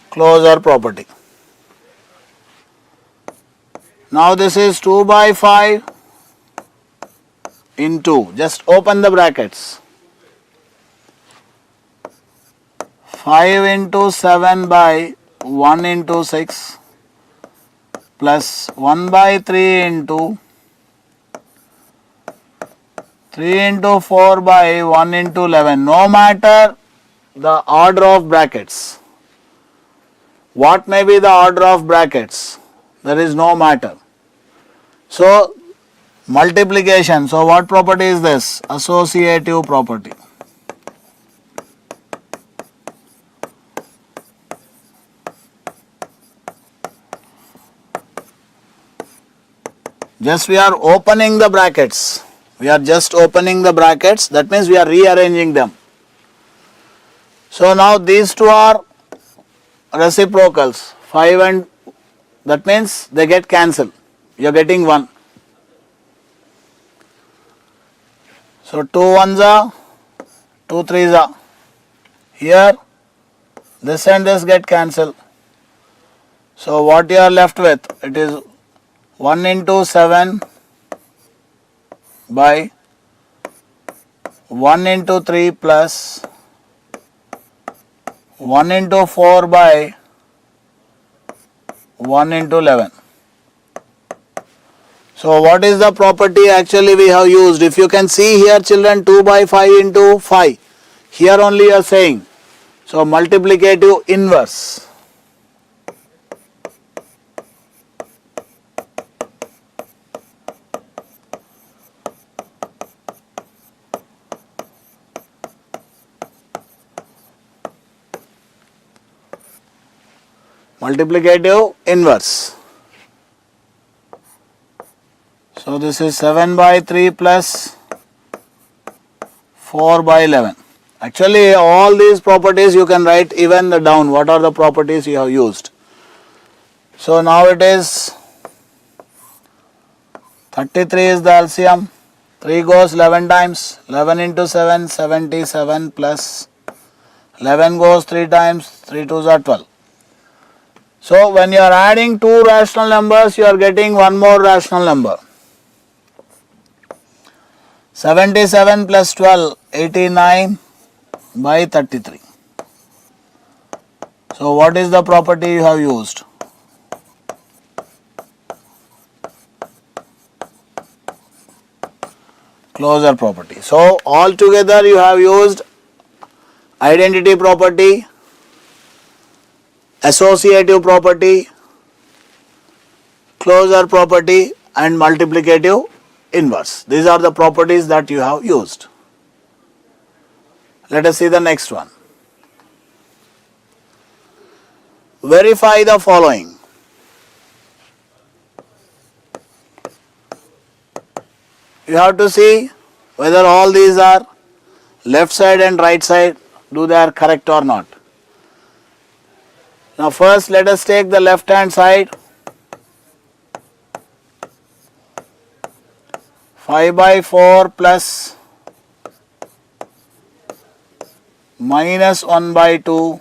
Closure property. Now this is 2 by 5 into, just open the brackets, 5 into 7 by 1 into 6 plus 1 by 3 into 3 into 4 by 1 into 11. No matter the order of brackets. What may be the order of brackets? There is no matter. So multiplication. So what property is this? Associative property. Just we are opening the brackets. We are just opening the brackets, that means we are rearranging them. So now these two are reciprocals, 5 and that means they get cancelled. You are getting 1. So 2 ones are, 2 threes are. Here this and this get cancelled. So what you are left with, it is 1 into 7 by 1 into 3 plus 1 into 4 by 1 into 11. So what is the property actually we have used? If you can see here children, 2 by 5 into 5. Here only you are saying. So multiplicative inverse. Multiplicative inverse. So this is 7 by 3 plus 4 by 11. Actually all these properties you can write even down. What are the properties you have used? So now it is 33 is the LCM. 3 goes 11 times. 11 into 7, 77 plus 11 goes 3 times. 3 twos are 12. So when you are adding two rational numbers, you are getting one more rational number. 77 plus 12, 89 by 33. So what is the property you have used? Closure property. So altogether you have used identity property, associative property, closure property and multiplicative inverse. These are the properties that you have used. Let us see the next one. Verify the following. You have to see whether all these are left side and right side, do they are correct or not. Now first let us take the left hand side. 5 by 4 plus minus 1 by 2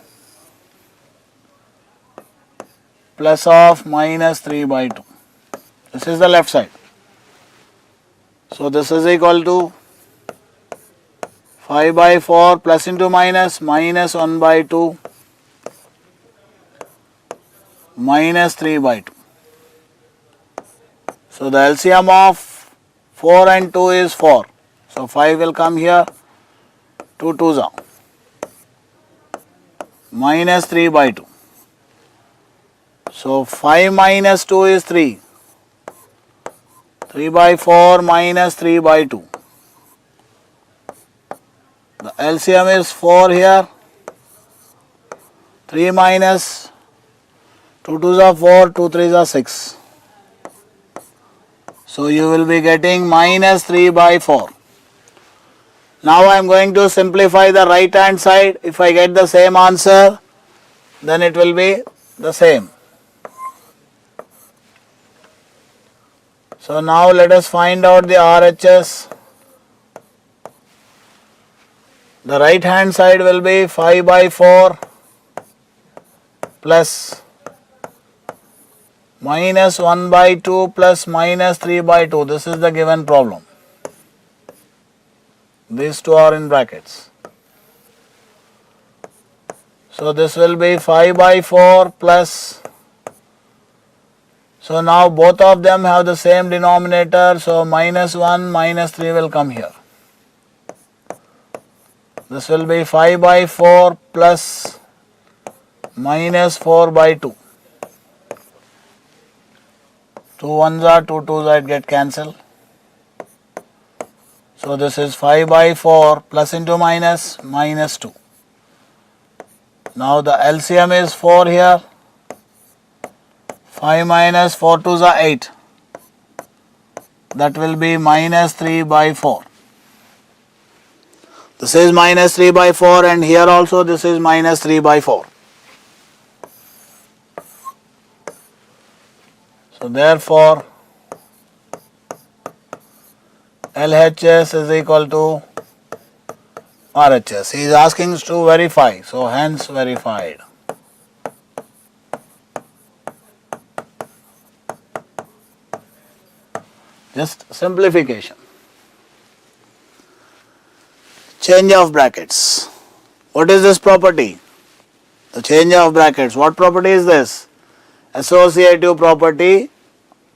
plus of minus 3 by 2. This is the left side. So this is equal to 5 by 4 plus into minus, minus 1 by 2 minus 3 by 2. So the LCM of 4 and 2 is 4. So 5 will come here, 2 2s are minus 3 by 2. So 5 minus 2 is 3. 3 by 4 minus 3 by 2. The LCM is 4 here. 3 minus 2 2s are 4, 2 3s are 6. So you will be getting minus 3 by 4. Now I am going to simplify the right hand side. If I get the same answer, then it will be the same. So now let us find out the RHS. The right hand side will be 5 by 4 plus minus 1 by 2 plus minus 3 by 2. This is the given problem. These two are in brackets. So this will be 5 by 4 plus. So now both of them have the same denominator. So minus 1 minus 3 will come here. This will be 5 by 4 plus minus 4 by 2. 2 ones are 2 twos are get cancelled. So this is 5 by 4 plus into minus, minus 2. Now the LCM is 4 here. 5 minus 4 twos are 8. that will be minus 3 by 4. This is minus 3 by 4 and here also this is minus 3 by 4. So therefore LHS is equal to RHS. He is asking us to verify, so hence verified. Just simplification. Change of brackets. What is this property? The change of brackets. What property is this? Associative property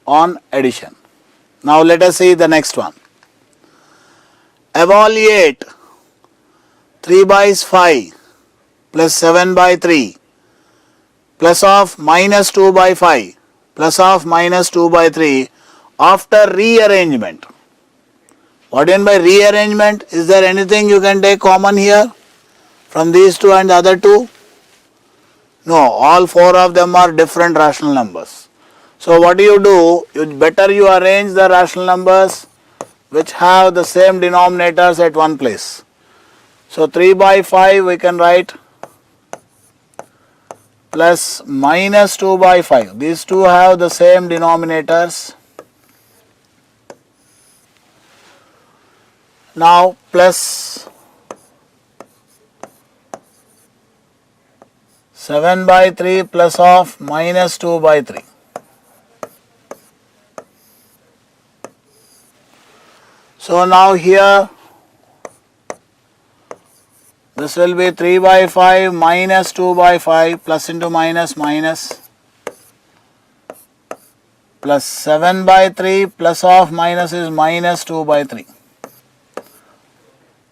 on addition. Now let us see the next one. Evaluate 3 by 5 plus 7 by 3 plus of minus 2 by 5 plus of minus 2 by 3 after rearrangement. What do you mean by rearrangement? Is there anything you can take common here from these two and the other two? No, all four of them are different rational numbers. So what do? Better you arrange the rational numbers which have the same denominators at one place. So 3 by 5 we can write plus minus 2 by 5. These two have the same denominators. Now plus 7 by 3 plus of minus 2 by 3. So now here this will be 3 by 5 minus 2 by 5 plus into minus minus plus 7 by 3 plus of minus is minus 2 by 3.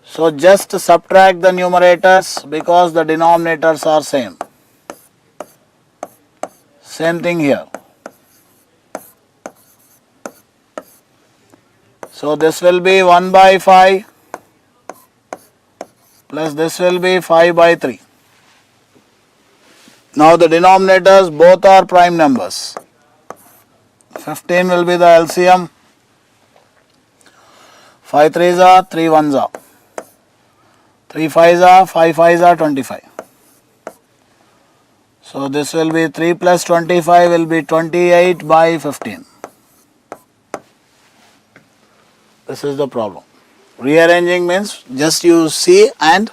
So just subtract the numerators because the denominators are same. Same thing here. So this will be 1 by 5 plus this will be 5 by 3. Now the denominators both are prime numbers. 15 will be the LCM. 5 3s are, 3 1s are. 3 5s are, 5 5s are 25. So this will be 3 plus 25 will be 28 by 15. This is the problem. Rearranging means just you see and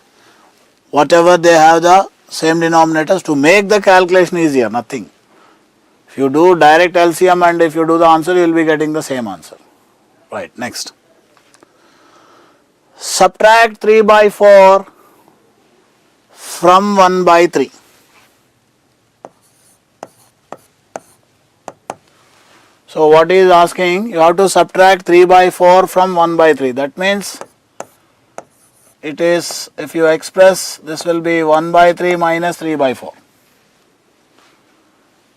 whatever they have the same denominators to make the calculation easier, nothing. If you do direct LCM and if you do the answer, you will be getting the same answer. Right, next. Subtract 3 by 4 from 1 by 3. So what he is asking, you have to subtract 3 by 4 from 1 by 3. That means it is, if you express, this will be 1 by 3 minus 3 by 4.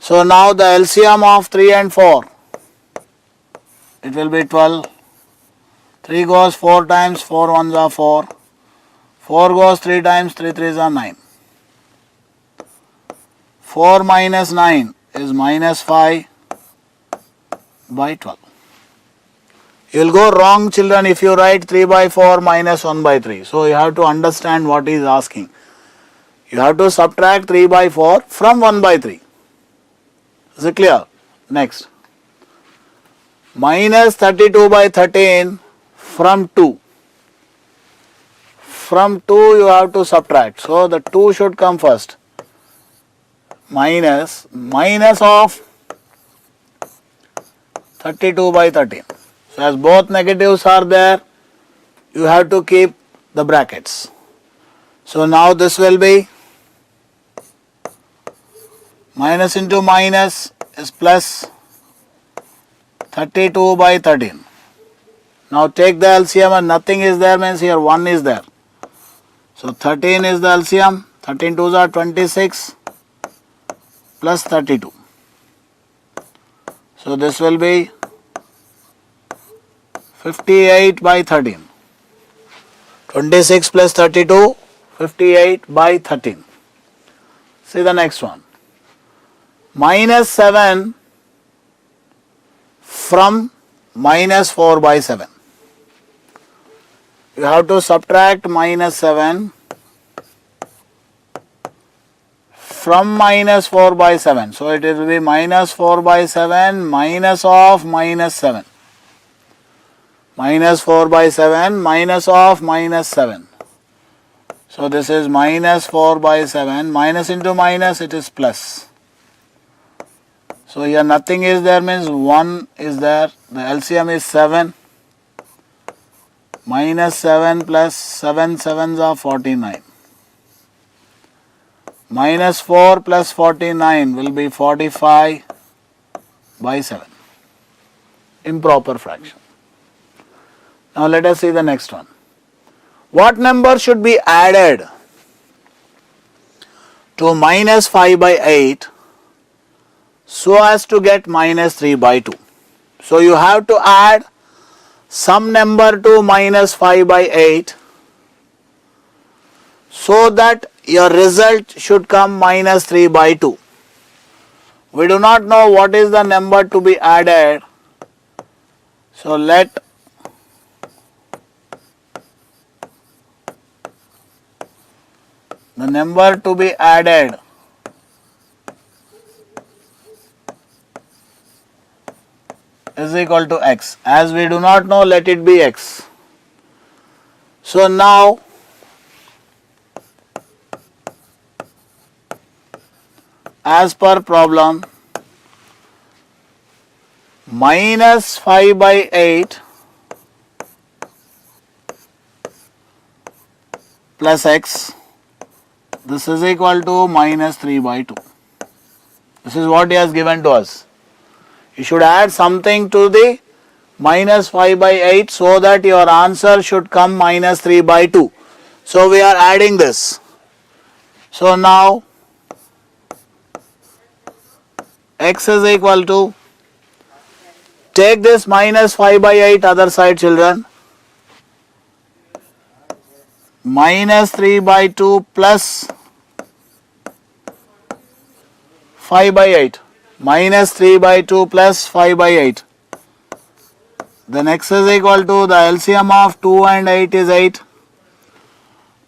So now the LCM of 3 and 4, it will be 12. 3 goes 4 times, 4 1s are 4. 4 goes 3 times, 3 3s are 9. 4 minus 9 is minus 5 by 12. You will go wrong, children, if you write 3 by 4 minus 1 by 3. So you have to understand what he is asking. You have to subtract 3 by 4 from 1 by 3. Is it clear? Next. Minus 32 by 13 from 2. From 2 you have to subtract. So the 2 should come first. Minus of 32 by 13. So as both negatives are there, you have to keep the brackets. So now this will be minus into minus is plus 32 by 13. Now take the LCM and nothing is there means here 1 is there. So 13 is the LCM, 13 2s are 26 plus 32. So this will be 58 by 13. 26 plus 32, 58 by 13. See the next one. Minus 7 from minus 4 by 7. You have to subtract minus 7 from minus 4 by 7. So it will be minus 4 by 7 minus of minus 7. Minus 4 by 7 minus of minus 7. So this is minus 4 by 7. Minus into minus, it is plus. So here nothing is there means 1 is there. The LCM is 7. Minus 7 plus 7 sevens are 49. Minus 4 plus 49 will be 45 by 7. Improper fraction. Now let us see the next one. What number should be added to minus 5 by 8 so as to get minus 3 by 2? So you have to add some number to minus 5 by 8 so that your result should come minus 3 by 2. We do not know what is the number to be added. So let the number to be added is equal to x. As we do not know, let it be x. So now as per problem, minus 5 by 8 plus x, this is equal to minus 3 by 2. This is what he has given to us. You should add something to the minus 5 by 8 so that your answer should come minus 3 by 2. So we are adding this. So now x is equal to, take this minus 5 by 8 other side children, minus 3 by 2 plus 5 by 8. Minus 3 by 2 plus 5 by 8. Then x is equal to, the LCM of 2 and 8 is 8.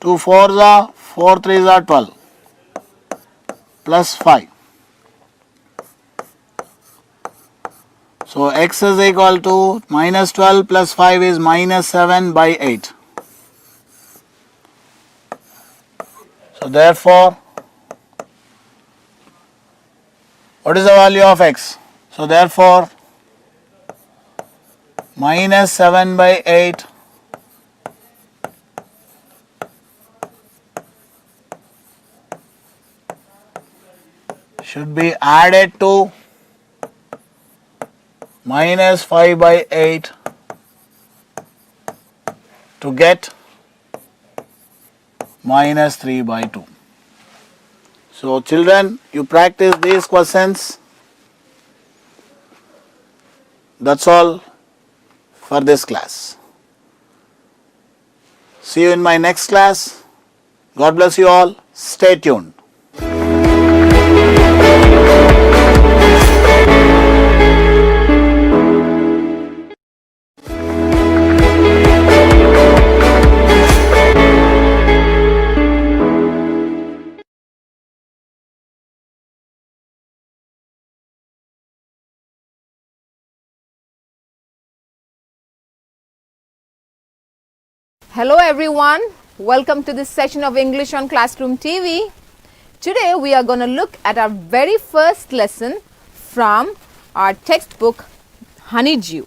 2 4s are 4 3s are 12 plus 5. So x is equal to minus 12 plus 5 is minus 7 by 8. So therefore, what is the value of x? So therefore, minus 7 by 8 should be added to minus 5 by 8 to get minus 3 by 2. So children, you practice these questions. That's all for this class. See you in my next class. God bless you all. Stay tuned. Hello everyone, welcome to this session of English on Classroom TV. Today we are going to look at our very first lesson from our textbook Honeydew,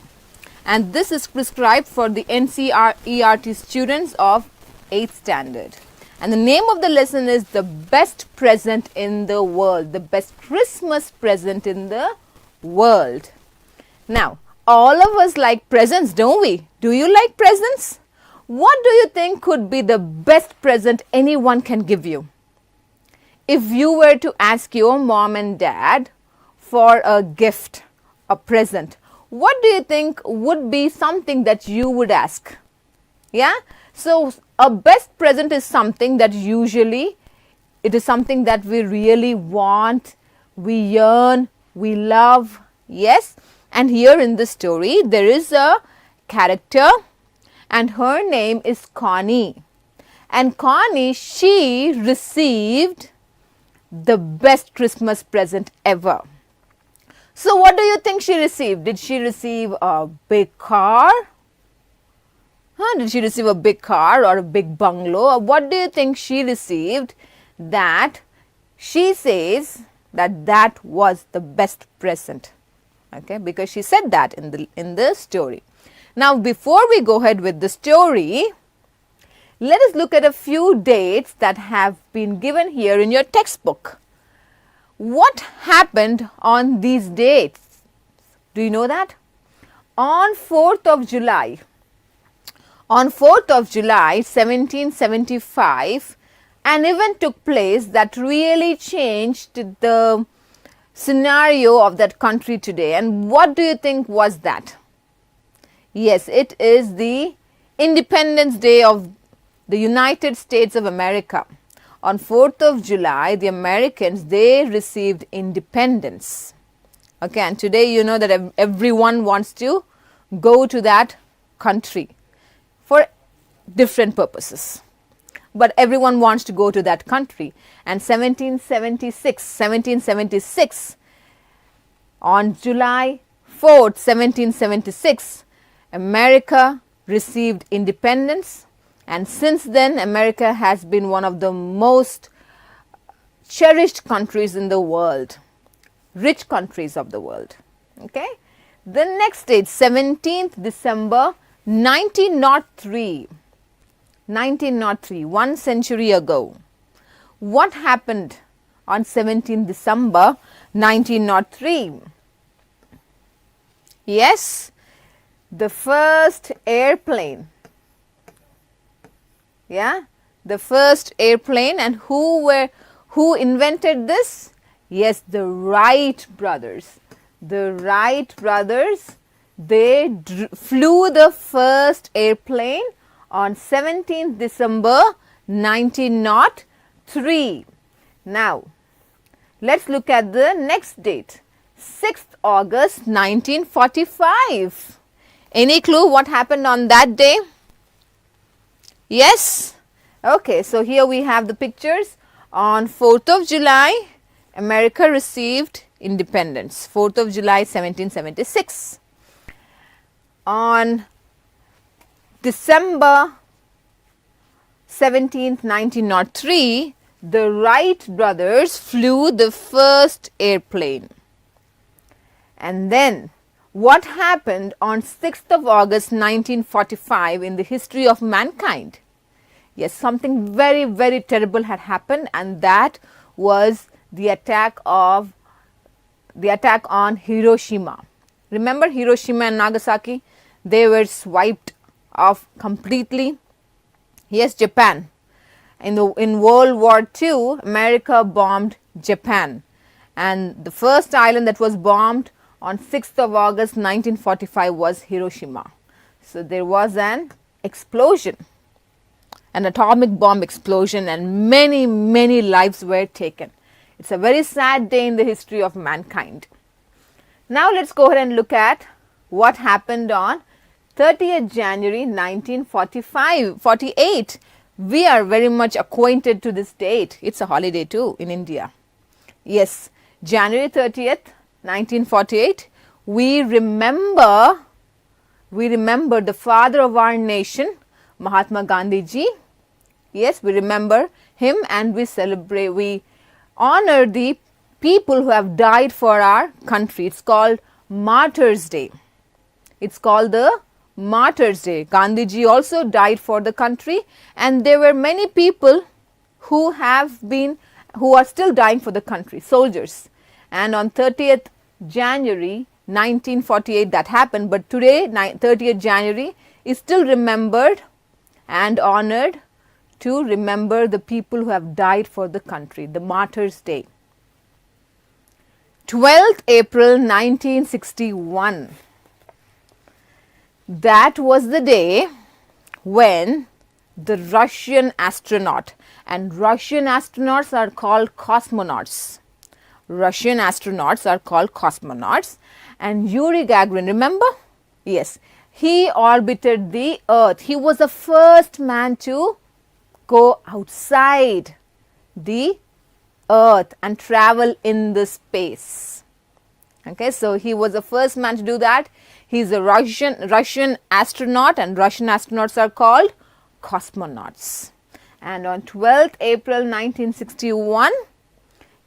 and this is prescribed for the NCERT students of 8th standard. And the name of the lesson is The Best Present in the World, the best Christmas present in the world. Now, all of us like presents, don't we? Do you like presents? What do you think could be the best present anyone can give you? If you were to ask your mom and dad for a gift, a present, what do you think would be something that you would ask? Yeah? So, a best present is something that usually, it is something that we really want, we yearn, we love. Yes? And here in the story, there is a character and her name is Connie. And Connie, she received the best Christmas present ever. So what do you think she received? Did she receive a big car? Did she receive a big car or a big bungalow? Or what do you think she received that she says that was the best present? Okay, because she said that in the story. Now before we go ahead with the story, let us look at a few dates that have been given here in your textbook. What happened on these dates? Do you know that? On 4th of July, 1775, an event took place that really changed the scenario of that country today. And what do you think was that? Yes, it is the Independence Day of the United States of America. On 4th of July, the Americans, they received independence. Okay, and today you know that everyone wants to go to that country for different purposes. But everyone wants to go to that country. And 1776, on July 4th, 1776, America received independence. And since then, America has been one of the most cherished countries in the world, rich countries of the world. Okay. The next date, 17th December 1903, 1 century ago. What happened on 17th December 1903? Yes, the first airplane. Yeah, the first airplane. And who invented this? Yes, the Wright brothers. The Wright brothers, they flew the first airplane on 17th December 1903. Now, let's look at the next date, 6th August 1945. Any clue what happened on that day? Yes? Okay, so here we have the pictures. On 4th of July, America received independence, 4th of July 1776. On December 17th, 1903, the Wright brothers flew the first airplane. And then what happened on 6th of August 1945 in the history of mankind? Yes, something very, very terrible had happened, and that was the attack on Hiroshima. Remember Hiroshima and Nagasaki? They were swiped off completely. Yes, Japan. In World War II, America bombed Japan, and the first island that was bombed on 6th of August 1945 was Hiroshima. So there was an explosion, an atomic bomb explosion, and many, many lives were taken. It's a very sad day in the history of mankind. Now let's go ahead and look at what happened on 30th January 1948. We are very much acquainted to this date. It's a holiday too in India. Yes, January 30th, 1948, we remember the father of our nation, Mahatma Gandhi ji. Yes, we remember him, and we honor the people who have died for our country. It's called Martyrs' Day. It's called the Martyrs' Day. Gandhi ji also died for the country, and there were many people who are still dying for the country, soldiers. And on 30th January 1948 that happened, but today 30th January is still remembered and honored to remember the people who have died for the country, the Martyrs' Day. 12th April 1961. That was the day when the Russian astronaut, and Russian astronauts are called cosmonauts. Russian astronauts are called cosmonauts, And Yuri Gagarin, remember? Yes, he orbited the Earth. He was the first man to go outside the Earth and travel in the space. Okay, so he was the first man to do that. He is a Russian astronaut, and Russian astronauts are called cosmonauts. And on 12th April 1961,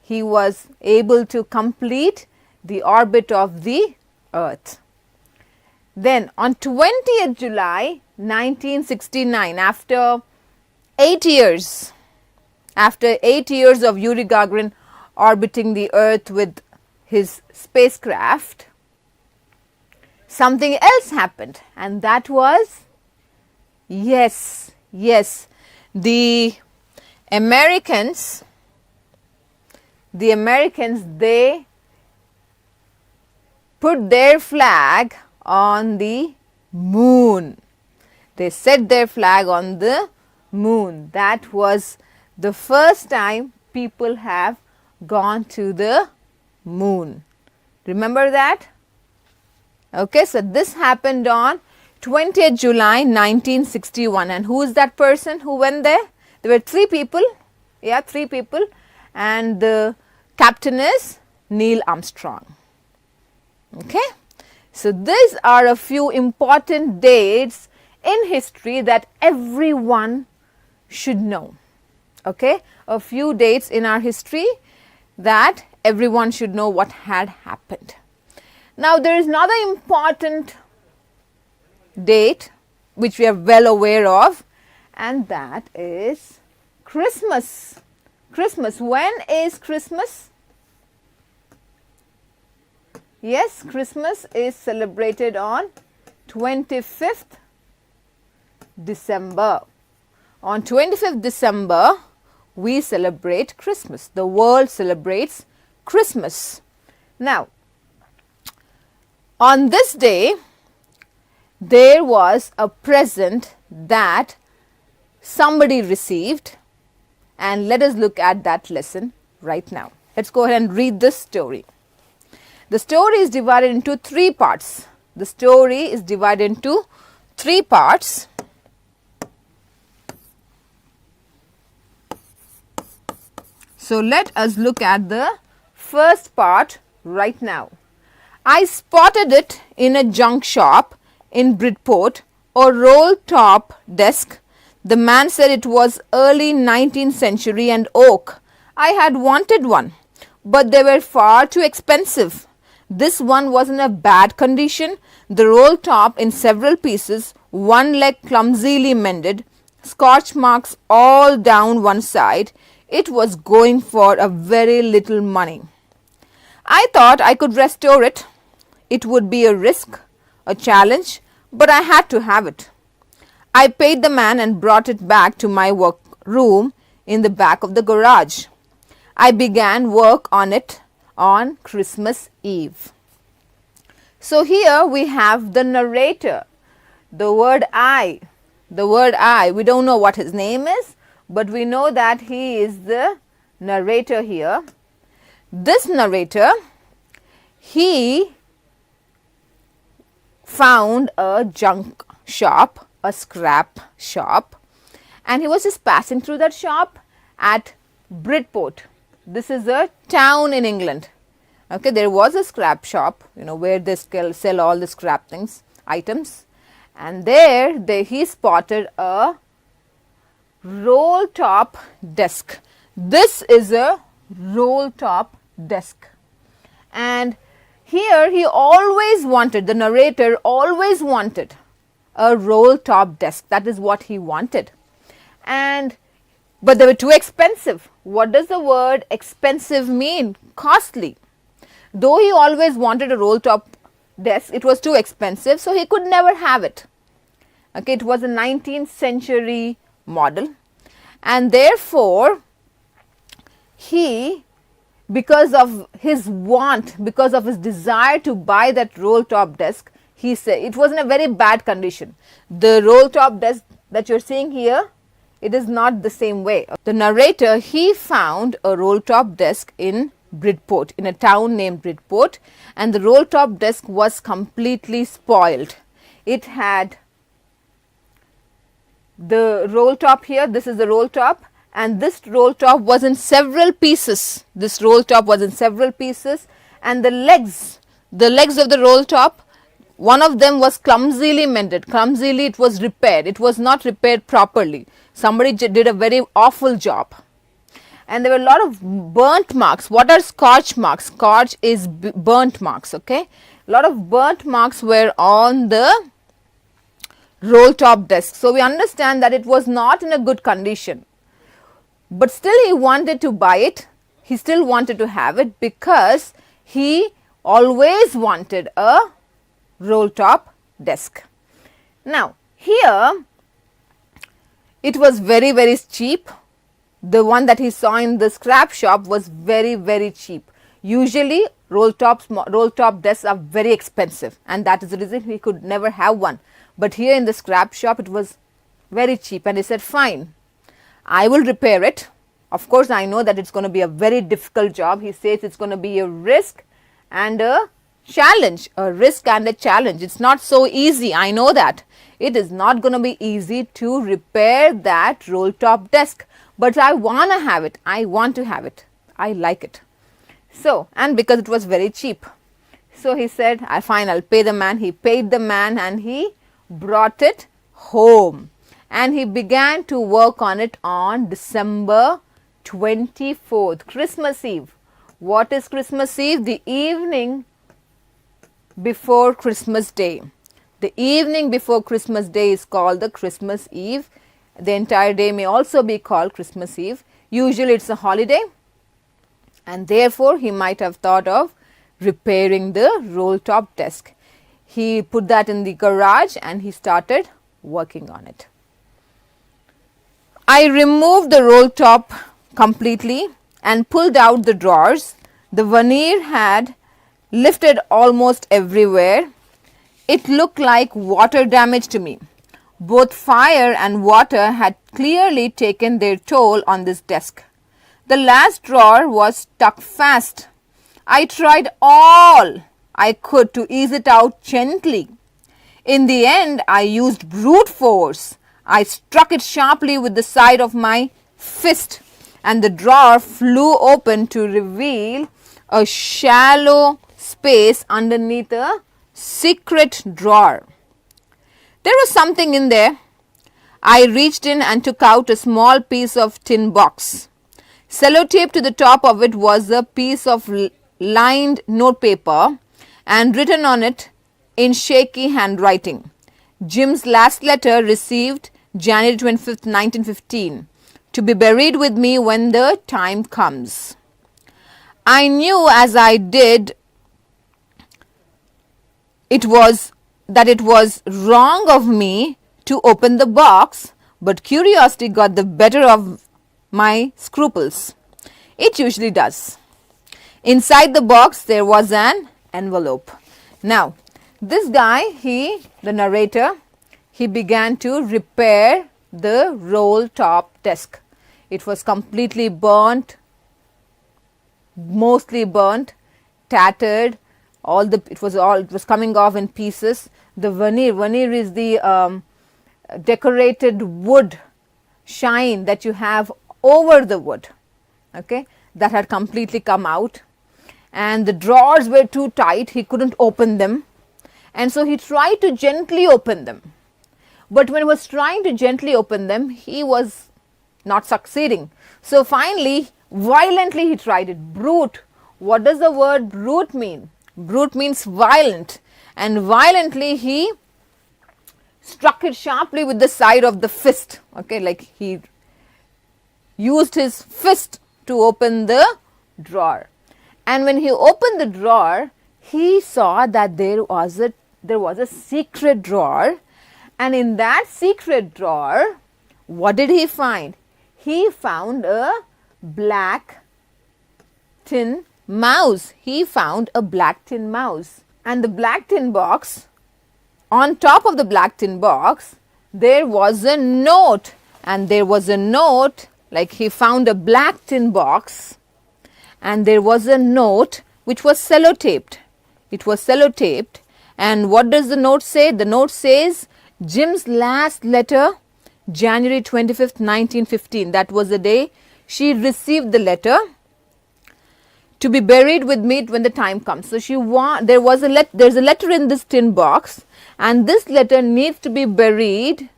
he was able to complete the orbit of the Earth. Then on 20th July 1969, after 8 years of Yuri Gagarin orbiting the Earth with his spacecraft, something else happened, and that was, yes, the Americans, they put their flag on the moon. They set their flag on the moon. That was the first time people have gone to the moon. Remember that? Okay, so this happened on 20th July 1961. And who is that person who went there? There were 3 people. Yeah, 3 people. And the captain is Neil Armstrong. Okay. So these are a few important dates in history that everyone should know. Okay. A few dates in our history that everyone should know what had happened. Now there is another important date which we are well aware of, and that is Christmas. Christmas. When is Christmas? Yes, Christmas is celebrated on 25th December. On 25th December, we celebrate Christmas. The world celebrates Christmas. Now, on this day, there was a present that somebody received, and let us look at that lesson right now. Let's go ahead and read this story. The story is divided into 3 parts. The story is divided into 3 parts. So let us look at the first part right now. I spotted it in a junk shop in Bridport, a roll-top desk. The man said it was early 19th century and oak. I had wanted one, but they were far too expensive. This one was in a bad condition, the roll top in several pieces, one leg clumsily mended, scorch marks all down one side. It was going for a very little money. I thought I could restore it. It would be a risk, a challenge, but I had to have it. I paid the man and brought it back to my work room in the back of the garage. I began work on it on Christmas Eve. So here we have the narrator, the word I. We don't know what his name is, but we know that he is the narrator here. This narrator, he found a junk shop, a scrap shop, and he was just passing through that shop at Bridport. This is a town in England. Okay, there was a scrap shop, where they sell all the scrap items, and there he spotted a roll top desk. This is a roll top desk, and here he always wanted, the narrator always wanted a roll top desk. That is what he wanted, but they were too expensive. What does the word expensive mean? Costly. Though he always wanted a roll top desk, it was too expensive, so he could never have it. Okay, it was a 19th century model, and therefore he, because of his want, because of his desire to buy that roll top desk, he said it was in a very bad condition. The roll top desk that you're seeing here, it is not the same way. The narrator, he found a roll top desk in Bridport, in a town named Bridport, and the roll top desk was completely spoiled. It had the roll top here, this is the roll top, and this roll top was in several pieces. This roll top was in several pieces, and the legs of the roll top, one of them was clumsily mended. Clumsily it was repaired. It was not repaired properly. Somebody did a very awful job. And there were a lot of burnt marks. What are scorch marks? Scorch is burnt marks, okay? A lot of burnt marks were on the roll top desk. So we understand that it was not in a good condition. But still he wanted to buy it. He still wanted to have it because he always wanted a roll top desk. Now here it was very, very cheap. The one that he saw in the scrap shop was very, very cheap. Usually roll top desks are very expensive, and that is the reason he could never have one. But here in the scrap shop it was very cheap, and he said, fine, I will repair it. Of course I know that it's going to be a very difficult job. He says it's going to be a risk and a challenge, a risk and a challenge. It's not so easy, I know that. It is not going to be easy to repair that roll top desk, but I want to have it. I want to have it. I like it. So, and because it was very cheap. So he said, fine, I'll pay the man. He paid the man and he brought it home. And he began to work on it on December 24th, Christmas Eve. What is Christmas Eve? The evening before Christmas Day. The evening before Christmas Day is called the Christmas Eve. The entire day may also be called Christmas Eve. Usually it's a holiday, and therefore he might have thought of repairing the roll top desk. He put that in the garage and he started working on it. I removed the roll top completely and pulled out the drawers. The veneer had lifted almost everywhere. It looked like water damage to me. Both fire and water had clearly taken their toll on this desk. The last drawer was stuck fast. I tried all I could to ease it out gently. In the end, I used brute force. I struck it sharply with the side of my fist, and the drawer flew open to reveal a shallow space underneath a secret drawer. There was something in there. I reached in and took out a small piece of tin box. Sellotaped to the top of it was a piece of lined notepaper and written on it in shaky handwriting, Jim's last letter received January 25th, 1915, to be buried with me when the time comes. I knew as I did it was wrong of me to open the box, but curiosity got the better of my scruples. It usually does. Inside the box there was an envelope. Now this guy, the narrator, he began to repair the roll top desk. It was completely burnt, mostly burnt, tattered. It was coming off in pieces. The veneer is the decorated wood shine that you have over the wood, okay, that had completely come out, and the drawers were too tight, he couldn't open them, and so he tried to gently open them, but when he was trying to gently open them, he was not succeeding. So finally, violently he tried it. Brute. What does the word brute mean? Brute means violent, and violently he struck it sharply with the side of the fist, okay, like he used his fist to open the drawer. And when he opened the drawer, he saw that there was a secret drawer, and in that secret drawer, what did he find? He found a black tin mouse. He found a black tin mouse. And the black tin box, on top of the black tin box, there was a note. And there was a note, like he found a black tin box, and there was a note which was sellotaped. It was sellotaped, and what does the note say? The note says Jim's last letter, January 25th, 1915. That was the day she received the letter, to be buried with me when the time comes. So there's a letter in this tin box, and this letter needs to be buried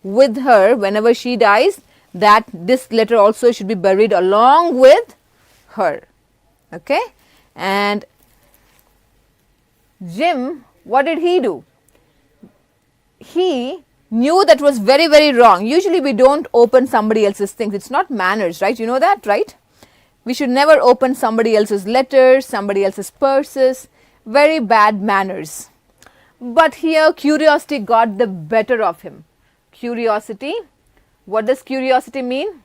with her whenever she dies. That this letter also should be buried along with her. Okay, and Jim, what did he do? He knew that was very, very wrong. Usually we don't open somebody else's things. It's not manners, right? You know that, right? We should never open somebody else's letters, somebody else's purses. Very bad manners. But here curiosity got the better of him. Curiosity. What does curiosity mean?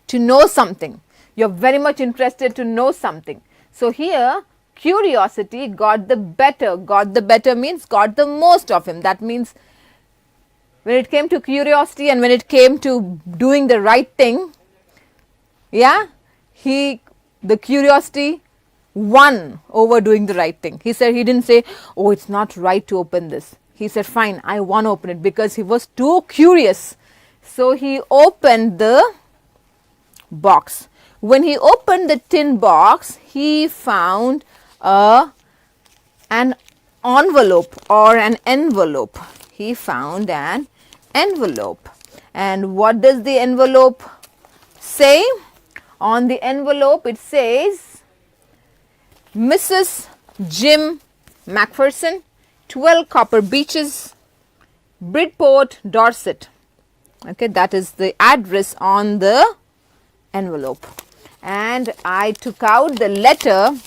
To know something. You're very much interested to know something. So here curiosity got the better. Got the better means got the most of him. That means when it came to curiosity and when it came to doing the right thing, yeah, the curiosity won over doing the right thing. He didn't say, oh, it's not right to open this. He said, fine, I want to open it, because he was too curious. So he opened the box. When he opened the tin box, he found an envelope or an envelope. He found an envelope. And what does the envelope say? On the envelope it says, Mrs. Jim Macpherson, 12 Copper Beeches, Bridport, Dorset. Okay, that is the address on the envelope. And I took out the letter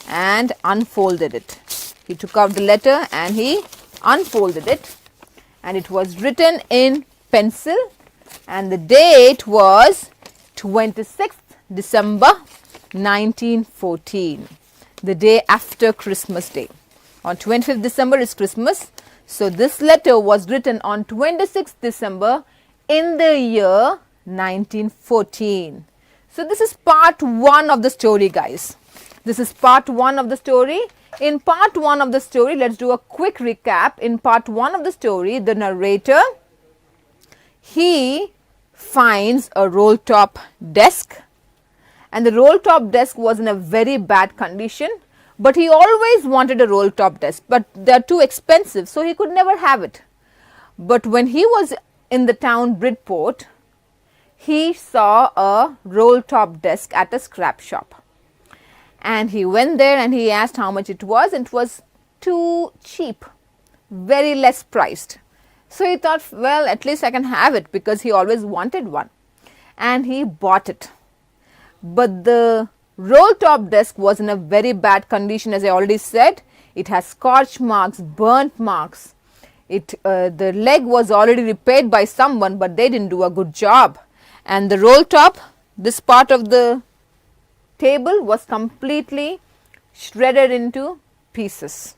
and unfolded it. He took out the letter and he unfolded it, and it was written in pencil, and the date was 26th December 1914, the day after Christmas Day. On 25th December is Christmas. So this letter was written on 26th December in the year 1914. So this is part 1 of the story, guys. This is part 1 of the story. In part 1 of the story, let's do a quick recap. In part 1 of the story, the narrator, he finds a roll top desk, and the roll top desk was in a very bad condition, but he always wanted a roll top desk, but they're too expensive, so he could never have it. But when he was in the town Bridport, he saw a roll top desk at a scrap shop, and he went there and he asked how much it was, and it was too cheap, very less priced. So he thought, well, at least I can have it, because he always wanted one, and he bought it. But the roll top desk was in a very bad condition, as I already said. It has scorch marks, burnt marks. The leg was already repaired by someone, but they didn't do a good job. And the roll top, this part of the table, was completely shredded into pieces.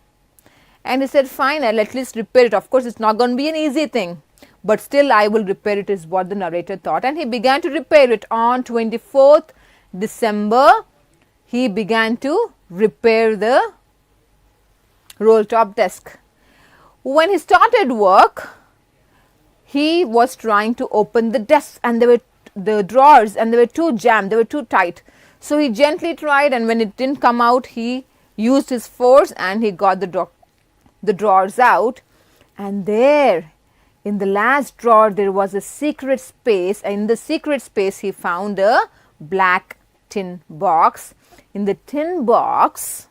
And he said, fine, I'll at least repair it. Of course, it's not going to be an easy thing, but still I will repair it, is what the narrator thought. And he began to repair it on 24th December. He began to repair the roll top desk. When he started work, he was trying to open the desk, and there were the drawers, and they were too jammed, they were too tight. So he gently tried, and when it didn't come out, he used his force and he got the drawers out. And there in the last drawer there was a secret space. In the secret space he found a black tin box. In the tin box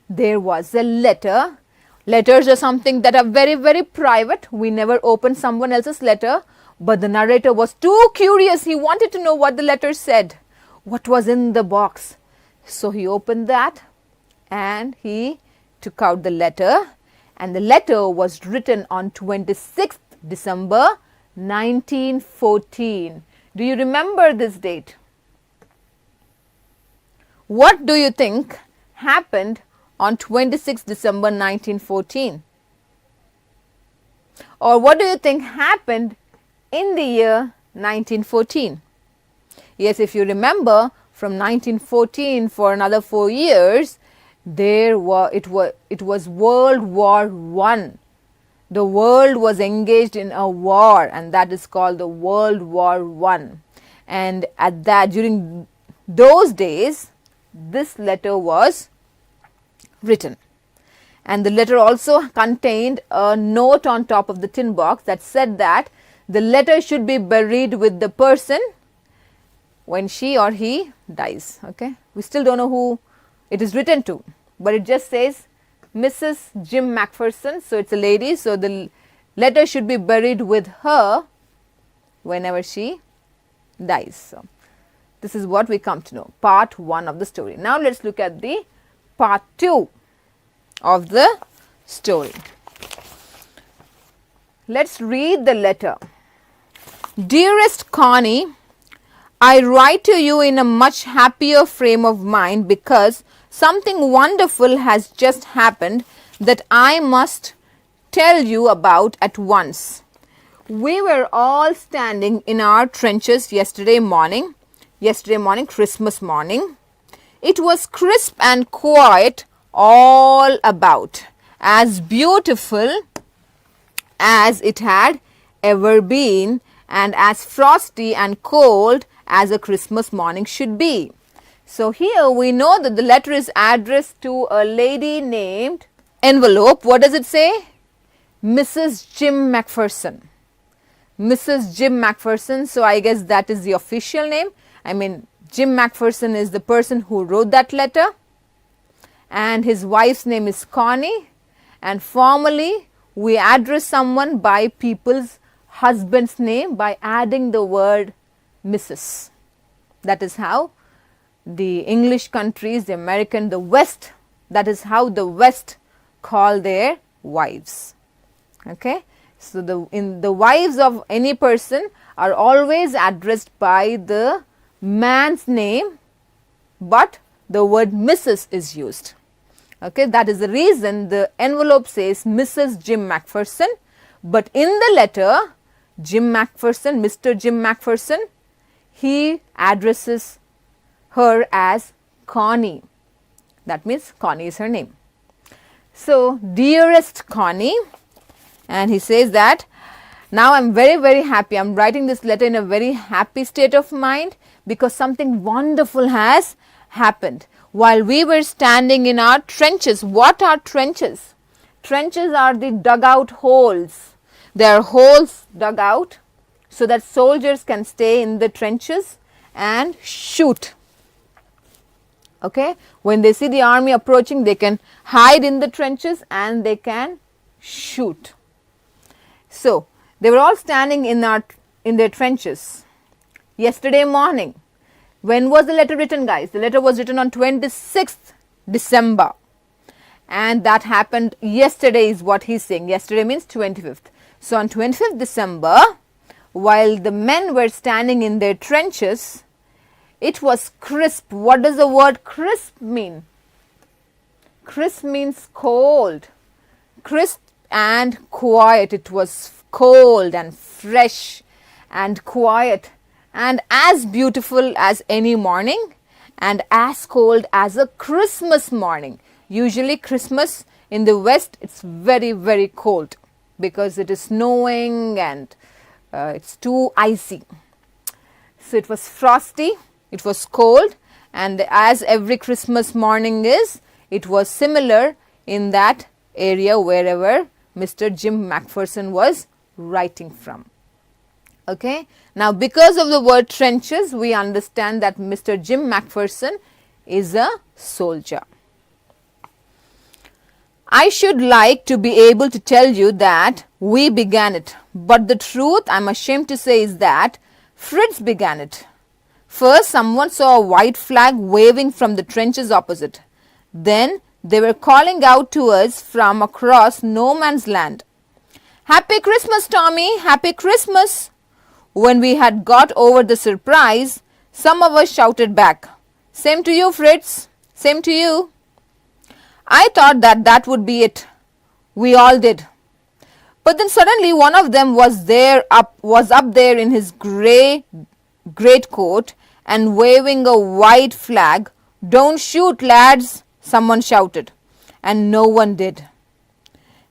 there was a letter. Letters are something that are very, very private. We never open someone else's letter, but the narrator was too curious. He wanted to know what the letter said, what was in the box. So he opened that and he took out the letter, and the letter was written on 26th December 1914. Do you remember this date? What do you think happened on 26th December 1914? Or what do you think happened in the year 1914? Yes, if you remember, from 1914 for another 4 years, it was World War I. The world was engaged in a war, and that is called the World War I. And during those days, this letter was written. And the letter also contained a note on top of the tin box that said that the letter should be buried with the person when she or he dies. Okay, we still don't know who it is written to, but it just says Mrs. Jim Macpherson, so it's a lady, so the letter should be buried with her whenever she dies. So this is what we come to know, part 1 of the story. Now let's look at the part 2 of the story. Let's read the letter. Dearest Connie, I write to you in a much happier frame of mind because something wonderful has just happened that I must tell you about at once. We were all standing in our trenches yesterday morning, Christmas morning. It was crisp and quiet all about, as beautiful as it had ever been, and as frosty and cold as a Christmas morning should be. So here we know that the letter is addressed to a lady named envelope. What does it say? Mrs. Jim Macpherson. Mrs. Jim Macpherson. So I guess that is the official name. I mean, Jim Macpherson is the person who wrote that letter, and his wife's name is Connie, and formally we address someone by people's husband's name by adding the word Mrs. That is how the English countries, the American, the West, that is how the West call their wives. Okay, so the wives of any person are always addressed by the man's name, but the word Mrs. is used. Okay, that is the reason the envelope says Mrs. Jim Macpherson, but in the letter, Jim Macpherson, Mr. Jim Macpherson, he addresses her as Connie. That means Connie is her name. So, dearest Connie, and he says that now I am very, very happy. I am writing this letter in a very happy state of mind because something wonderful has happened. While we were standing in our trenches. What are trenches? Trenches are the dugout holes. There are holes dug out so that soldiers can stay in the trenches and shoot. Okay, when they see the army approaching, they can hide in the trenches and they can shoot. So they were all standing in their trenches yesterday morning. When was the letter written, guys? The letter was written on 26th December, and that happened yesterday is what he's saying. Yesterday means 25th. So on 25th December, while the men were standing in their trenches, it was crisp. What does the word crisp mean? Crisp means cold. Crisp and quiet. It was cold and fresh and quiet and as beautiful as any morning and as cold as a Christmas morning. Usually Christmas in the West, it's very, very cold because it is snowing and it's too icy. So it was frosty, it was cold, and as every Christmas morning is, it was similar in that area wherever Mr. Jim Macpherson was writing from. Okay. Now, because of the word trenches, we understand that Mr. Jim Macpherson is a soldier. I should like to be able to tell you that we began it, but the truth I am ashamed to say is that Fritz began it. First, someone saw a white flag waving from the trenches opposite. Then, they were calling out to us from across no man's land. Happy Christmas, Tommy! Happy Christmas! When we had got over the surprise, some of us shouted back, Same to you, Fritz! Same to you! I thought that would be it. We all did. But then suddenly one of them was up there in his grey greatcoat and waving a white flag. "Don't shoot, lads," someone shouted, and no one did.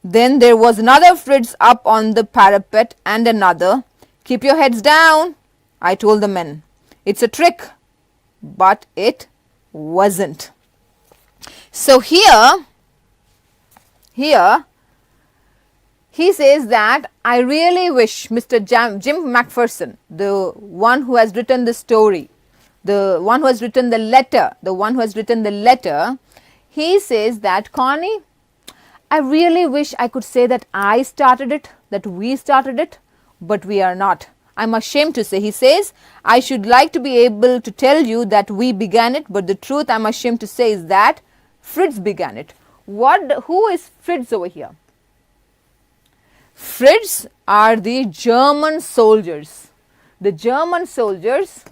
Then there was another Fritz up on the parapet and another. "Keep your heads down," I told the men. "It's a trick." But it wasn't. So here he says that I really wish Mr. Jim McPherson, the one who has written the story, the one who has written the letter, he says that, "Connie, I really wish I could say that I started it, that we started it, but we are not. I'm ashamed to say," he says, "I should like to be able to tell you that we began it, but the truth I'm ashamed to say is that Fritz began it." Who is Fritz over here? Fritz are the German soldiers. The German soldiers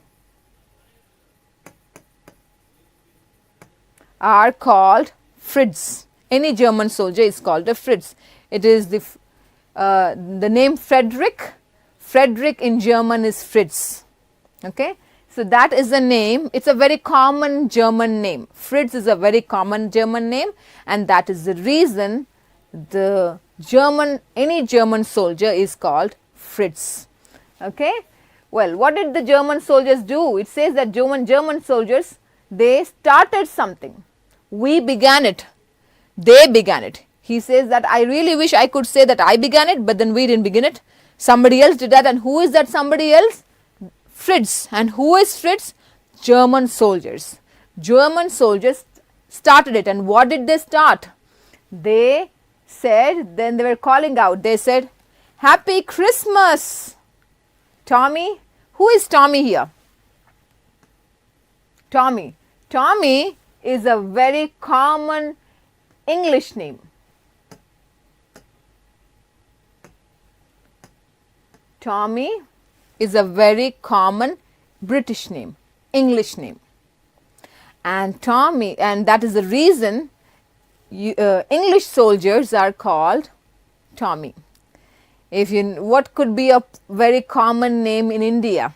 are called Fritz. Any German soldier is called a Fritz. It is the name Frederick. Frederick in German is Fritz. Okay, so that is the name. It's a very common German name. Fritz is a very common German name, and that is the reason any German soldier is called Fritz. Okay, well, what did the German soldiers do? It says that German soldiers, they started something. We began it. They began it. He says that I really wish I could say that I began it, but then we didn't begin it. Somebody else did that. And who is that somebody else? Fritz. And who is Fritz? German soldiers. German soldiers started it. And what did they start? They said, then they were calling out, they said, "Happy Christmas, Tommy." Who is Tommy here? Tommy. Tommy is a very common English name. Tommy is a very common British name, English name. And that is the reason English soldiers are called Tommy. What could be a very common name in India?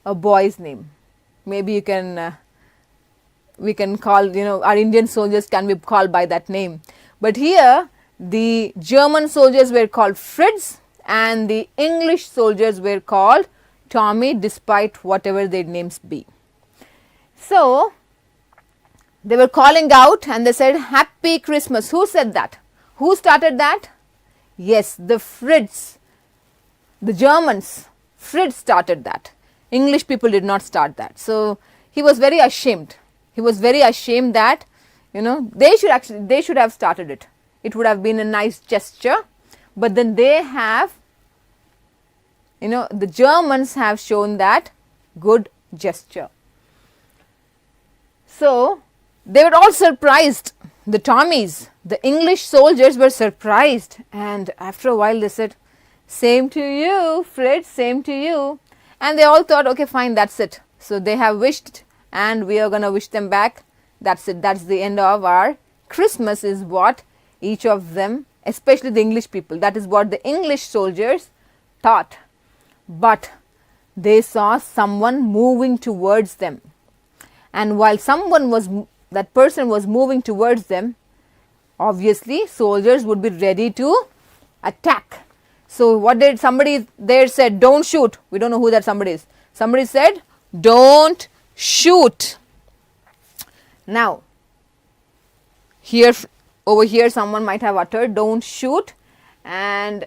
A boy's name. Maybe we can call, our Indian soldiers can be called by that name. But here, the German soldiers were called Fritz and the English soldiers were called Tommy, despite whatever their names be. So, they were calling out and they said, "Happy Christmas." Who said that? Who started that? Yes, the Fritz. The Germans. Fritz started that. English people did not start that. So, he was very ashamed. He was very ashamed that, they should have started it. It would have been a nice gesture. But then they have, the Germans have shown that good gesture. So, they were all surprised. The Tommies, the English soldiers were surprised. And after a while they said, "Same to you, Fritz, same to you." And they all thought, okay, fine, that's it. So, they have wished and we are going to wish them back. That's it. That's the end of our Christmas, is what each of them, especially the English people, that is what the English soldiers thought. But they saw someone moving towards them. And while that person was moving towards them, obviously soldiers would be ready to attack. So what did somebody there said? "Don't shoot." We don't know who that somebody is. Somebody said, "Don't shoot." Now, over here someone might have uttered, "Don't shoot." And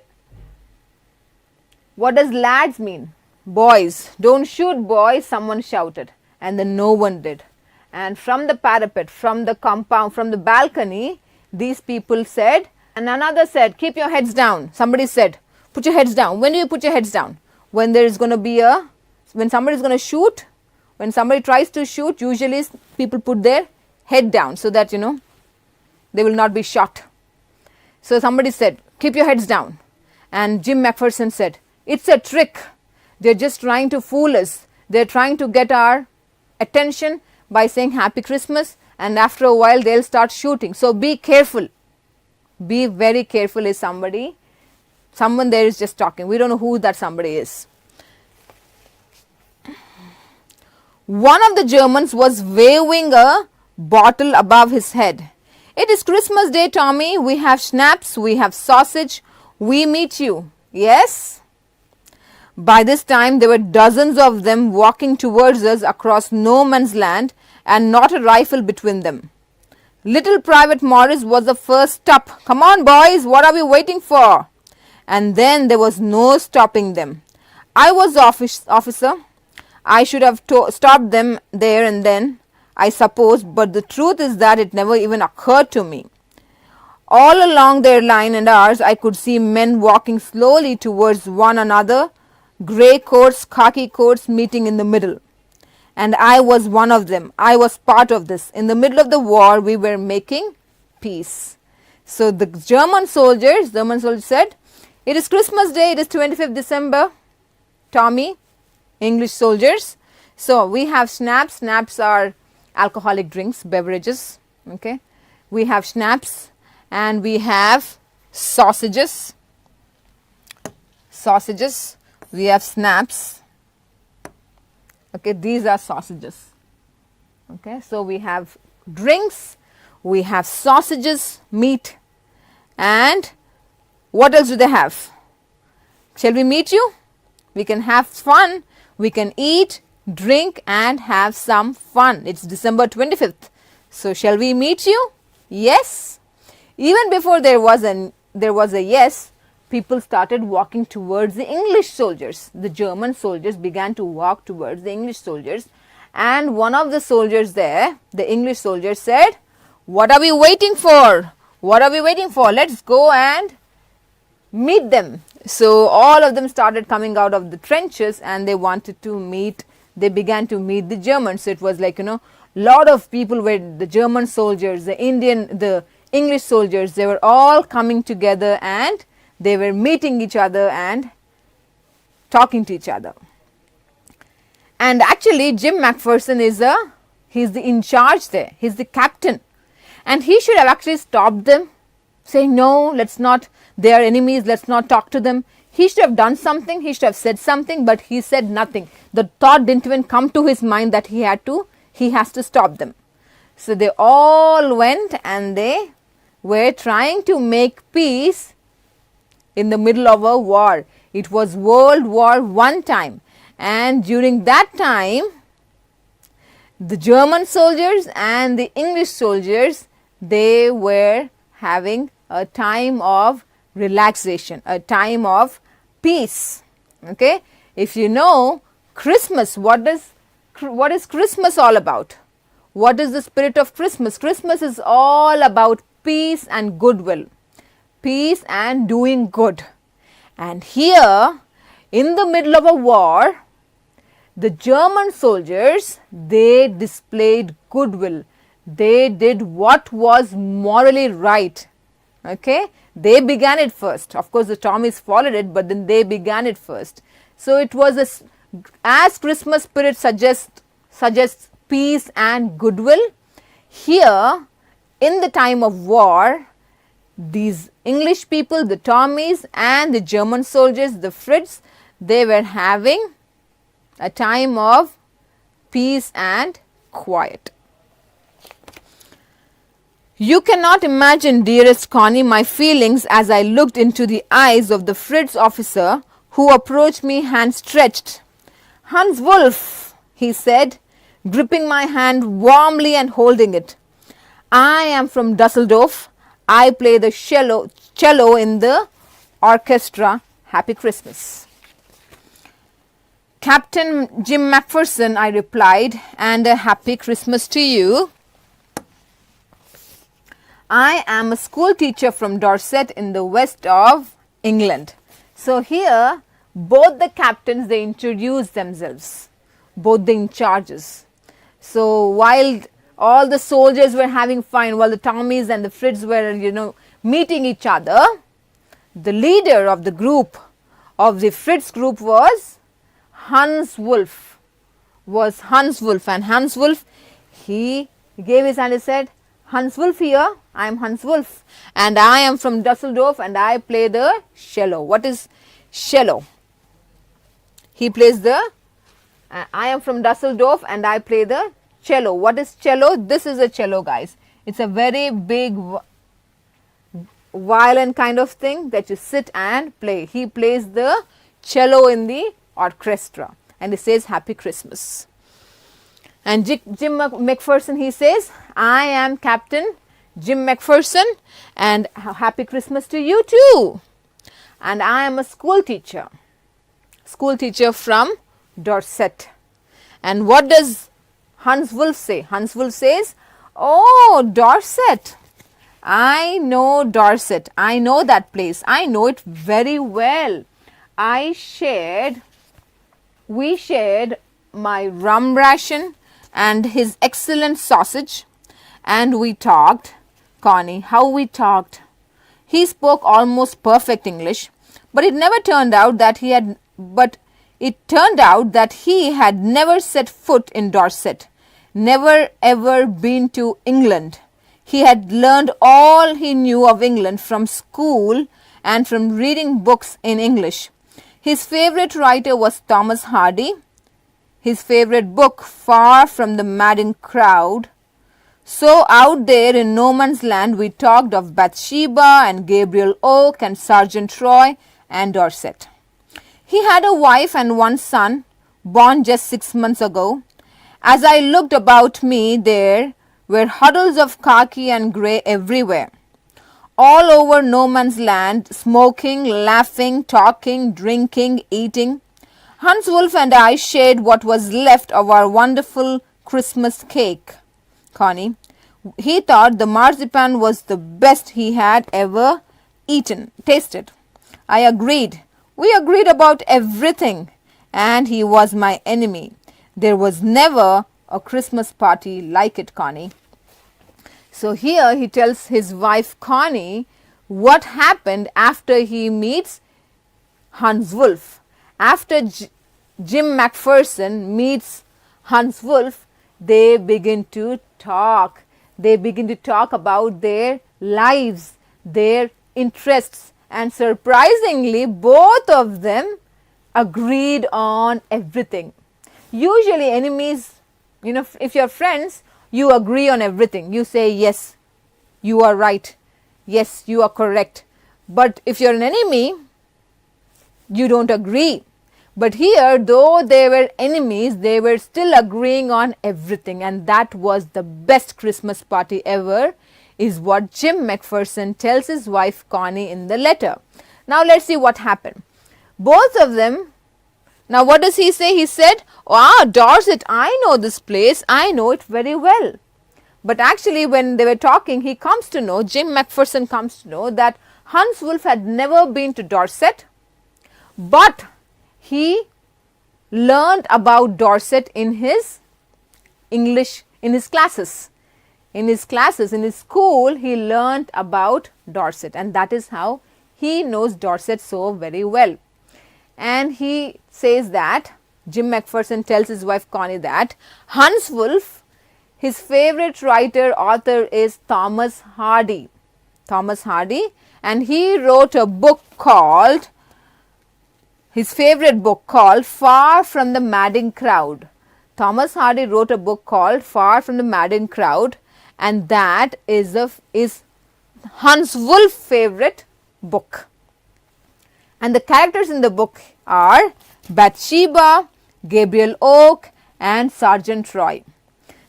what does lads mean? Boys. "Don't shoot, boys," someone shouted. And then no one did. And from the parapet, from the compound, from the balcony, these people said, and another said, "Keep your heads down." Somebody said, "Put your heads down." When do you put your heads down? When there is going to be when somebody is going to shoot, when somebody tries to shoot, usually people put their head down so that, they will not be shot. So somebody said, "Keep your heads down." And Jim McPherson said, "It's a trick. They're just trying to fool us. They're trying to get our attention by saying Happy Christmas, and after a while they'll start shooting. So be careful. Be very careful." Is someone there is just talking. We don't know who that somebody is. One of the Germans was waving a bottle above his head. It is Christmas Day, Tommy. We have schnapps, we have sausage. We meet you. Yes? By this time, there were dozens of them walking towards us across no man's land and not a rifle between them. Little Private Morris was the first stop. Come on, boys, what are we waiting for? And then there was no stopping them. I was the officer. I should have stopped them there and then, I suppose, but the truth is that it never even occurred to me. All along their line and ours, I could see men walking slowly towards one another, grey coats, khaki coats meeting in the middle. And I was one of them. I was part of this. In the middle of the war, we were making peace. So the German soldiers said, it is Christmas Day, it is 25th December, Tommy, English soldiers. So we have schnapps. Schnapps are alcoholic drinks, beverages. Okay. We have schnapps and we have sausages. We have snaps. Okay, these are sausages. Okay, so we have drinks, we have sausages, meat, and what else do they have? Shall we meet you? We can have fun, we can eat, drink and have some fun. It's December 25th. So shall we meet you? Yes. Even before there was a yes, people started walking towards the English soldiers. The German soldiers began to walk towards the English soldiers, and one of the soldiers there, the English soldier, said, what are we waiting for? What are we waiting for? Let's go and meet them. So all of them started coming out of the trenches and they began to meet the Germans. So it was like, lot of people were the German soldiers, the English soldiers, they were all coming together and they were meeting each other and talking to each other. And actually Jim McPherson he's the in charge there, he's the captain, and he should have actually stopped them, saying, no, let's not, they are enemies, let's not talk to them. He should have done something, he should have said something, but he said nothing. The thought didn't even come to his mind that he has to stop them. So they all went and they were trying to make peace in the middle of a war. It was World War I time, and during that time the German soldiers and the English soldiers, they were having a time of relaxation, a time of peace. Okay, if you know Christmas, what is Christmas all about? What is the spirit of Christmas? Christmas is all about peace and goodwill, peace and doing good. And here in the middle of a war, the German soldiers, they displayed goodwill. They did what was morally right. Okay, they began it first. Of course the Tommies followed it, but then they began it first. So it was as Christmas spirit suggests peace and goodwill, here in the time of war, these English people, the Tommies and the German soldiers, the Freds, they were having a time of peace and quiet. You cannot imagine, dearest Connie, my feelings as I looked into the eyes of the Fritz officer who approached me hand stretched. Hans Wolf, he said, gripping my hand warmly and holding it. I am from Dusseldorf. I play the cello in the orchestra. Happy Christmas. Captain Jim McPherson, I replied, and a happy Christmas to you. I am a school teacher from Dorset in the west of England. So here both the captains, they introduced themselves, both the in charges. So while all the soldiers were having fun, while the Tommies and the Freds were meeting each other, the leader of the group, of the Fritz group, was Hans Wolf. And Hans Wolf, he gave his hand and said, Hans Wolf here, I am Hans Wolf and I am from Dusseldorf and I play the cello. What is cello? He plays the I am from Dusseldorf and I play the cello. What is cello? This is a cello, guys. It's a very big violin kind of thing that you sit and play. He plays the cello in the orchestra and he says Happy Christmas. And Jim McPherson, he says, I am Captain Jim McPherson and Happy Christmas to you too. And I am a school teacher from Dorset. And what does Hans Wolf say? Hans Wolf says, oh, Dorset. I know Dorset. I know that place. I know it very well. We shared my rum ration and his excellent sausage, and we talked. Connie, how we talked. He spoke almost perfect English, but it turned out that he had never set foot in Dorset, never ever been to England. He had learned all he knew of England from school and from reading books in English. His favorite writer was Thomas Hardy. His favorite book, Far from the Madding Crowd. So out there in no man's land, we talked of Bathsheba and Gabriel Oak and Sergeant Troy and Dorset. He had a wife and one son, born just 6 months ago. As I looked about me, there were huddles of khaki and grey everywhere. All over no man's land, smoking, laughing, talking, drinking, eating. Hans Wolf and I shared what was left of our wonderful Christmas cake. Connie, he thought the marzipan was the best he had ever tasted. I agreed. We agreed about everything, and he was my enemy. There was never a Christmas party like it, Connie. So here he tells his wife Connie what happened after he meets Hans Wolf. After Jim McPherson meets Hans Wolf, they begin to talk. They begin to talk about their lives, their interests, and surprisingly, both of them agreed on everything. Usually enemies, if you're friends, you agree on everything. You say, yes, you are right. Yes, you are correct. But if you're an enemy, you don't agree. But here, though they were enemies, they were still agreeing on everything. And that was the best Christmas party ever, is what Jim McPherson tells his wife Connie in the letter. Now let's see what happened. Both of them, now what does he say? He said, Dorset, I know this place. I know it very well. But actually when they were talking, Jim McPherson comes to know that Hans Wolf had never been to Dorset, but he learned about Dorset in his English, in his classes. In his school, he learned about Dorset, and that is how he knows Dorset so very well. And he says that, Jim McPherson tells his wife Connie that Hans Wolf, his favorite author is Thomas Hardy. And he wrote a book called, his favorite book called Far from the Madding Crowd. Thomas Hardy wrote a book called Far from the Madding Crowd, and that is Hans Wolf's favorite book. And the characters in the book are Bathsheba, Gabriel Oak, and Sergeant Troy.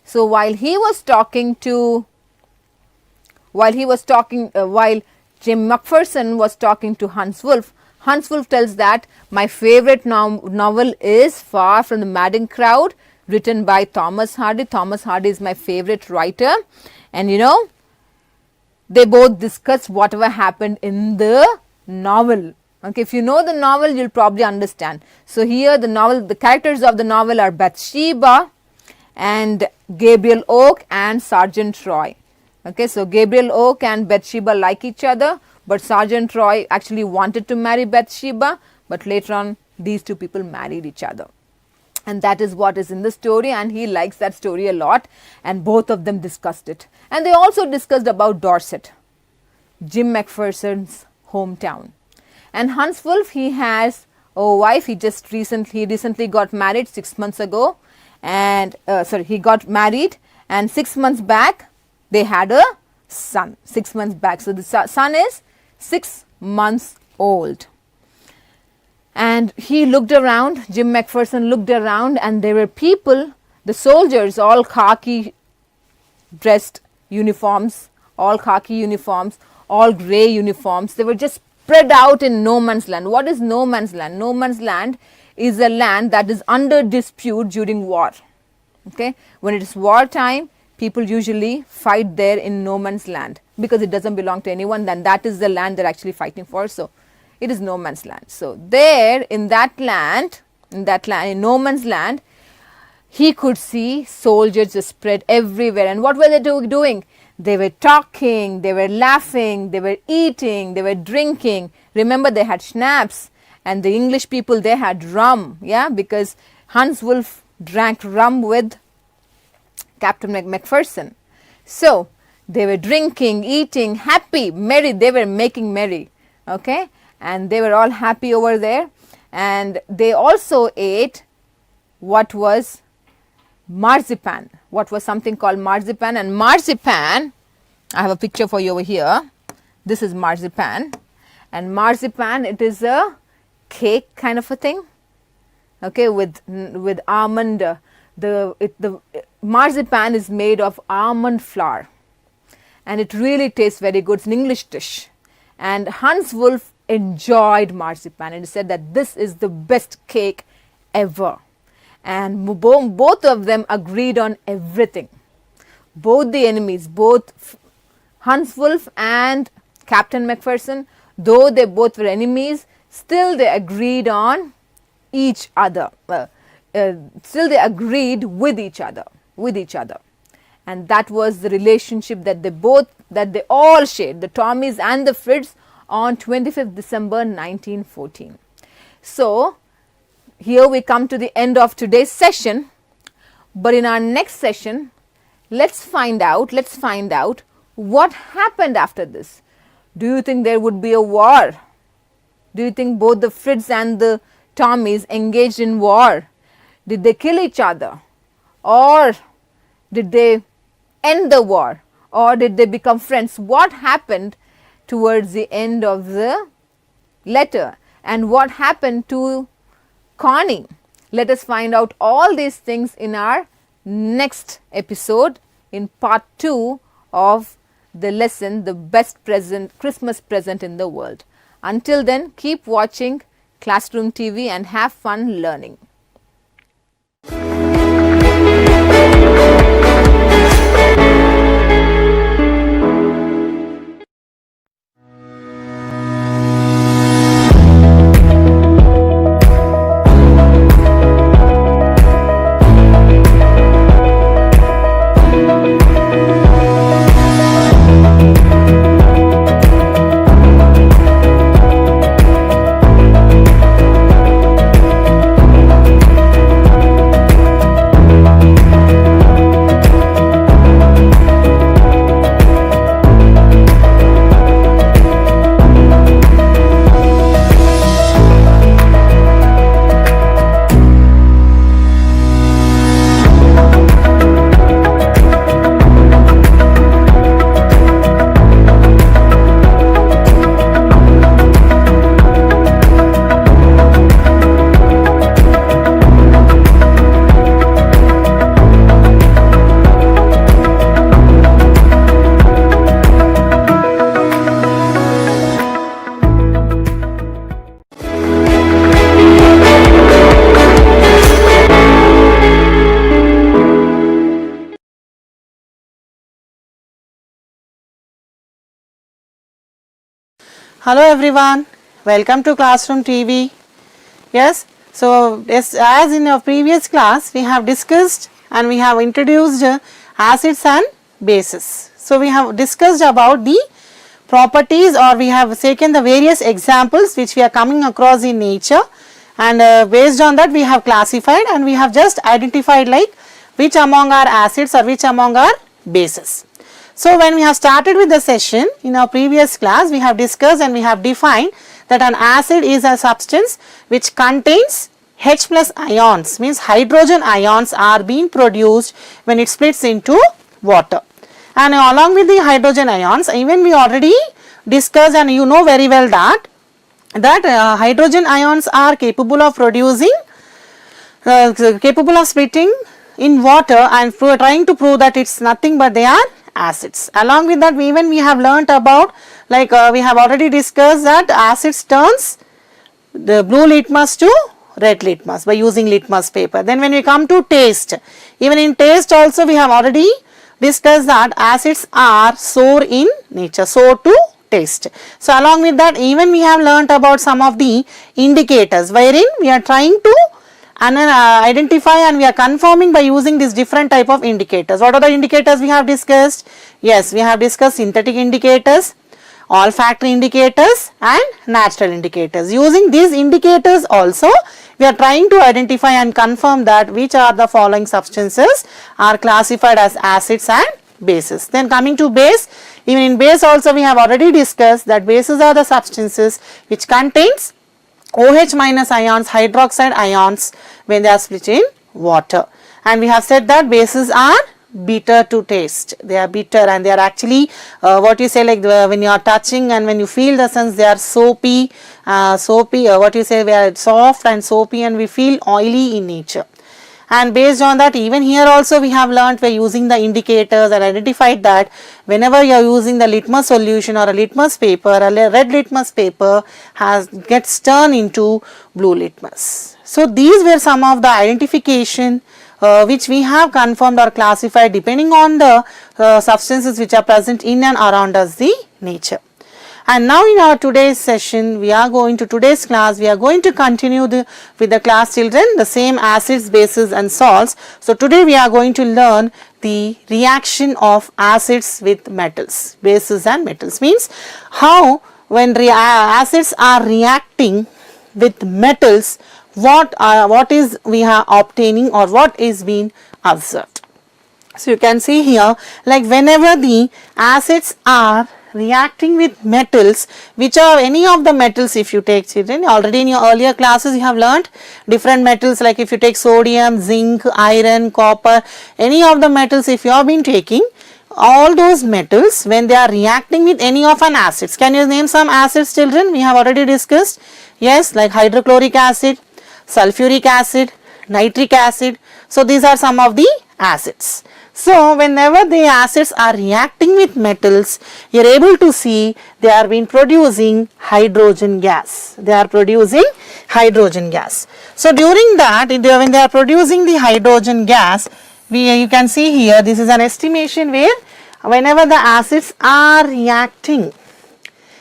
So while Jim McPherson was talking to Hans Wolf tells that my favorite novel is Far from the Madding Crowd, written by Thomas Hardy. Thomas Hardy is my favorite writer. And they both discuss whatever happened in the novel. Okay, if you know the novel, you'll probably understand. So here the characters of the novel are Bathsheba and Gabriel Oak and Sergeant Troy. Okay, so Gabriel Oak and Bathsheba like each other, but Sergeant Troy actually wanted to marry Bathsheba, but later on these two people married each other. And that is what is in the story, and he likes that story a lot, and both of them discussed it. And they also discussed about Dorset, Jim McPherson's hometown. And Hans Wolf, he has wife. He recently got married 6 months ago, and he got married, and 6 months back they had a son. 6 months back, so the son is 6 months old. And he looked around, Jim McPherson looked around, and there were people, the soldiers, all khaki dressed uniforms, all khaki uniforms, all grey uniforms. They were just spread out in no man's land. What is no man's land? No man's land is a land that is under dispute during war. Okay, when it is war time, people usually fight there in no man's land because it doesn't belong to anyone. Then that is the land they're actually fighting for. So it is no man's land. So there in that land, in no man's land, he could see soldiers just spread everywhere. And what were they doing? They were talking, they were laughing, they were eating, they were drinking. Remember, they had schnapps, and the English people, they had rum, yeah, because Hans Wolff drank rum with Captain McPherson. So they were drinking, eating, happy, merry. They were making merry, okay, and they were all happy over there. And they also ate what was marzipan, what was something called marzipan. And marzipan, I have a picture for you over here. This is marzipan, and marzipan, it is a cake kind of a thing, okay, with almond. The marzipan is made of almond flour, and it really tastes very good. It's an English dish, and Hans Wolff enjoyed marzipan, and he said that this is the best cake ever. And both of them agreed on everything. Both the enemies, both Hans Wolff and Captain McPherson, though they both were enemies, still they agreed on each other. Still they agreed with each other. And that was the relationship that they all shared, the Tommies and the Frids, on 25th December 1914. So here we come to the end of today's session, but in our next session, let's find out what happened after this. Do you think there would be a war? Do you think both the Frids and the Tommies engaged in war? Did they kill each other, or did they end the war, or did they become friends? What happened towards the end of the letter, and what happened to Connie? Let us find out all these things in our next episode, in part 2 of the lesson, the best Christmas present in the world. Until then, keep watching Classroom TV and have fun learning. Hello everyone, welcome to Classroom TV. Yes, so as in our previous class we have discussed and we have introduced acids and bases. So we have discussed about the properties, or we have taken the various examples which we are coming across in nature, and based on that we have classified and we have just identified like which among our acids or which among our bases. So when we have started with the session in our previous class, we have discussed and we have defined that an acid is a substance which contains H plus ions, means hydrogen ions are being produced when it splits into water. And along with the hydrogen ions, even we already discussed, and you know very well that hydrogen ions are capable of producing, capable of splitting in water, and trying to prove that it's nothing but they are acids. Along with that, we have learnt about, like we have already discussed, that acids turns the blue litmus to red litmus by using litmus paper. Then when we come to taste, even in taste also we have already discussed that acids are sour in nature, sour to taste. So along with that, even we have learnt about some of the indicators wherein we are trying to identify and we are confirming by using these different type of indicators. What are the indicators we have discussed? Yes, we have discussed synthetic indicators, olfactory indicators and natural indicators. Using these indicators also, we are trying to identify and confirm that which are the following substances are classified as acids and bases. Then coming to base, even in base also we have already discussed that bases are the substances which contains OH minus ions, hydroxide ions when they are split in water. And we have said that bases are bitter to taste. They are bitter and they are actually what you say, like when you are touching and when you feel the sense, they are soapy, what you say, we are soft and soapy and we feel oily in nature. And based on that, even here also we have learnt by using the indicators and identified that whenever you are using the litmus solution or a litmus paper, a red litmus paper gets turned into blue litmus. So these were some of the identification which we have confirmed or classified depending on the substances which are present in and around us, the nature. And now in our today's session, today's class, we are going to continue with the class children, the same acids, bases and salts. So today we are going to learn the reaction of acids with metals, bases and metals. Means how when acids are reacting with metals, what is we are obtaining or what is being observed. So you can see here, like whenever the acids are reacting with metals, which are any of the metals, if you take children, already in your earlier classes you have learnt different metals, like if you take sodium, zinc, iron, copper, any of the metals if you have been taking, all those metals when they are reacting with any of an acids. Can you name some acids children? We have already discussed. Yes, like hydrochloric acid, sulfuric acid, nitric acid. So these are some of the acids. So whenever the acids are reacting with metals, you are able to see they are been producing hydrogen gas. They are producing hydrogen gas. So during that, when they are producing the hydrogen gas, you can see here, this is an estimation where whenever the acids are reacting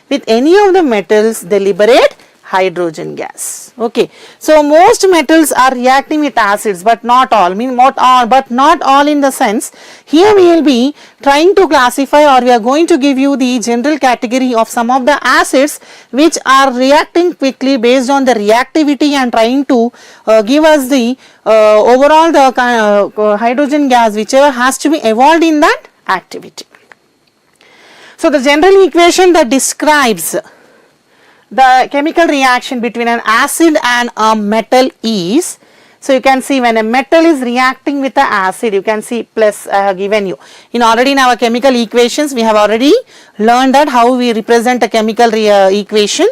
with any of the metals, they liberate hydrogen gas. Okay, so most metals are reacting with acids, but not all. But not all in the sense. Here we will be trying to classify, or we are going to give you the general category of some of the acids which are reacting quickly based on the reactivity and trying to give us the overall the hydrogen gas whichever has to be evolved in that activity. So the general equation that describes the chemical reaction between an acid and a metal is, so you can see when a metal is reacting with the acid, you can see plus I have given you. Already in our chemical equations, we have already learned that how we represent a chemical equation.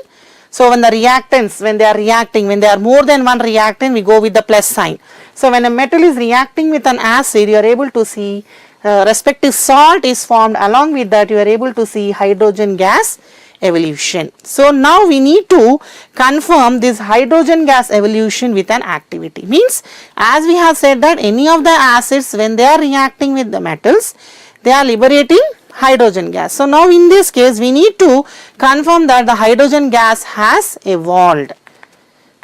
So when the reactants, when they are reacting, when there are more than one reactant, we go with the plus sign. So when a metal is reacting with an acid, you are able to see respective salt is formed. Along with that, you are able to see hydrogen gas evolution. So now we need to confirm this hydrogen gas evolution with an activity. Means as we have said that any of the acids when they are reacting with the metals, they are liberating hydrogen gas. So now in this case we need to confirm that the hydrogen gas has evolved.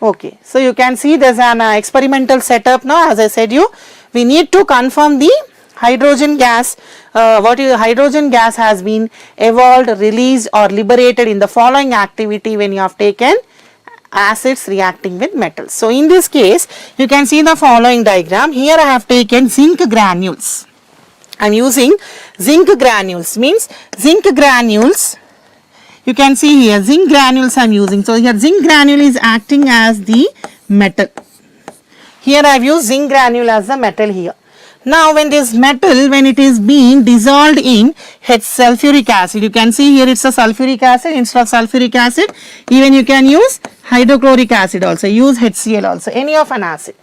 Okay, so you can see there is an experimental setup now. As I said you, we need to confirm the hydrogen gas, hydrogen gas has been evolved, released or liberated in the following activity when you have taken acids reacting with metals. So in this case, you can see the following diagram. Here I have taken zinc granules. I am using zinc granules, means zinc granules You can see here zinc granules I am using. So here zinc granule is acting as the metal. Here I have used zinc granule as the metal here. Now when this metal, when it is being dissolved in H sulfuric acid, you can see here it's a sulfuric acid. Instead of sulfuric acid, even you can use hydrochloric acid also, use HCl also, any of an acid.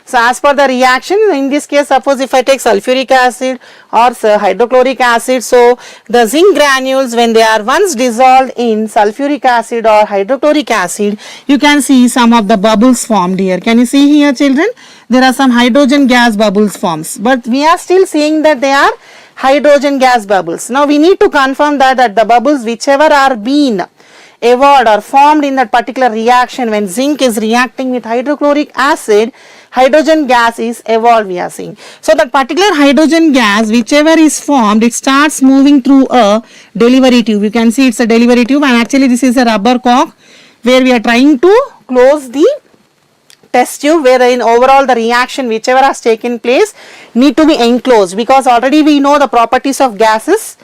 So as per the reaction, in this case, suppose if I take sulfuric acid or hydrochloric acid, so the zinc granules, when they are once dissolved in sulfuric acid or hydrochloric acid, you can see some of the bubbles formed here. Can you see here, children? There are some hydrogen gas bubbles forms, but we are still seeing that they are hydrogen gas bubbles. Now we need to confirm that the bubbles whichever are being evolved or formed in that particular reaction, when zinc is reacting with hydrochloric acid, hydrogen gas is evolved, we are seeing. So that particular hydrogen gas whichever is formed, it starts moving through a delivery tube. You can see it's a delivery tube, and actually this is a rubber cock where we are trying to close the test tube, wherein overall the reaction whichever has taken place need to be enclosed, because already we know the properties of gases,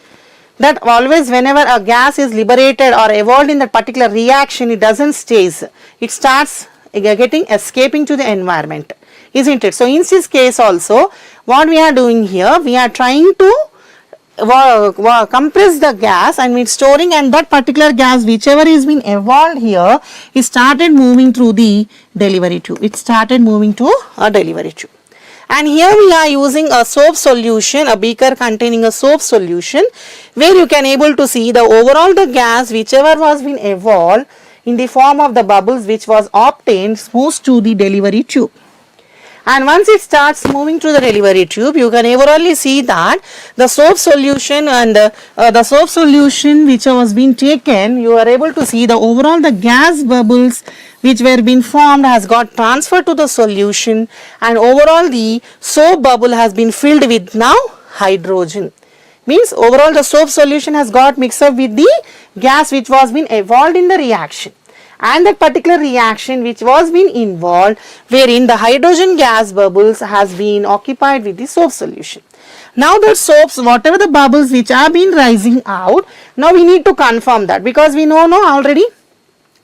that always whenever a gas is liberated or evolved in that particular reaction, it doesn't stays, it starts escaping to the environment, isn't it? So in this case also, what we are doing here, we are trying to compress the gas and we're storing, and that particular gas whichever is been evolved here, it started moving through the delivery tube. It started moving to a delivery tube. And here we are using a soap solution, a beaker containing a soap solution, where you can able to see the overall the gas whichever was been evolved in the form of the bubbles which was obtained moves to the delivery tube. And once it starts moving to the delivery tube, you can overall see that the soap solution and the soap solution which was being taken, you are able to see the overall the gas bubbles which were being formed has got transferred to the solution, and overall the soap bubble has been filled with now hydrogen. Means overall the soap solution has got mixed up with the gas which was being evolved in the reaction, and that particular reaction which was being involved, wherein the hydrogen gas bubbles has been occupied with the soap solution. Now the soaps, whatever the bubbles which are being rising out, now we need to confirm that, because we know already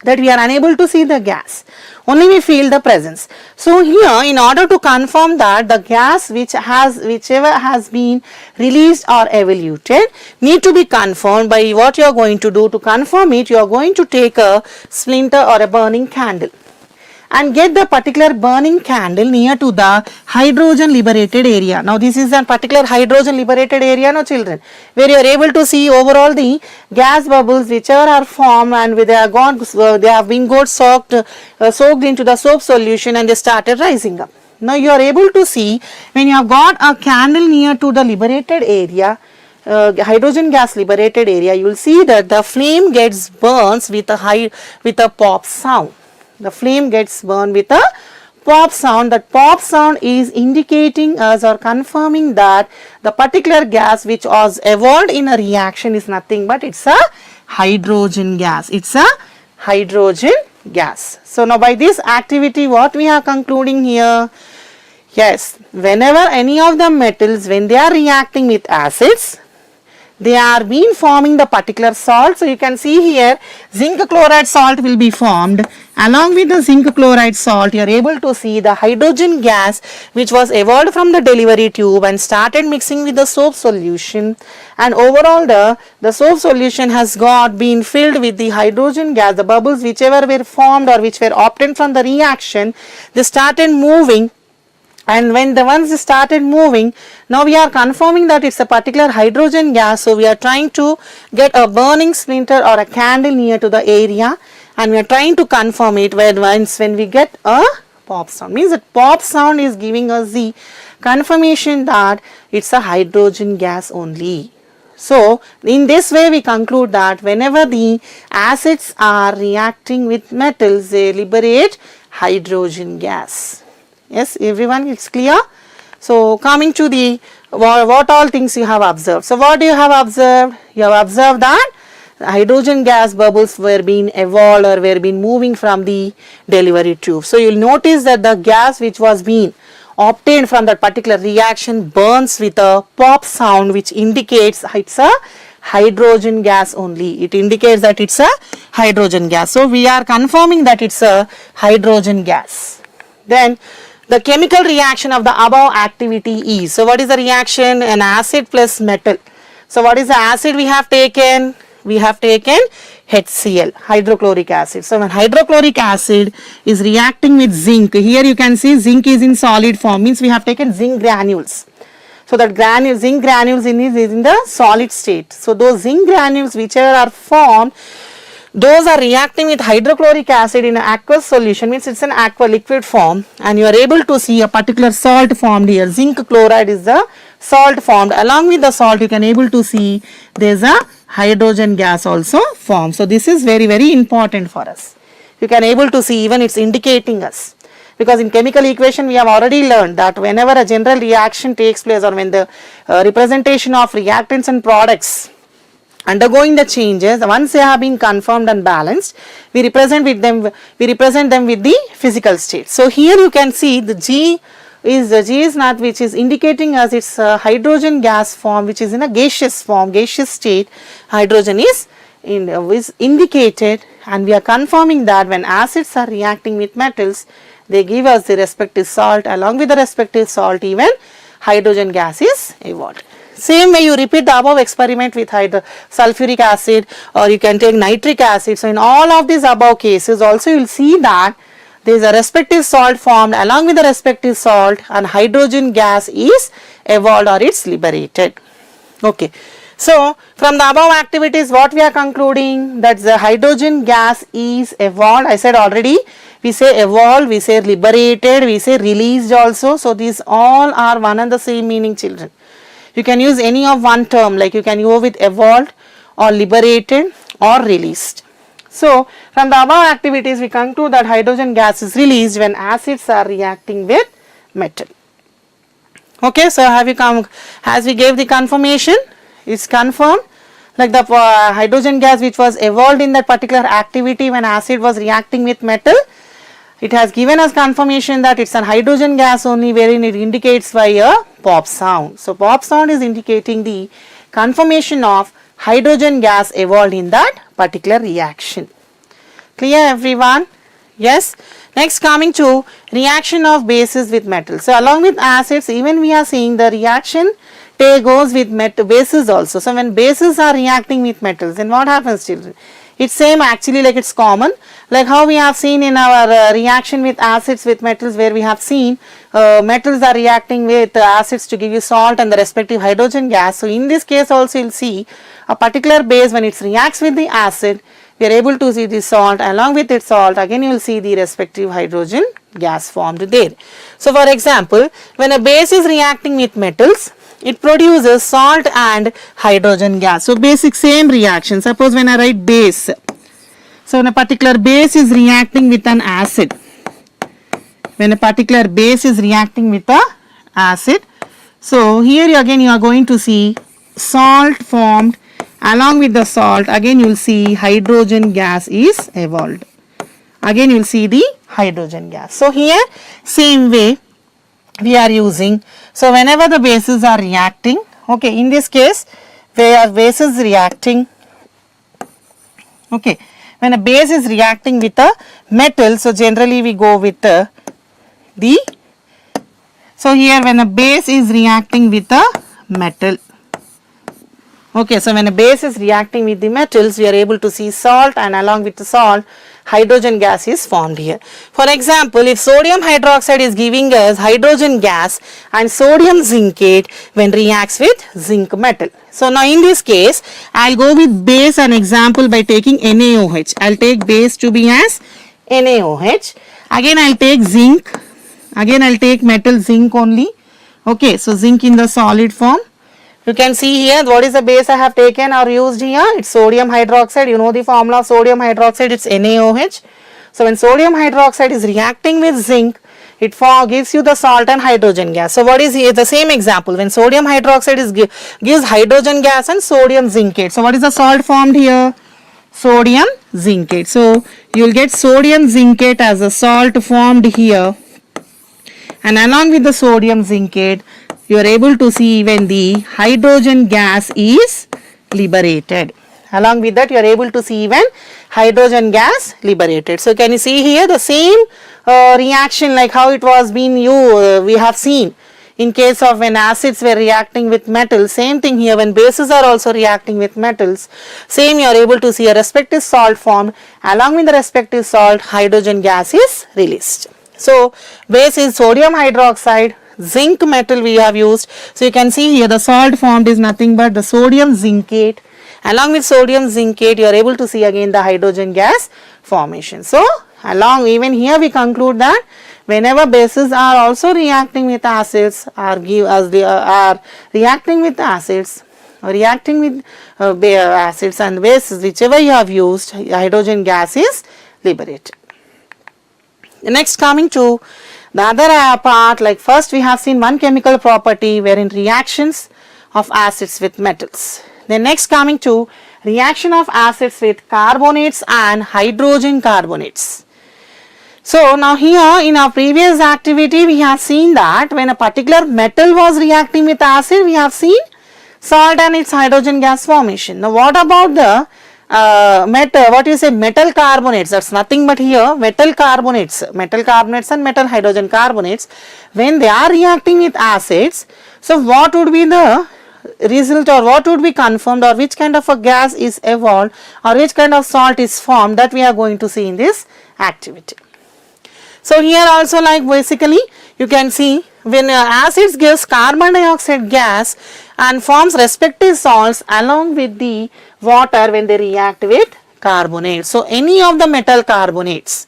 that we are unable to see the gas, only we feel the presence. So here, in order to confirm that the gas whichever has been released or evaluated need to be confirmed, by what you are going to do to confirm it, you are going to take a splinter or a burning candle and get the particular burning candle near to the hydrogen liberated area. Now this is a particular hydrogen liberated area, no children, where you are able to see overall the gas bubbles whichever are formed, and they have been got soaked into the soap solution, and they started rising up. Now you are able to see when you have got a candle near to the liberated area, hydrogen gas liberated area, you will see that the flame gets burns with a pop sound. The flame gets burned with a pop sound. That pop sound is indicating us or confirming that the particular gas which was evolved in a reaction is nothing but it's a hydrogen gas. It's a hydrogen gas. So now by this activity, what we are concluding here? Yes, whenever any of the metals, when they are reacting with acids, they are being forming the particular salt. So you can see here zinc chloride salt will be formed. Along with the zinc chloride salt, you are able to see the hydrogen gas which was evolved from the delivery tube and started mixing with the soap solution, and overall the soap solution has been filled with the hydrogen gas. The bubbles whichever were formed or which were obtained from the reaction, they started moving. And when the ones started moving, now we are confirming that it's a particular hydrogen gas. So we are trying to get a burning splinter or a candle near to the area, and we are trying to confirm it when we get a pop sound. Means that pop sound is giving us the confirmation that it's a hydrogen gas only. So in this way we conclude that whenever the acids are reacting with metals, they liberate hydrogen gas. Yes, everyone, it's clear. So coming to the what all things you have observed. So what you have observed? You have observed that hydrogen gas bubbles were being evolved or were being moving from the delivery tube. So you will notice that the gas which was being obtained from that particular reaction burns with a pop sound, which indicates it's a hydrogen gas only. It indicates that it's a hydrogen gas. So we are confirming that it's a hydrogen gas. Then the chemical reaction of the above activity is, so what is the reaction? An acid plus metal. So what is the acid we have taken? We have taken HCl, hydrochloric acid. So when hydrochloric acid is reacting with zinc, here you can see zinc is in solid form, means we have taken zinc granules. So that zinc granules is in the solid state. So those zinc granules whichever are formed, those are reacting with hydrochloric acid in an aqueous solution, means it's an aqua liquid form, and you are able to see a particular salt formed here. Zinc chloride is the salt formed. Along with the salt you can able to see there is a hydrogen gas also formed. So this is very, very important for us. You can able to see, even it's indicating us, because in chemical equation we have already learned that whenever a general reaction takes place, or when the representation of reactants and products undergoing the changes, once they have been confirmed and balanced, we represent them with the physical state. So here you can see the G is not, which is indicating us it's a hydrogen gas form, which is in a gaseous form, gaseous state. Hydrogen is indicated, and we are confirming that when acids are reacting with metals, they give us the respective salt. Along with the respective salt, even hydrogen gas is evolved. Same way you repeat the above experiment with sulfuric acid, or you can take nitric acid. So in all of these above cases also you will see that there is a respective salt formed. Along with the respective salt, and hydrogen gas is evolved, or it's liberated. Okay. So from the above activities what we are concluding, that the hydrogen gas is evolved. I said already, we say evolved, we say liberated, we say released also. So these all are one and the same meaning, children. You can use any of one term, like you can go with evolved or liberated or released. So from the above activities we conclude that hydrogen gas is released when acids are reacting with metal. Okay, so have you come, as we gave the confirmation, it's confirmed, like the hydrogen gas which was evolved in that particular activity when acid was reacting with metal, it has given us confirmation that it's an hydrogen gas only, wherein it indicates by a pop sound. So pop sound is indicating the confirmation of hydrogen gas evolved in that particular reaction. Clear everyone? Yes. Next, coming to reaction of bases with metals. So along with acids, even we are seeing the reaction goes with bases also. So when bases are reacting with metals, then what happens, children? It's same actually, like it's common, like how we have seen in our reaction with acids with metals, where we have seen metals are reacting with acids to give you salt and the respective hydrogen gas. So in this case also you'll see a particular base, when it reacts with the acid, we are able to see the salt. Along with its salt, again you will see the respective hydrogen gas formed there. So for example, when a base is reacting with metals, it produces salt and hydrogen gas. So basic same reaction. Suppose when I write base, so when a particular base is reacting with an acid, when a particular base is reacting with a acid, so here again you are going to see salt formed. Along with the salt, again you will see hydrogen gas is evolved. Again you will see the hydrogen gas. So here same way we are using. So whenever the bases are reacting, okay, in this case where bases reacting, okay, when a base is reacting with a metal, so generally we go with so here when a base is reacting with a metal, okay, so when a base is reacting with the metals, we are able to see salt, and along with the salt, hydrogen gas is formed here. For example, if sodium hydroxide is giving us hydrogen gas and sodium zincate when reacts with zinc metal. So now in this case, I'll go with base an example by taking NaOH. I'll take base to be as NaOH. Again I'll take zinc. Again I'll take metal zinc only. Okay, so zinc in the solid form. You can see here what is the base I have taken or used here. It's sodium hydroxide. You know the formula of sodium hydroxide, it's NaOH. So when sodium hydroxide is reacting with zinc, it gives you the salt and hydrogen gas. So what is here? The same example, when sodium hydroxide gives hydrogen gas and sodium zincate. So what is the salt formed here? Sodium zincate. So you will get sodium zincate as a salt formed here, and along with the sodium zincate, you are able to see when the hydrogen gas is liberated. Along with that, you are able to see even hydrogen gas liberated. So can you see here the same reaction like how it was being we have seen in case of when acids were reacting with metals. Same thing here when bases are also reacting with metals. Same, you are able to see a respective salt formed. Along with the respective salt, hydrogen gas is released. So base is sodium hydroxide. Zinc metal we have used. So you can see here the salt formed is nothing but the sodium zincate. Along with sodium zincate, you are able to see again the hydrogen gas formation. So along even here we conclude that whenever bases are also reacting with acids are reacting with acids or reacting with acids and bases, whichever you have used, hydrogen gas is liberated. Next, coming to the other part, like first we have seen one chemical property wherein reactions of acids with metals. Then next, coming to reaction of acids with carbonates and hydrogen carbonates. So now here in our previous activity we have seen that when a particular metal was reacting with acid, we have seen salt and its hydrogen gas formation. Now what about the metal carbonates? That's nothing but here metal carbonates and metal hydrogen carbonates. When they are reacting with acids, so what would be the result or what would be confirmed or which kind of a gas is evolved or which kind of salt is formed, that we are going to see in this activity. So here also, like basically you can see when acids gives carbon dioxide gas and forms respective salts along with the water when they react with carbonates. So any of the metal carbonates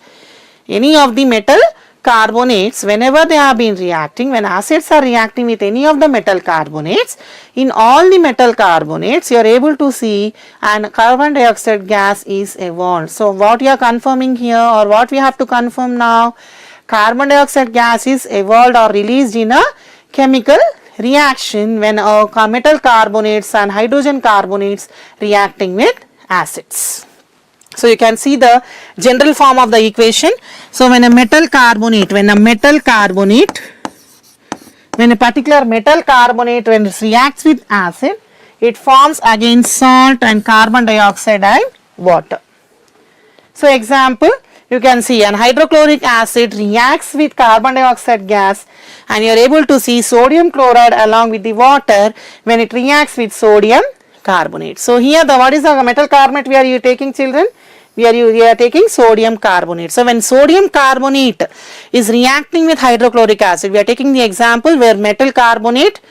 whenever they have been reacting, when acids are reacting with any of the metal carbonates, in all the metal carbonates you are able to see and carbon dioxide gas is evolved. So what you are confirming here or what we have to confirm now, carbon dioxide gas is evolved or released in a chemical reaction when metal carbonates and hydrogen carbonates reacting with acids. So you can see the general form of the equation. So when a particular metal carbonate when it reacts with acid, it forms again salt and carbon dioxide and water. So example, you can see an hydrochloric acid reacts with carbon dioxide gas and you are able to see sodium chloride along with the water when it reacts with sodium carbonate. So here what is the metal carbonate we are taking, children? We are taking sodium carbonate. So when sodium carbonate is reacting with hydrochloric acid, we are taking the example where metal carbonate,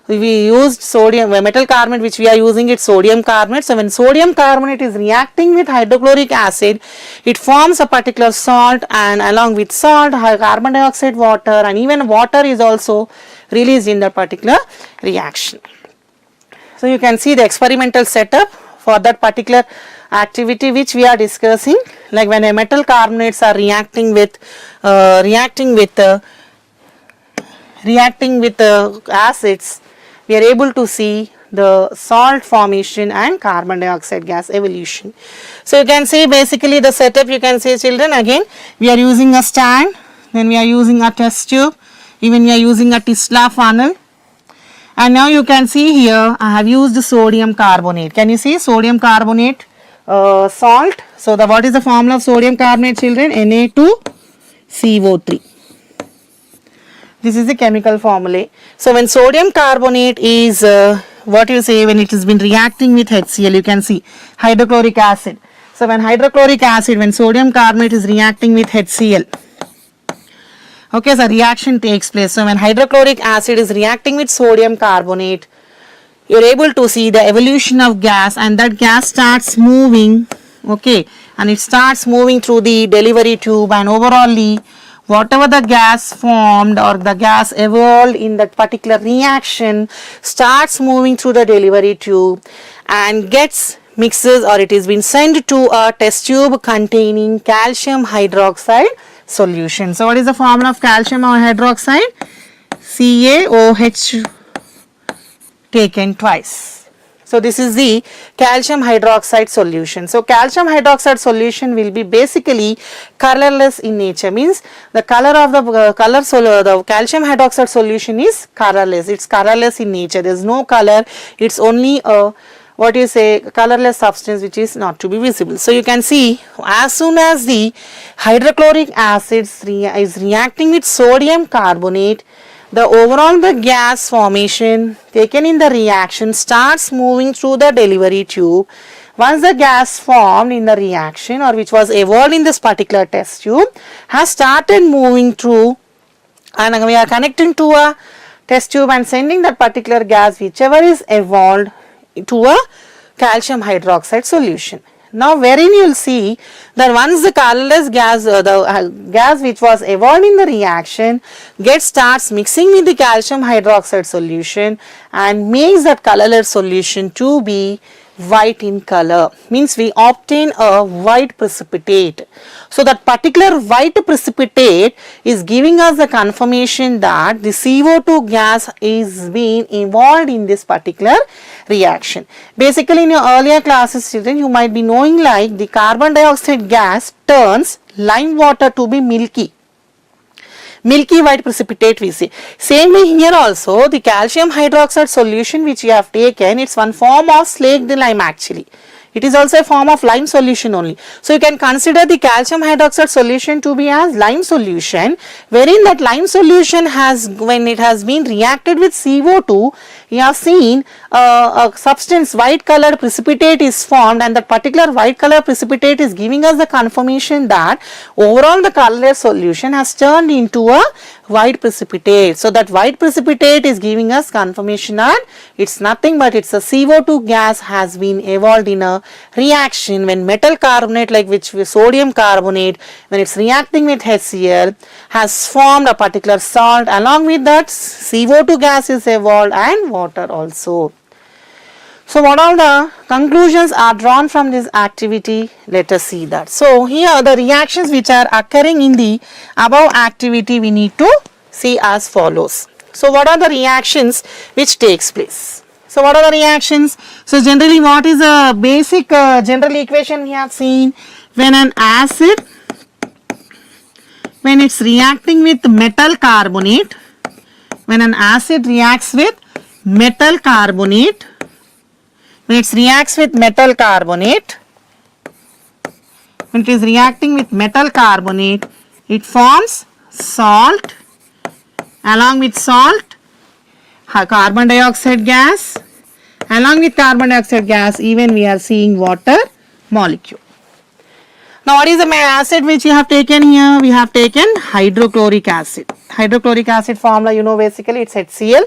we used sodium, metal carbonate which we are using it sodium carbonate. So when sodium carbonate is reacting with hydrochloric acid, it forms a particular salt and along with salt, carbon dioxide, water, and even water is also released in that particular reaction. So you can see the experimental setup for that particular activity which we are discussing, like when a metal carbonates are reacting with acids, we are able to see the salt formation and carbon dioxide gas evolution. So you can see basically the setup, you can see, children, again we are using a stand, then we are using a test tube, even we are using a Tesla funnel. And now you can see here I have used sodium carbonate. Can you see sodium carbonate salt? So what is the formula of sodium carbonate, children? Na2CO3. This is the chemical formula. So when sodium carbonate is when it has been reacting with HCl, you can see hydrochloric acid. So when sodium carbonate is reacting with HCl, okay, so reaction takes place. So when hydrochloric acid is reacting with sodium carbonate, you are able to see the evolution of gas, and that gas starts moving, okay, and it starts moving through the delivery tube, and overall whatever the gas formed or the gas evolved in that particular reaction starts moving through the delivery tube and gets mixes, or it is been sent to a test tube containing calcium hydroxide solution. So what is the formula of calcium hydroxide? CaOH taken twice. So this is the calcium hydroxide solution. So calcium hydroxide solution will be basically colorless in nature, means the color of the the calcium hydroxide solution is colorless. It's colorless in nature. There is no color. It's only a what you say, colorless substance which is not to be visible. So you can see as soon as the hydrochloric acid is reacting with sodium carbonate, the overall the gas formation taken in the reaction starts moving through the delivery tube. Once the gas formed in the reaction or which was evolved in this particular test tube has started moving through, and we are connecting to a test tube and sending that particular gas whichever is evolved to a calcium hydroxide solution. Now wherein you will see that once the colorless gas, gas which was evolved in the reaction starts mixing with the calcium hydroxide solution and makes that colorless solution to be white in color, means we obtain a white precipitate. So that particular white precipitate is giving us the confirmation that the CO2 gas is being evolved in this particular reaction. Basically in your earlier classes children, you might be knowing like the carbon dioxide gas turns lime water to be milky white precipitate we see. Same way here also the calcium hydroxide solution which you have taken, it's one form of slaked lime actually. It is also a form of lime solution only. So you can consider the calcium hydroxide solution to be as lime solution, wherein that lime solution has, when it has been reacted with CO2, you have seen a substance white colored precipitate is formed, and that particular white color precipitate is giving us the confirmation that overall the colorless solution has turned into a white precipitate. So that white precipitate is giving us confirmation that it's nothing but it's a CO2 gas has been evolved in a reaction when metal carbonate, like which sodium carbonate, when it's reacting with HCl, has formed a particular salt. Along with that CO2 gas is evolved and water also. So what all the conclusions are drawn from this activity? Let us see that. So here the reactions which are occurring in the above activity we need to see as follows. So what are the reactions which takes place? So what are the reactions? So generally what is a basic general equation we have seen? When an acid, when it's reacting with metal carbonate, when an acid reacts with metal carbonate, when it reacts with metal carbonate, when it is reacting with metal carbonate, it forms salt. Along with salt, carbon dioxide gas. Along with carbon dioxide gas, even we are seeing water molecule. Now what is the acid which you have taken here? We have taken hydrochloric acid. Hydrochloric acid formula, you know, basically it's HCl.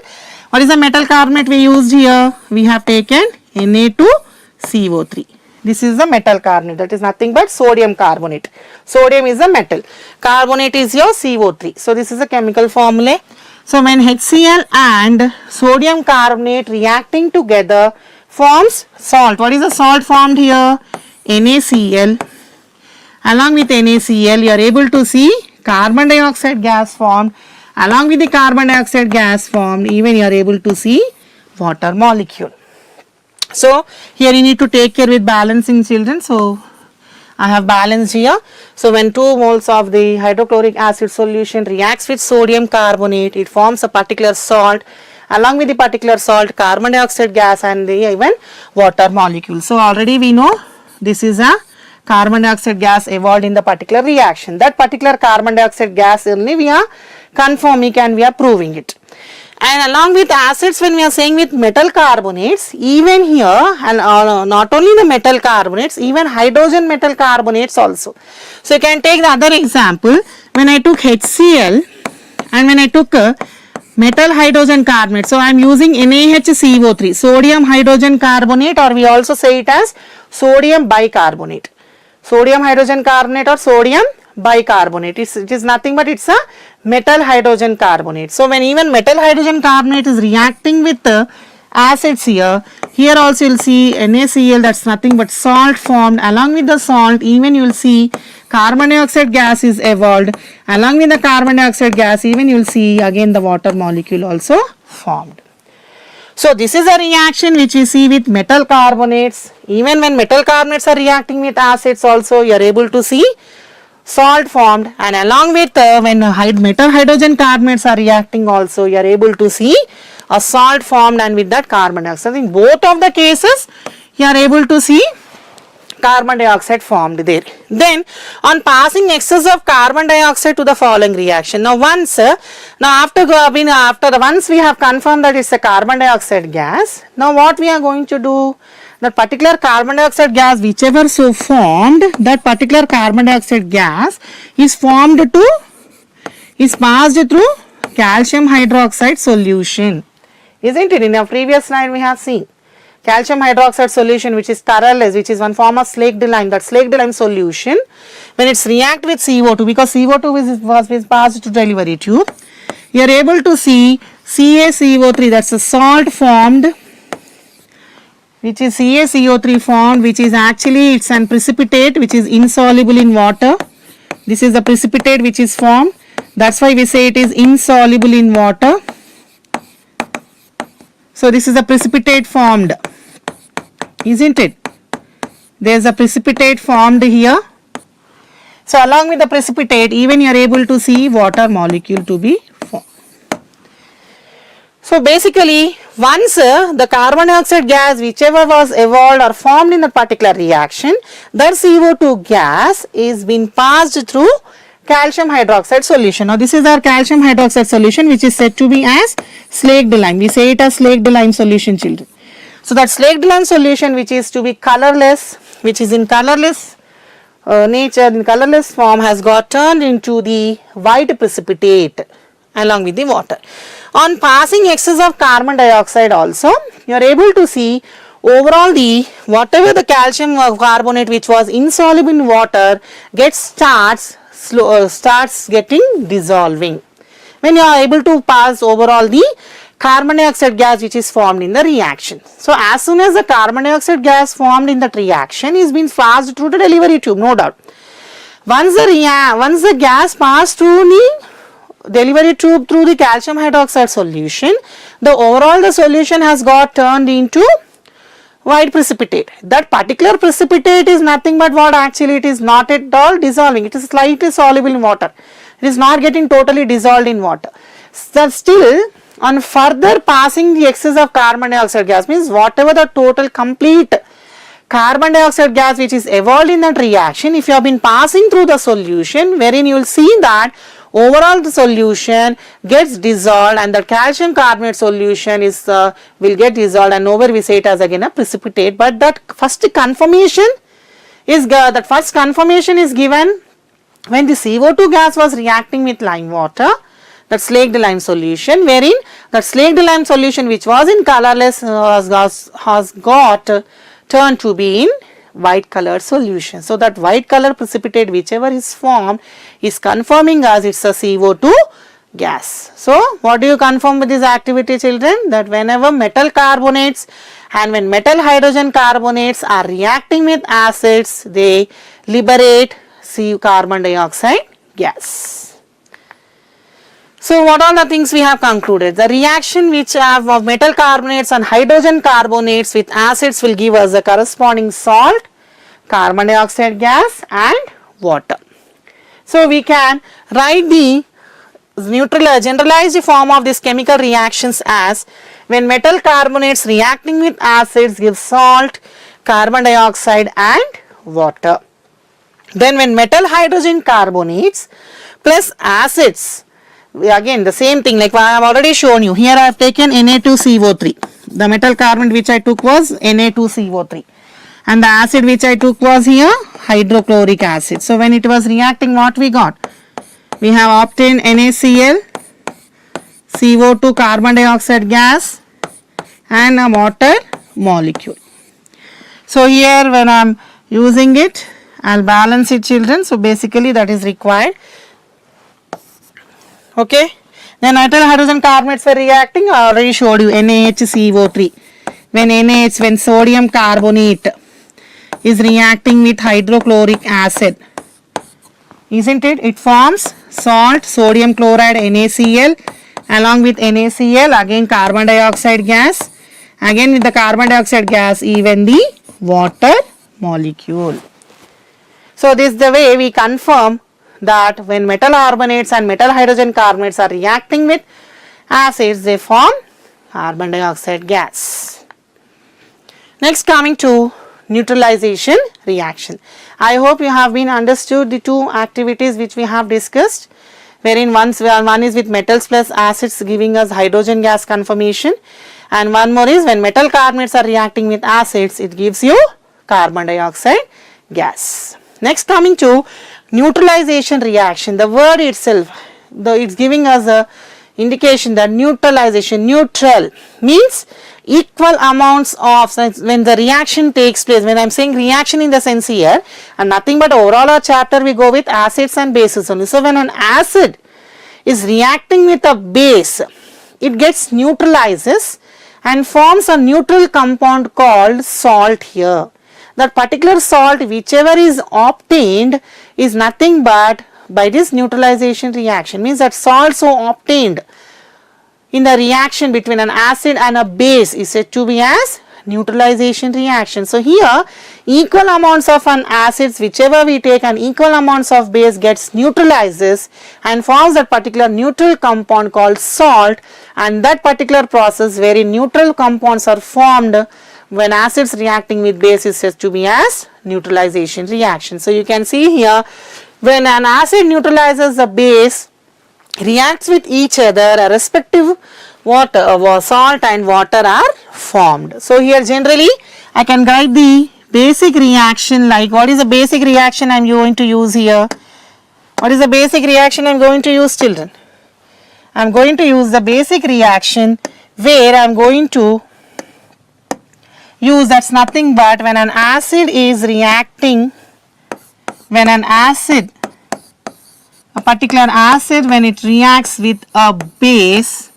What is the metal carbonate we used here? We have taken Na2CO3. This is the metal carbonate, that is nothing but sodium carbonate. Sodium is a metal, carbonate is your CO3. So this is a chemical formula. So when HCl and sodium carbonate reacting together forms salt. What is the salt formed here? NaCl. Along with NaCl you are able to see carbon dioxide gas formed. Along with the carbon dioxide gas formed, even you are able to see water molecule. So here you need to take care with balancing children. So I have balanced here. So when 2 moles of the hydrochloric acid solution reacts with sodium carbonate, it forms a particular salt. Along with the particular salt, carbon dioxide gas and the even water molecule. So already we know this is a carbon dioxide gas evolved in the particular reaction. That particular carbon dioxide gas only we are confirming and we are proving it. And along with acids, when we are saying with metal carbonates, even here, and not only the metal carbonates, even hydrogen metal carbonates also. So you can take the other example. When I took HCl and when I took metal hydrogen carbonate, so I am using NaHCO3, sodium hydrogen carbonate, or we also say it as sodium bicarbonate. Sodium hydrogen carbonate or sodium bicarbonate. It is nothing but it's a metal hydrogen carbonate. So when even metal hydrogen carbonate is reacting with the acids here also you will see NaCl, that's nothing but salt formed. Along with the salt, even you will see carbon dioxide gas is evolved. Along with the carbon dioxide gas, even you will see again the water molecule also formed. So this is a reaction which we see with metal carbonates. Even when metal carbonates are reacting with acids also, you are able to see salt formed, and along with when metal hydrogen carbonates are reacting also, you are able to see a salt formed, and with that carbon dioxide. In both of the cases you are able to see carbon dioxide formed there. Then on passing excess of carbon dioxide to the following reaction. Now once once we have confirmed that it's a carbon dioxide gas, now what we are going to do, that particular carbon dioxide gas whichever so formed, that particular carbon dioxide gas is passed through calcium hydroxide solution, isn't it? In our previous slide we have seen calcium hydroxide solution, which is colorless, which is one form of slaked lime. That slaked lime solution, when it's react with CO2, because CO2 was passed to delivery tube, you are able to see CaCO3, that's a salt formed, which is CaCO3 formed, which is actually it's an precipitate which is insoluble in water. This is the precipitate which is formed. That's why we say it is insoluble in water. So this is a precipitate formed, isn't it? There is a precipitate formed here. So along with the precipitate, even you are able to see water molecule to be formed. So basically, once the carbon dioxide gas whichever was evolved or formed in the particular reaction, that CO2 gas is being passed through calcium hydroxide solution. Now this is our calcium hydroxide solution, which is said to be as slaked lime. We say it as slaked lime solution, children. So that slaked lime solution, which is to be colorless, which is in colorless nature, in colorless form, has got turned into the white precipitate along with the water. On passing excess of carbon dioxide also, you are able to see overall the whatever the calcium carbonate which was insoluble in water starts getting dissolving when you are able to pass overall the carbon dioxide gas which is formed in the reaction. So as soon as the carbon dioxide gas formed in that reaction is being passed through the delivery tube, no doubt. Once the gas passed through the delivery tube through the calcium hydroxide solution, the solution has got turned into white precipitate. That particular precipitate is nothing but what actually it is not at all dissolving. It is slightly soluble in water. It is not getting totally dissolved in water. So still on further passing the excess of carbon dioxide gas, means whatever the total complete carbon dioxide gas which is evolved in that reaction, if you have been passing through the solution, wherein you will see that overall the solution gets dissolved and the calcium carbonate solution is will get dissolved, and over we say it as again a precipitate. But that first confirmation is given when the CO2 gas was reacting with lime water, that slaked lime solution, wherein that slaked lime solution which was in colorless has got turned to be in white colored solution. So that white color precipitate whichever is formed is confirming us it's a CO2 gas. So what do you confirm with this activity, children? That whenever metal carbonates and when metal hydrogen carbonates are reacting with acids, they liberate carbon dioxide gas. So what are the things we have concluded? The reaction which have of metal carbonates and hydrogen carbonates with acids will give us the corresponding salt, carbon dioxide gas and water. So we can write the generalized form of these chemical reactions as when metal carbonates reacting with acids give salt, carbon dioxide and water. Then when metal hydrogen carbonates plus acids, again the same thing like I have already shown you. Here I have taken Na2CO3. The metal carbonate which I took was Na2CO3 and the acid which I took was here hydrochloric acid. So when it was reacting, what we got? We have obtained NaCl, CO2 carbon dioxide gas and a water molecule. So here when I am using it, I will balance it, children. So basically that is required. Okay. Then metal hydrogen carbonates were reacting. I already showed you NaHCO3. When sodium carbonate is reacting with hydrochloric acid, isn't it? It forms salt, sodium chloride, NaCl, along with NaCl again carbon dioxide gas, again with the carbon dioxide gas even the water molecule. So this is the way we confirm that when metal carbonates and metal hydrogen carbonates are reacting with acids, they form carbon dioxide gas. Next, coming to neutralization reaction. I hope you have been understood the two activities which we have discussed, wherein one is with metals plus acids giving us hydrogen gas conformation, and one more is when metal carbonates are reacting with acids, it gives you carbon dioxide gas. Next, coming to neutralization reaction. The word itself, it's giving us a indication that neutralization, neutral means equal amounts of, when the reaction takes place, when I am saying reaction in the sense here, and nothing but overall our chapter we go with acids and bases only. So when an acid is reacting with a base, it gets neutralizes and forms a neutral compound called salt here. That particular salt whichever is obtained is nothing but by this neutralization reaction, means that salt so obtained in the reaction between an acid and a base is said to be as neutralization reaction. So here equal amounts of an acids whichever we take and equal amounts of base gets neutralizes and forms that particular neutral compound called salt, and that particular process wherein neutral compounds are formed when acids reacting with base is said to be as neutralization reaction. So you can see here when an acid neutralizes the base, reacts with each other, a respective salt and water are formed. So here generally I can write the basic reaction, like what is the basic reaction I am going to use here? What is the basic reaction I am going to use, children? I am going to use the basic reaction where I am going to use, that's nothing but when an acid is reacting, when an acid, a particular acid when it reacts with a base,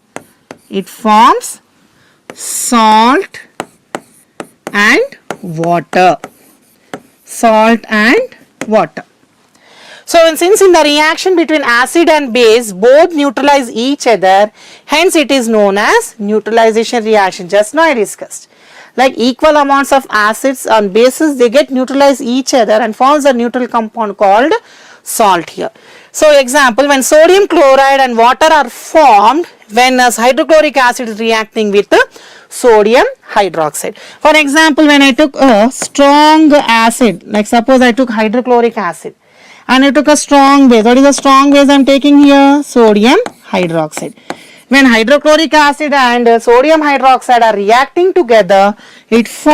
it forms salt and water. Salt and water. So since in the reaction between acid and base both neutralize each other, hence it is known as neutralization reaction. Just now I discussed. Like equal amounts of acids and bases, they get neutralize each other and forms a neutral compound called salt here. So example, when sodium chloride and water are formed when hydrochloric acid is reacting with sodium hydroxide. For example, when I took a strong acid, like suppose I took hydrochloric acid and I took a strong base. What is the strong base I am taking here? Sodium hydroxide. When hydrochloric acid and sodium hydroxide are reacting together, it forms